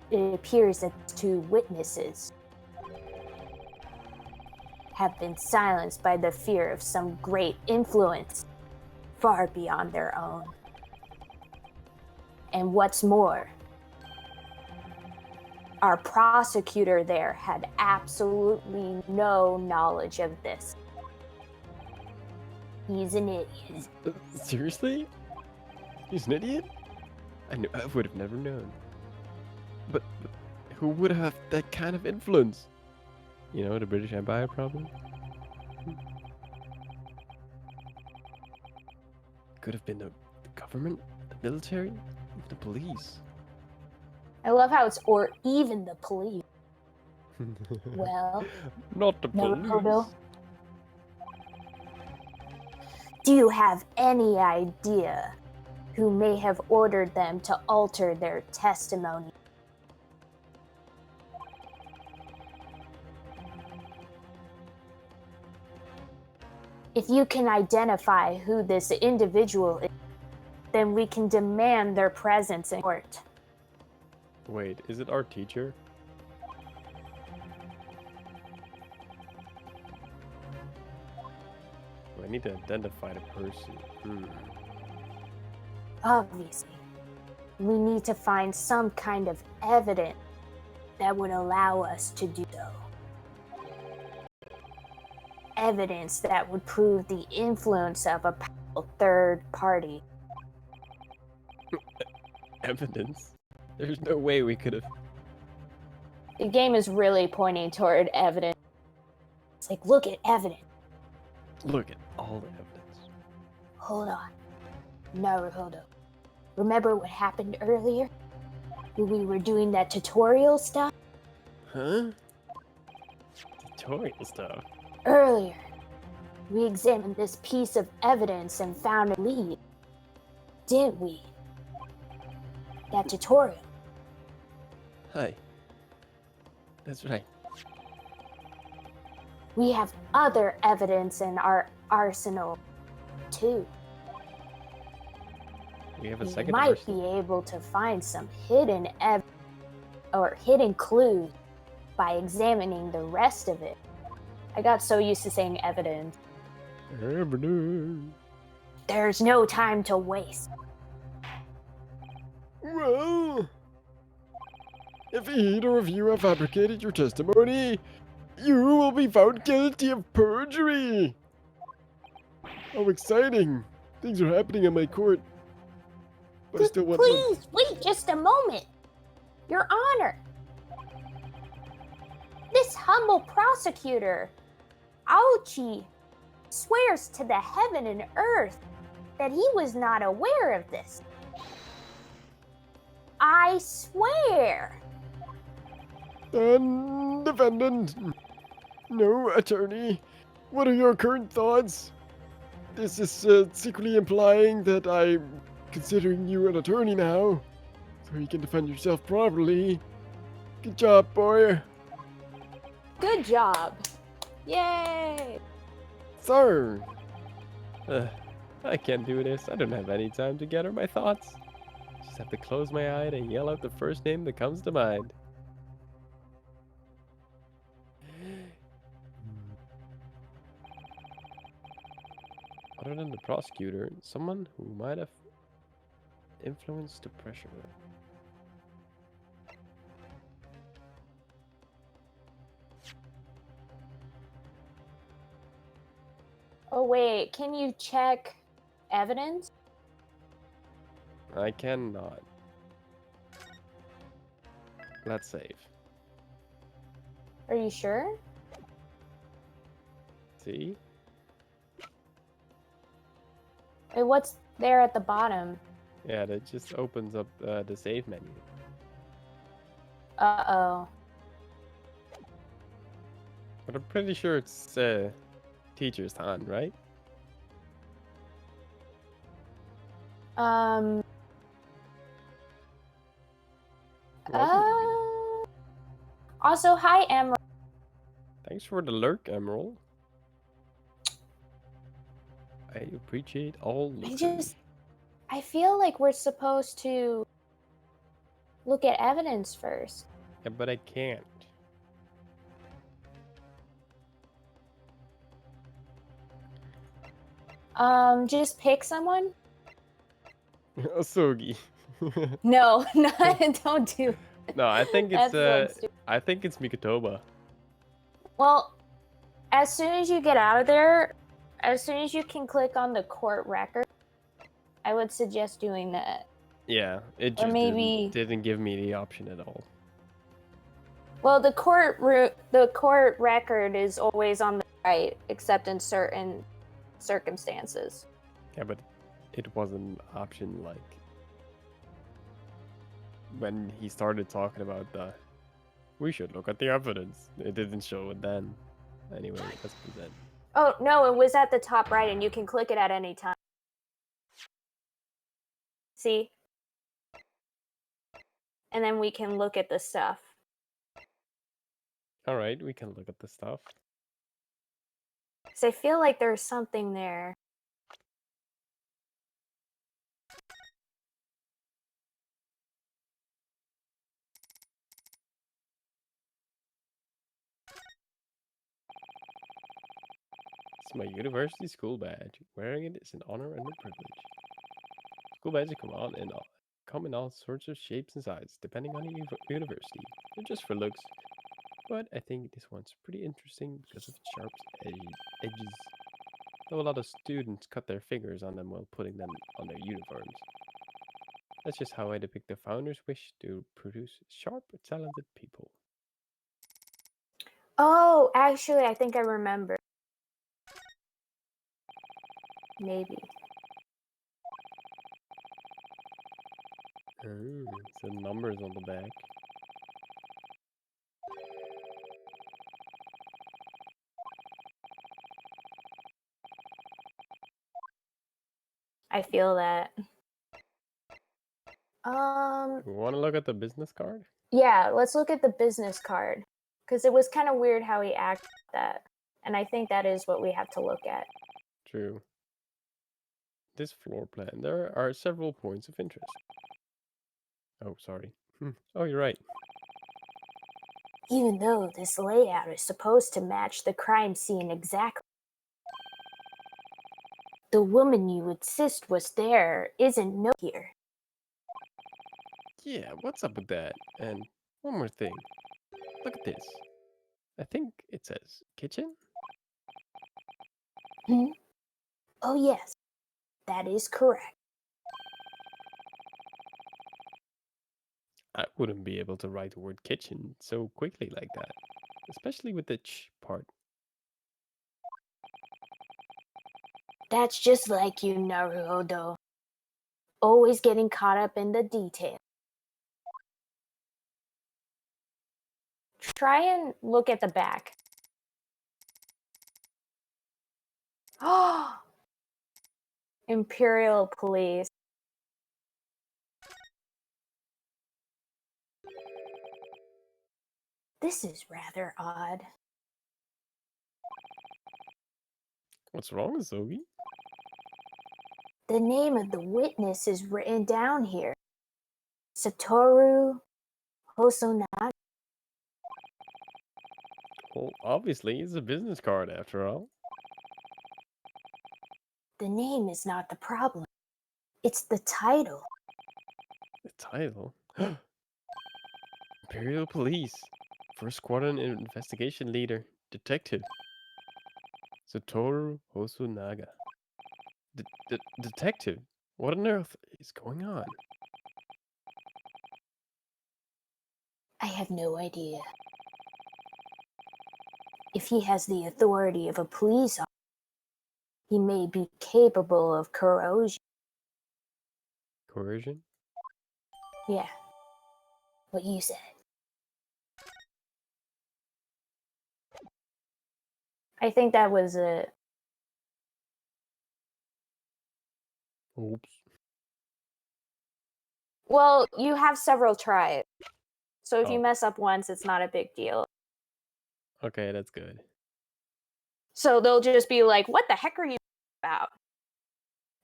It appears that two witnesses have been silenced by the fear of some great influence far beyond their own. And what's more, our prosecutor there had absolutely no knowledge of this. He's an idiot. Seriously? He's an idiot? I would have never known. But who would have that kind of influence? You know, the British Empire probably? Could have been the government, the military, the police. I love how it's or even the police. Well, Not the Naruhodo, police. do you have any idea who may have ordered them to alter their testimony? If you can identify who this individual is, then we can demand their presence in court. Wait, is it our teacher? I need to identify the person. Obviously, we need to find some kind of evidence that would allow us to do so. Evidence that would prove the influence of a powerful third party. Evidence? There's no way we could have. The game is really pointing toward evidence. It's like, look at evidence. Look at all the evidence. Hold on. Naruhodo. Remember what happened earlier? When we were doing that tutorial stuff? Huh? Tutorial stuff. Earlier, we examined this piece of evidence and found a lead. Didn't we? That tutorial. Hi. That's right. We have other evidence in our arsenal, too. We have a We second might arsenal. be able to find some hidden hidden clues by examining the rest of it. I got so used to saying evidence. Evidence. There's no time to waste. Well, if either of you have fabricated your testimony, you will be found guilty of perjury. How exciting! Things are happening in my court. But I still want one. Please, wait just a moment. Your Honor. This humble prosecutor, Aochi, swears to the heaven and earth that he was not aware of this. I swear. And defendant. No, attorney. What are your current thoughts? This is secretly implying that I'm considering you an attorney now, so you can defend yourself properly. Good job, boy. Good job. Yay. Sir. I can't do this. I don't have any time to gather my thoughts. Just have to close my eye and yell out the first name that comes to mind. Other than the prosecutor, someone who might have influenced the pressure. Oh, wait. Can you check evidence? I cannot. Let's save. Are you sure? See? Wait, what's there at the bottom? Yeah, that just opens up the save menu. Uh-oh. But I'm pretty sure it's teacher's time, right? wasn't it? Also, hi, Emerald. Thanks for the lurk, Emerald. I appreciate all lurkers. I feel like we're supposed to look at evidence first. Yeah, but I can't. Just pick someone. Asogi. No, no, don't do. No, I think it's That's stupid. I think it's Mikotoba. Well, as soon as you get out of there, as soon as you can click on the court record, I would suggest doing that. Yeah, it Or just maybe- didn't give me the option at all. Well, the court record is always on the right, except in certain circumstances. Yeah, but it was an option like when he started talking about we should look at the evidence. It didn't show it then. Anyway, let's present. Oh no, it was at the top right, and you can click it at any time. See? And then we can look at the stuff. All right, we can look at the stuff. Because I feel like there's something there. It's my university school badge. Wearing it is an honor and a privilege. School badges come in all sorts of shapes and sizes, depending on the university. They're just for looks, but I think this one's pretty interesting because of its sharp edges. Though a lot of students cut their fingers on them while putting them on their uniforms. That's just how I depict the founder's wish to produce sharp, talented people. Oh, actually, I think I remember. Maybe. Oh, so numbers on the back. I feel that. We want to look at the business card? Yeah, let's look at the business card. Because it was kind of weird how he acted that. And I think that is what we have to look at. True. This floor plan, there are several points of interest. Oh, sorry. Oh, you're right. Even though this layout is supposed to match the crime scene exactly. The woman you insist was there isn't no here. Yeah, what's up with that? And one more thing. Look at this. I think it says kitchen? Hmm? Oh yes, that is correct. I wouldn't be able to write the word kitchen so quickly like that. Especially with the ch part. That's just like you, Naruto. Always getting caught up in the detail. Try and look at the back. Oh! Imperial Police. This is rather odd. What's wrong, Zogi? The name of the witness is written down here. Satoru Hosonaga. Well, obviously, it's a business card after all. The name is not the problem. It's the title. The title? Imperial Police. First Squadron Investigation Leader. Detective. Satoru Hosonaga. Detective? What on earth is going on? I have no idea. If he has the authority of a police officer, he may be capable of corrosion. Coercion? Yeah. What you said. I think that was it. Oops. Well, you have several tries. So if Oh. you mess up once, it's not a big deal. Okay, that's good. So they'll just be like, what the heck are you about?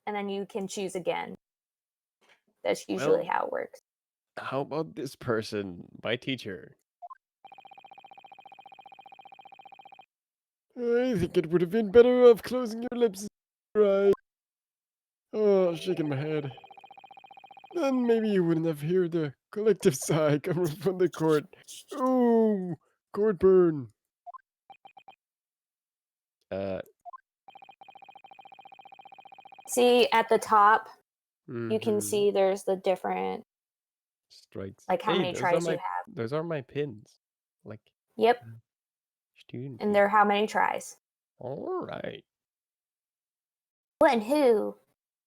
And then you can choose again. That's usually Well- how it works. How about this person, my teacher? I think it would have been better off closing your lips and your eyes. Oh, shaking my head. Then maybe you wouldn't have heard the collective sigh coming from the court. Ooh, court burn. See, at the top, you can Mhm. see there's the different, Strikes. like, how Hey, many those tries are you my have. those are my pins. Like Yep. student. And they're how many tries. All right. One who,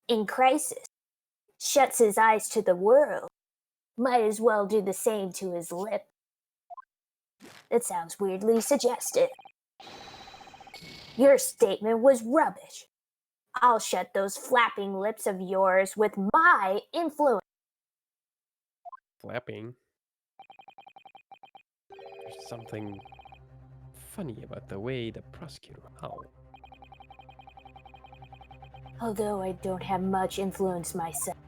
in crisis, shuts his eyes to the world might as well do the same to his lip. That sounds weirdly suggestive. Your statement was rubbish. I'll shut those flapping lips of yours with my influence. Flapping. There's something funny about the way the prosecutor howled. Although I don't have much influence myself.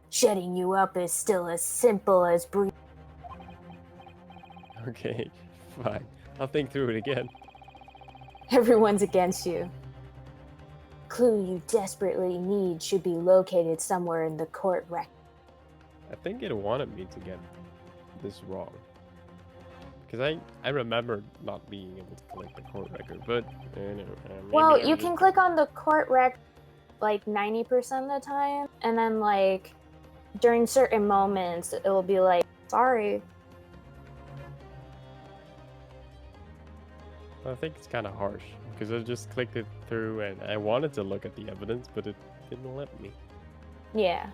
Shutting you up is still as simple as breathing. Okay, fine. I'll think through it again. Everyone's against you. Clue you desperately need should be located somewhere in the court record. I think it wanted me to get this wrong. Because I remember not being able to collect the court record, but maybe Well, I you was can just- click on the court rec like 90% of the time, and then like during certain moments, it will be like, sorry. I think it's kind of harsh because I just clicked it through and I wanted to look at the evidence, but it didn't let me. Yeah.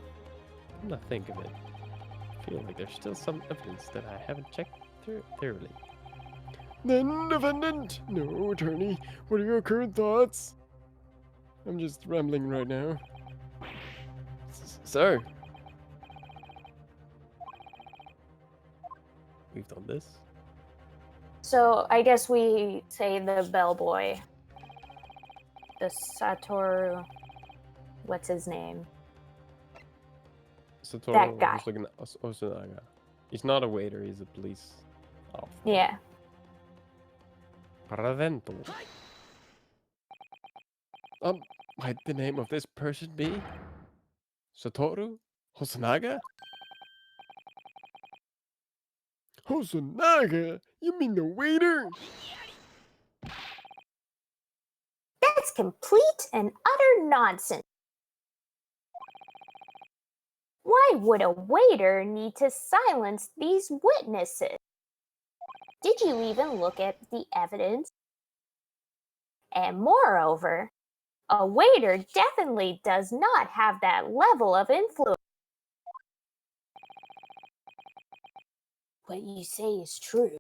Come to think of it, I feel like there's still some evidence that I haven't checked thoroughly. Then, defendant. No, attorney. What are your current thoughts? I'm just rambling right now. Sir. We've done this. So I guess we say the bellboy, the Satoru, what's his name? Satoru That guy. Osunaga. He's not a waiter, he's a police officer. Yeah. Provento. Might the name of this person be Satoru Hosonaga? Hosonaga? You mean the waiter? That's complete and utter nonsense. Why would a waiter need to silence these witnesses? Did you even look at the evidence? And moreover, a waiter definitely does not have that level of influence. What you say is true.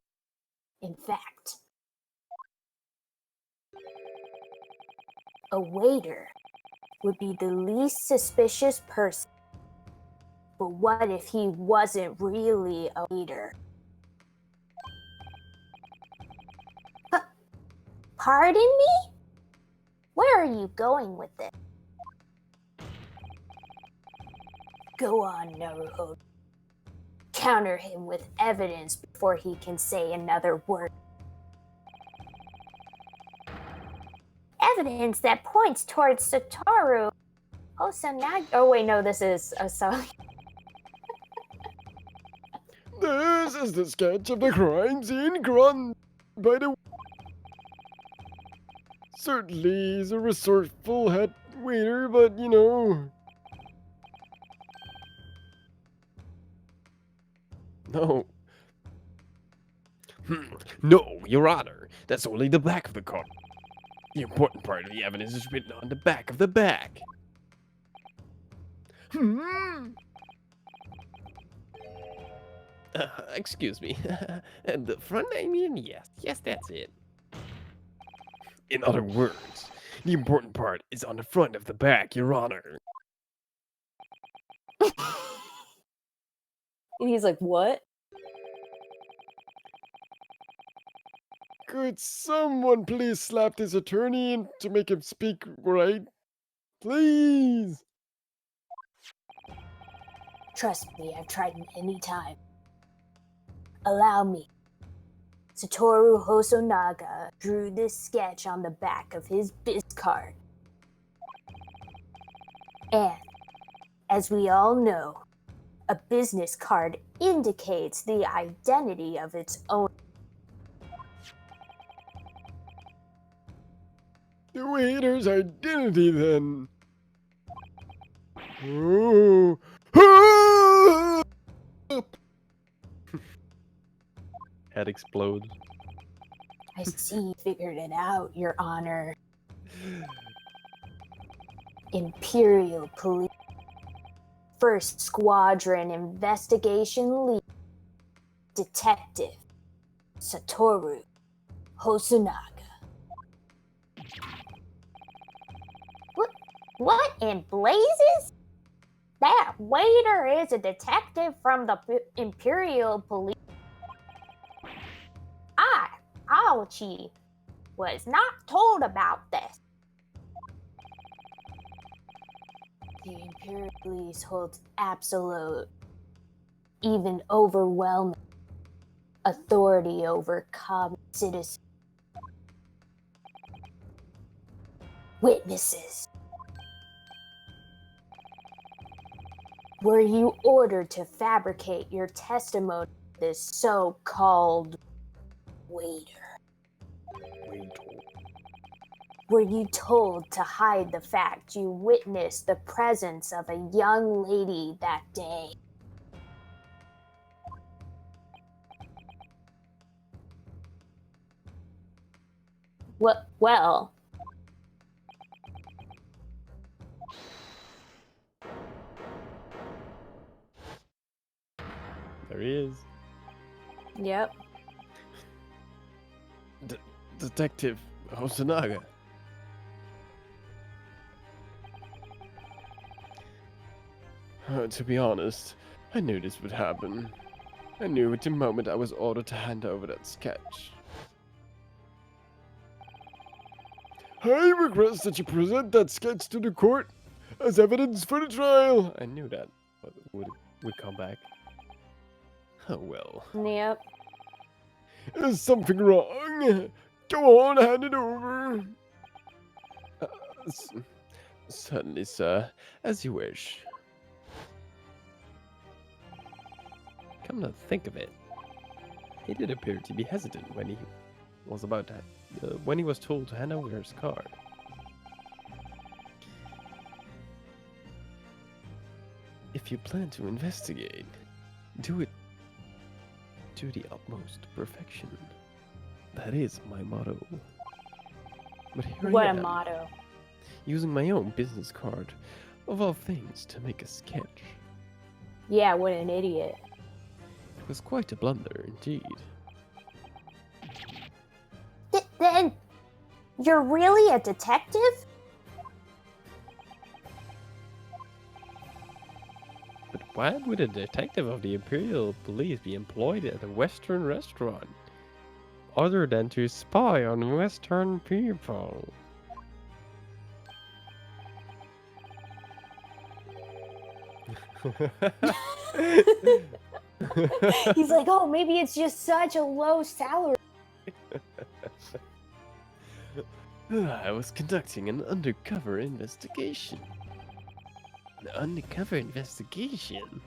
In fact, a waiter would be the least suspicious person. But what if he wasn't really a waiter? Pardon me? Where are you going with this? Go on, Naruhodo. Counter him with evidence before he can say another word. Evidence that points towards Satoru Hosonaga. Oh wait, no, this is sorry. This is the sketch of the crime scene drawn by the... Certainly, he's a resourceful head waiter, but you know... No. No, Your Honor. That's only the back of the card. The important part of the evidence is written on the back of the back. Excuse me. And the front, I mean, yes. Yes, that's it. In other words, the important part is on the front of the back, Your Honor. And he's like, what? Could someone please slap this attorney in to make him speak right? Please! Trust me, I've tried many times. Allow me. Satoru Hosonaga drew this sketch on the back of his biz card. And, as we all know, a business card indicates the identity of its owner. The waiter's identity, then. Oh. Head explodes. I see you figured it out, Your Honor. Imperial Police. First Squadron Investigation Lead. Detective Satoru Hosonaga. What in blazes? That waiter is a detective from the Imperial Police. Aochi, was not told about this. The Imperial Police holds absolute, even overwhelming, authority over common citizens. Witnesses. Were you ordered to fabricate your testimony to this so-called waiter? Were you told to hide the fact you witnessed the presence of a young lady that day? Well, There he is. yep. Detective Hosonaga. To be honest, I knew this would happen. I knew it the moment I was ordered to hand over that sketch. I request that you present that sketch to the court as evidence for the trial. I knew that would come back. Oh well. Yep. Is something wrong? Go on, hand it over. Certainly, sir. As you wish. Come to think of it, he did appear to be hesitant when he was about to, when he was told to hand over his card. If you plan to investigate, do it to the utmost perfection. That is my motto. But here What I a am, motto. using my own business card, of all things, to make a sketch. Yeah, what an idiot. It was quite a blunder indeed. Then, you're really a detective? But why would a detective of the Imperial Police be employed at a Western restaurant? Other than to spy on Western people. He's like, oh, maybe it's just such a low salary. I was conducting an undercover investigation. An undercover investigation?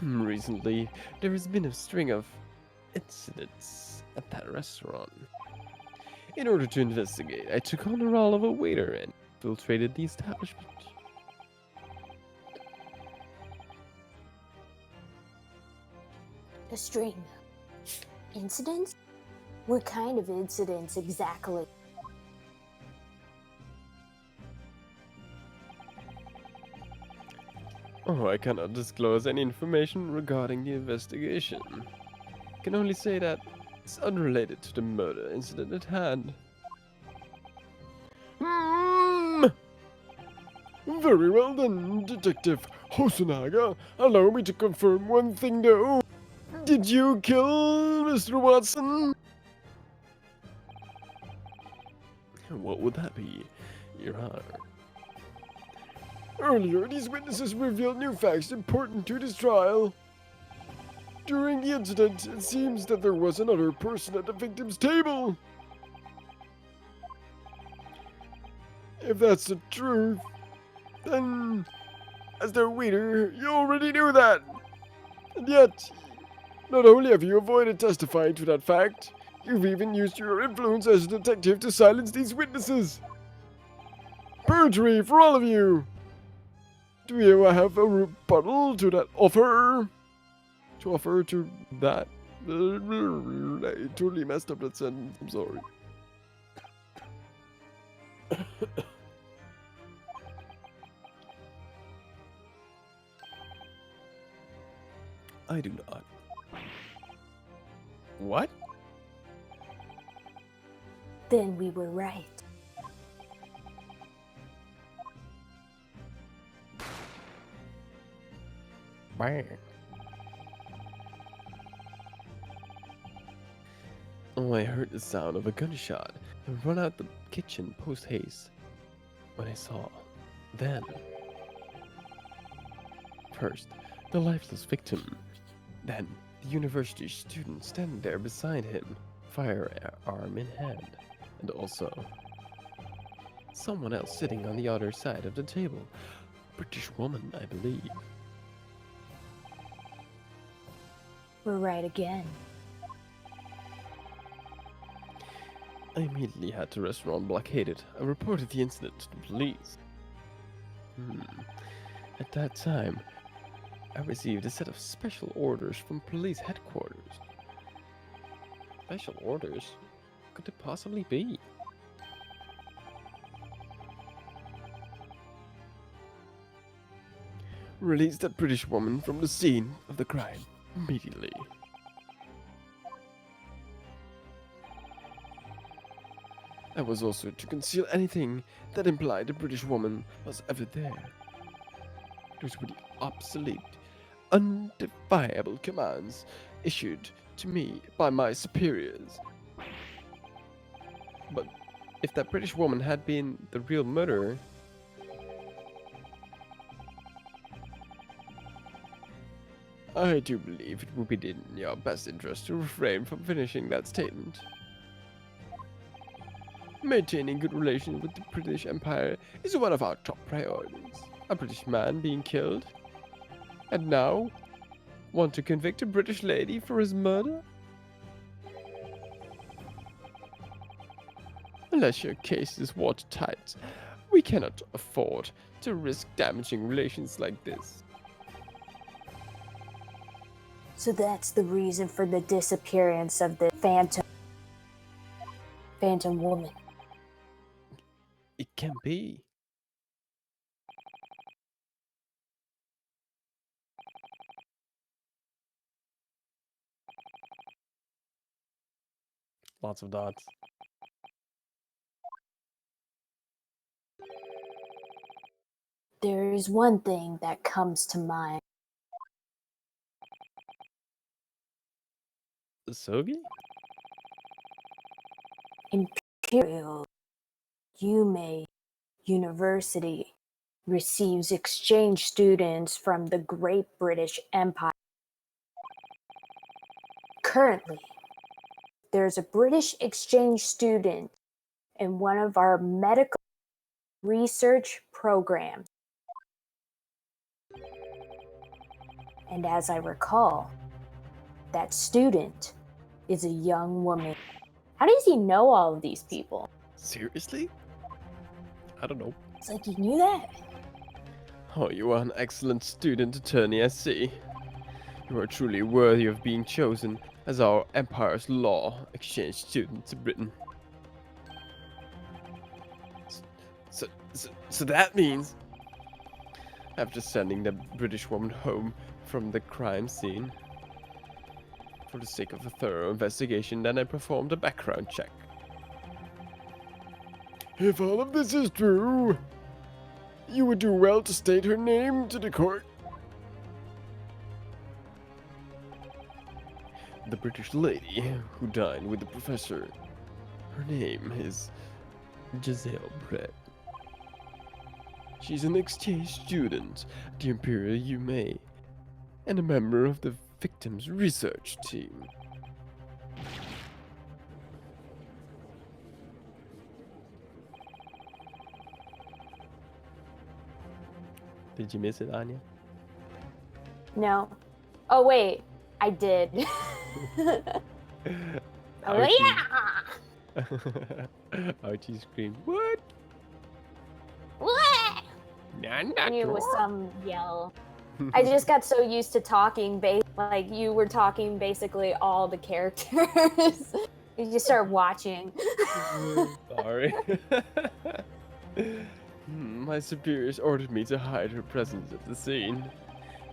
Recently, there has been a string of incidents at that restaurant. In order to investigate, I took on the role of a waiter and infiltrated the establishment. A string. Incidents? What kind of incidents exactly? Oh, I cannot disclose any information regarding the investigation. I can only say that it's unrelated to the murder incident at hand. Very well then, Detective Hosonaga, allow me to confirm one thing though. Did you kill Mr. Watson? What would that be, Your Honor? Earlier, these witnesses revealed new facts important to this trial. During the incident, it seems that there was another person at the victim's table. If that's the truth, then, as their waiter, you already knew that. And yet, not only have you avoided testifying to that fact, you've even used your influence as a detective to silence these witnesses. Perjury for all of you! Do you have a rebuttal to that offer? To offer to that? I totally messed up that sentence, I'm sorry. I do not. What? Then we were right. Bang. Oh, I heard the sound of a gunshot and run out the kitchen post-haste. When I saw, then... First, the lifeless victim. Then, the university student standing there beside him, firearm in hand. And also, someone else sitting on the other side of the table. British woman, I believe. We're right again. I immediately had the restaurant blockaded. I reported the incident to the police. At that time, I received a set of special orders from police headquarters. Special orders? What could it possibly be? Release that British woman from the scene of the crime immediately. That was also to conceal anything that implied the British woman was ever there. Those were the obsolete, undefiable commands issued to me by my superiors. But if that British woman had been the real murderer, I do believe it would be in your best interest to refrain from finishing that statement. Maintaining good relations with the British Empire is one of our top priorities. A British man being killed? And now, want to convict a British lady for his murder? Unless your case is watertight, we cannot afford to risk damaging relations like this. So that's the reason for the disappearance of the phantom woman. it can be. Lots of dots. There is one thing that comes to mind. Sogi? Imperial Yume University receives exchange students from the Great British Empire. Currently, there's a British exchange student in one of our medical research programs. And as I recall, that student is a young woman. How does he know all of these people? Seriously? I don't know. It's like you knew that. Oh, you are an excellent student attorney, I see. You are truly worthy of being chosen as our Empire's law exchange student to Britain. So that means, after sending the British woman home from the crime scene, for the sake of a thorough investigation, then I performed a background check. If all of this is true, you would do well to state her name to the court. the British lady who dined with the professor. Her name is Giselle Brett. She's an exchange student at the Imperial UMA and a member of the victim's research team. Did you miss it, Anya? No. Oh wait, I did. Oh yeah. Archie screamed, "What?" What? I knew it was some yell. I just got so used to talking, like you were talking basically all the characters. You just start watching. Sorry. My superiors ordered me to hide her presence at the scene.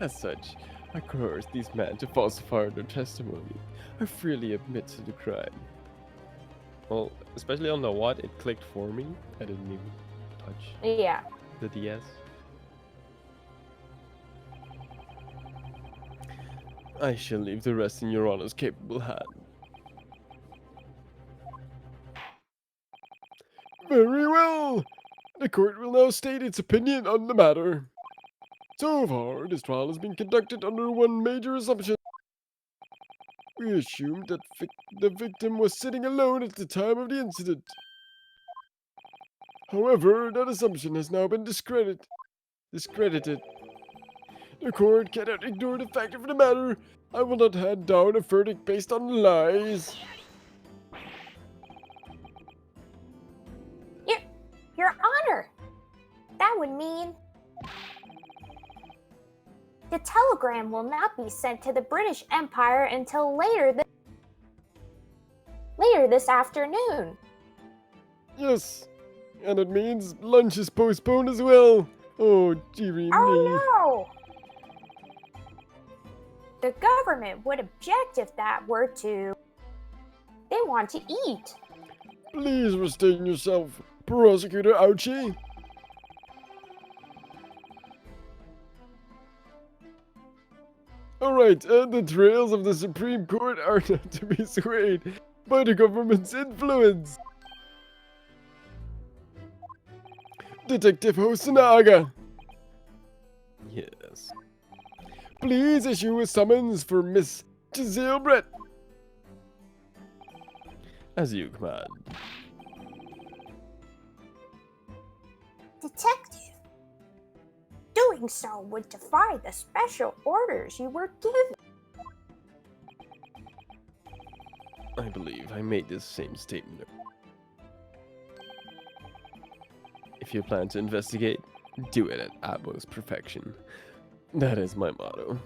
As such, I coerced these men to falsify their testimony. I freely admit to the crime. Well, especially on the what, it clicked for me. I didn't even touch Yeah. the DS. I shall leave the rest in your honor's capable hand. Very well. The court will now state its opinion on the matter. So far, this trial has been conducted under one major assumption. We assumed that the victim was sitting alone at the time of the incident. However, that assumption has now been discredited. The court cannot ignore the fact of the matter. I will not hand down a verdict based on lies. Your Honor, that would mean the telegram will not be sent to the British Empire until later this afternoon. Yes, and it means lunch is postponed as well. Oh, dearie me. Oh no! The government would object if that were to. They want to eat. Please restrain yourself, Prosecutor Ouchie. Alright, the trails of the Supreme Court are not to be swayed by the government's influence. Detective Hosonaga, Yes. please issue a summons for Miss Giselle Brett. As you command. Detective, doing so would defy the special orders you were given. I believe I made this same statement. If you plan to investigate, do it at utmost perfection. That is my motto.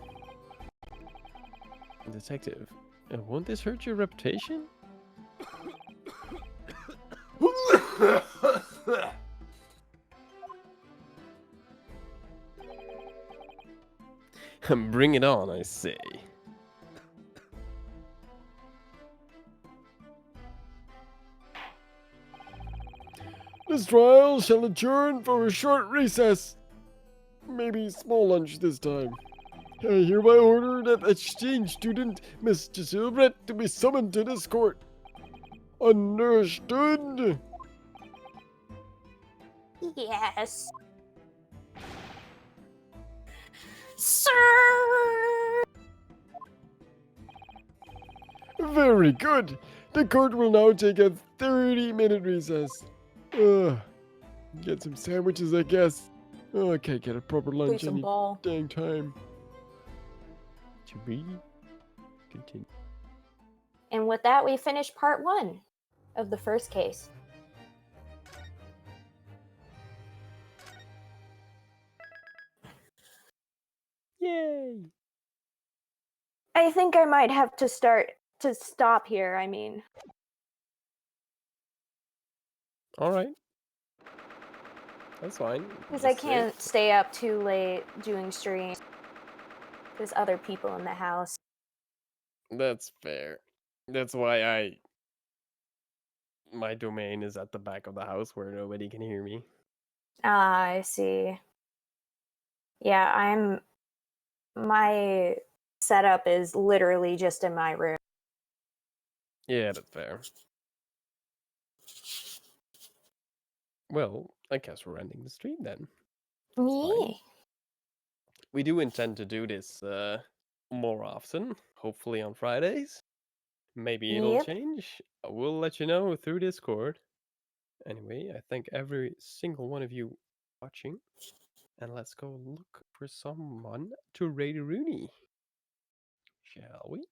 Detective, won't this hurt your reputation? Bring it on, I say. This trial shall adjourn for a short recess. Maybe small lunch this time. I hereby order that exchange student Miss Giselle Brett to be summoned to this court. Understood? Yes. Sir! Very good. The court will now take a 30-minute recess. Get some sandwiches, I guess. Oh, I can't get a proper lunch any ball. dang time. To be continued. And with that, we finish part 1 of the first case. Yay! I think I might have to stop here, I mean. Alright. That's fine. Because I Just say can't stay up too late doing streams. There's other people in the house. That's fair. That's why my domain is at the back of the house where nobody can hear me. Ah, I see. Yeah, my setup is literally just in my room. Yeah, that's fair. Well, I guess we're ending the stream then. Yeah. We do intend to do this more often, hopefully on Fridays. Maybe it'll Yep. change. We'll let you know through Discord. Anyway, I thank every single one of you watching. And let's go look for someone to raid Rooney. Shall we?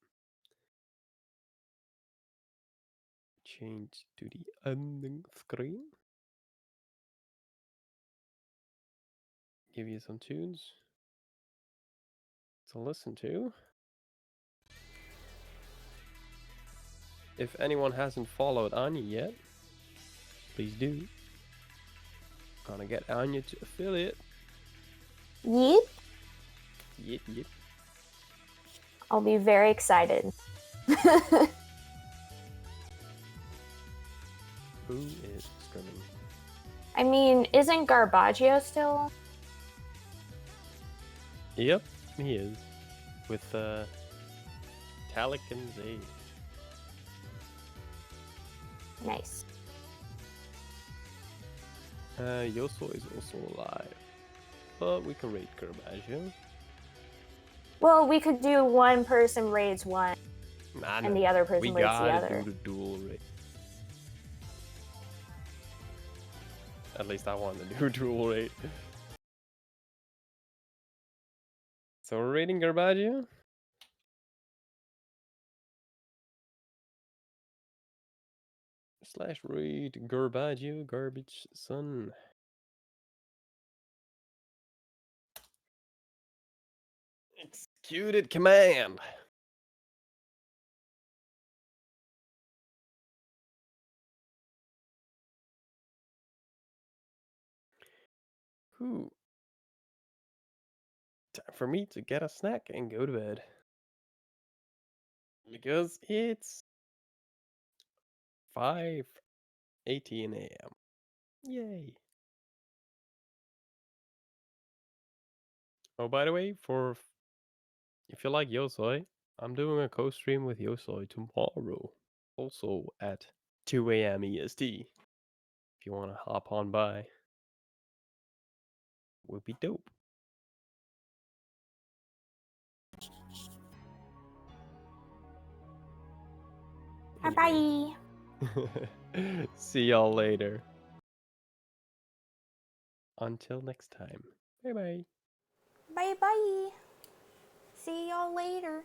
Change to the ending screen. Give you some tunes to listen to. If anyone hasn't followed Anya yet, please do. Gonna get Anya to affiliate. Yep. Yep, yep. I'll be very excited. Who is streaming? I mean, isn't Garbaggio still? Yep, he is. With Talik and Zay. Nice. Yoso is also alive. But we can raid Garbaggio. Well, we could do one person raids one, Nah, and the other person we raids the gotta other. do the dual raid. At least I want to do dual raid. So we're raiding Garbaggio. / raid Garbaggio, garbage son. Executed command. Whew. Time for me to get a snack and go to bed. Because it's 5:18 a.m. Yay. Oh, by the way, if you like Yosoi, I'm doing a co-stream with Yosoi tomorrow. Also at 2 a.m. EST. If you want to hop on by, would be dope. Bye-bye. See y'all later. Until next time. Bye bye. Bye-bye. See y'all later.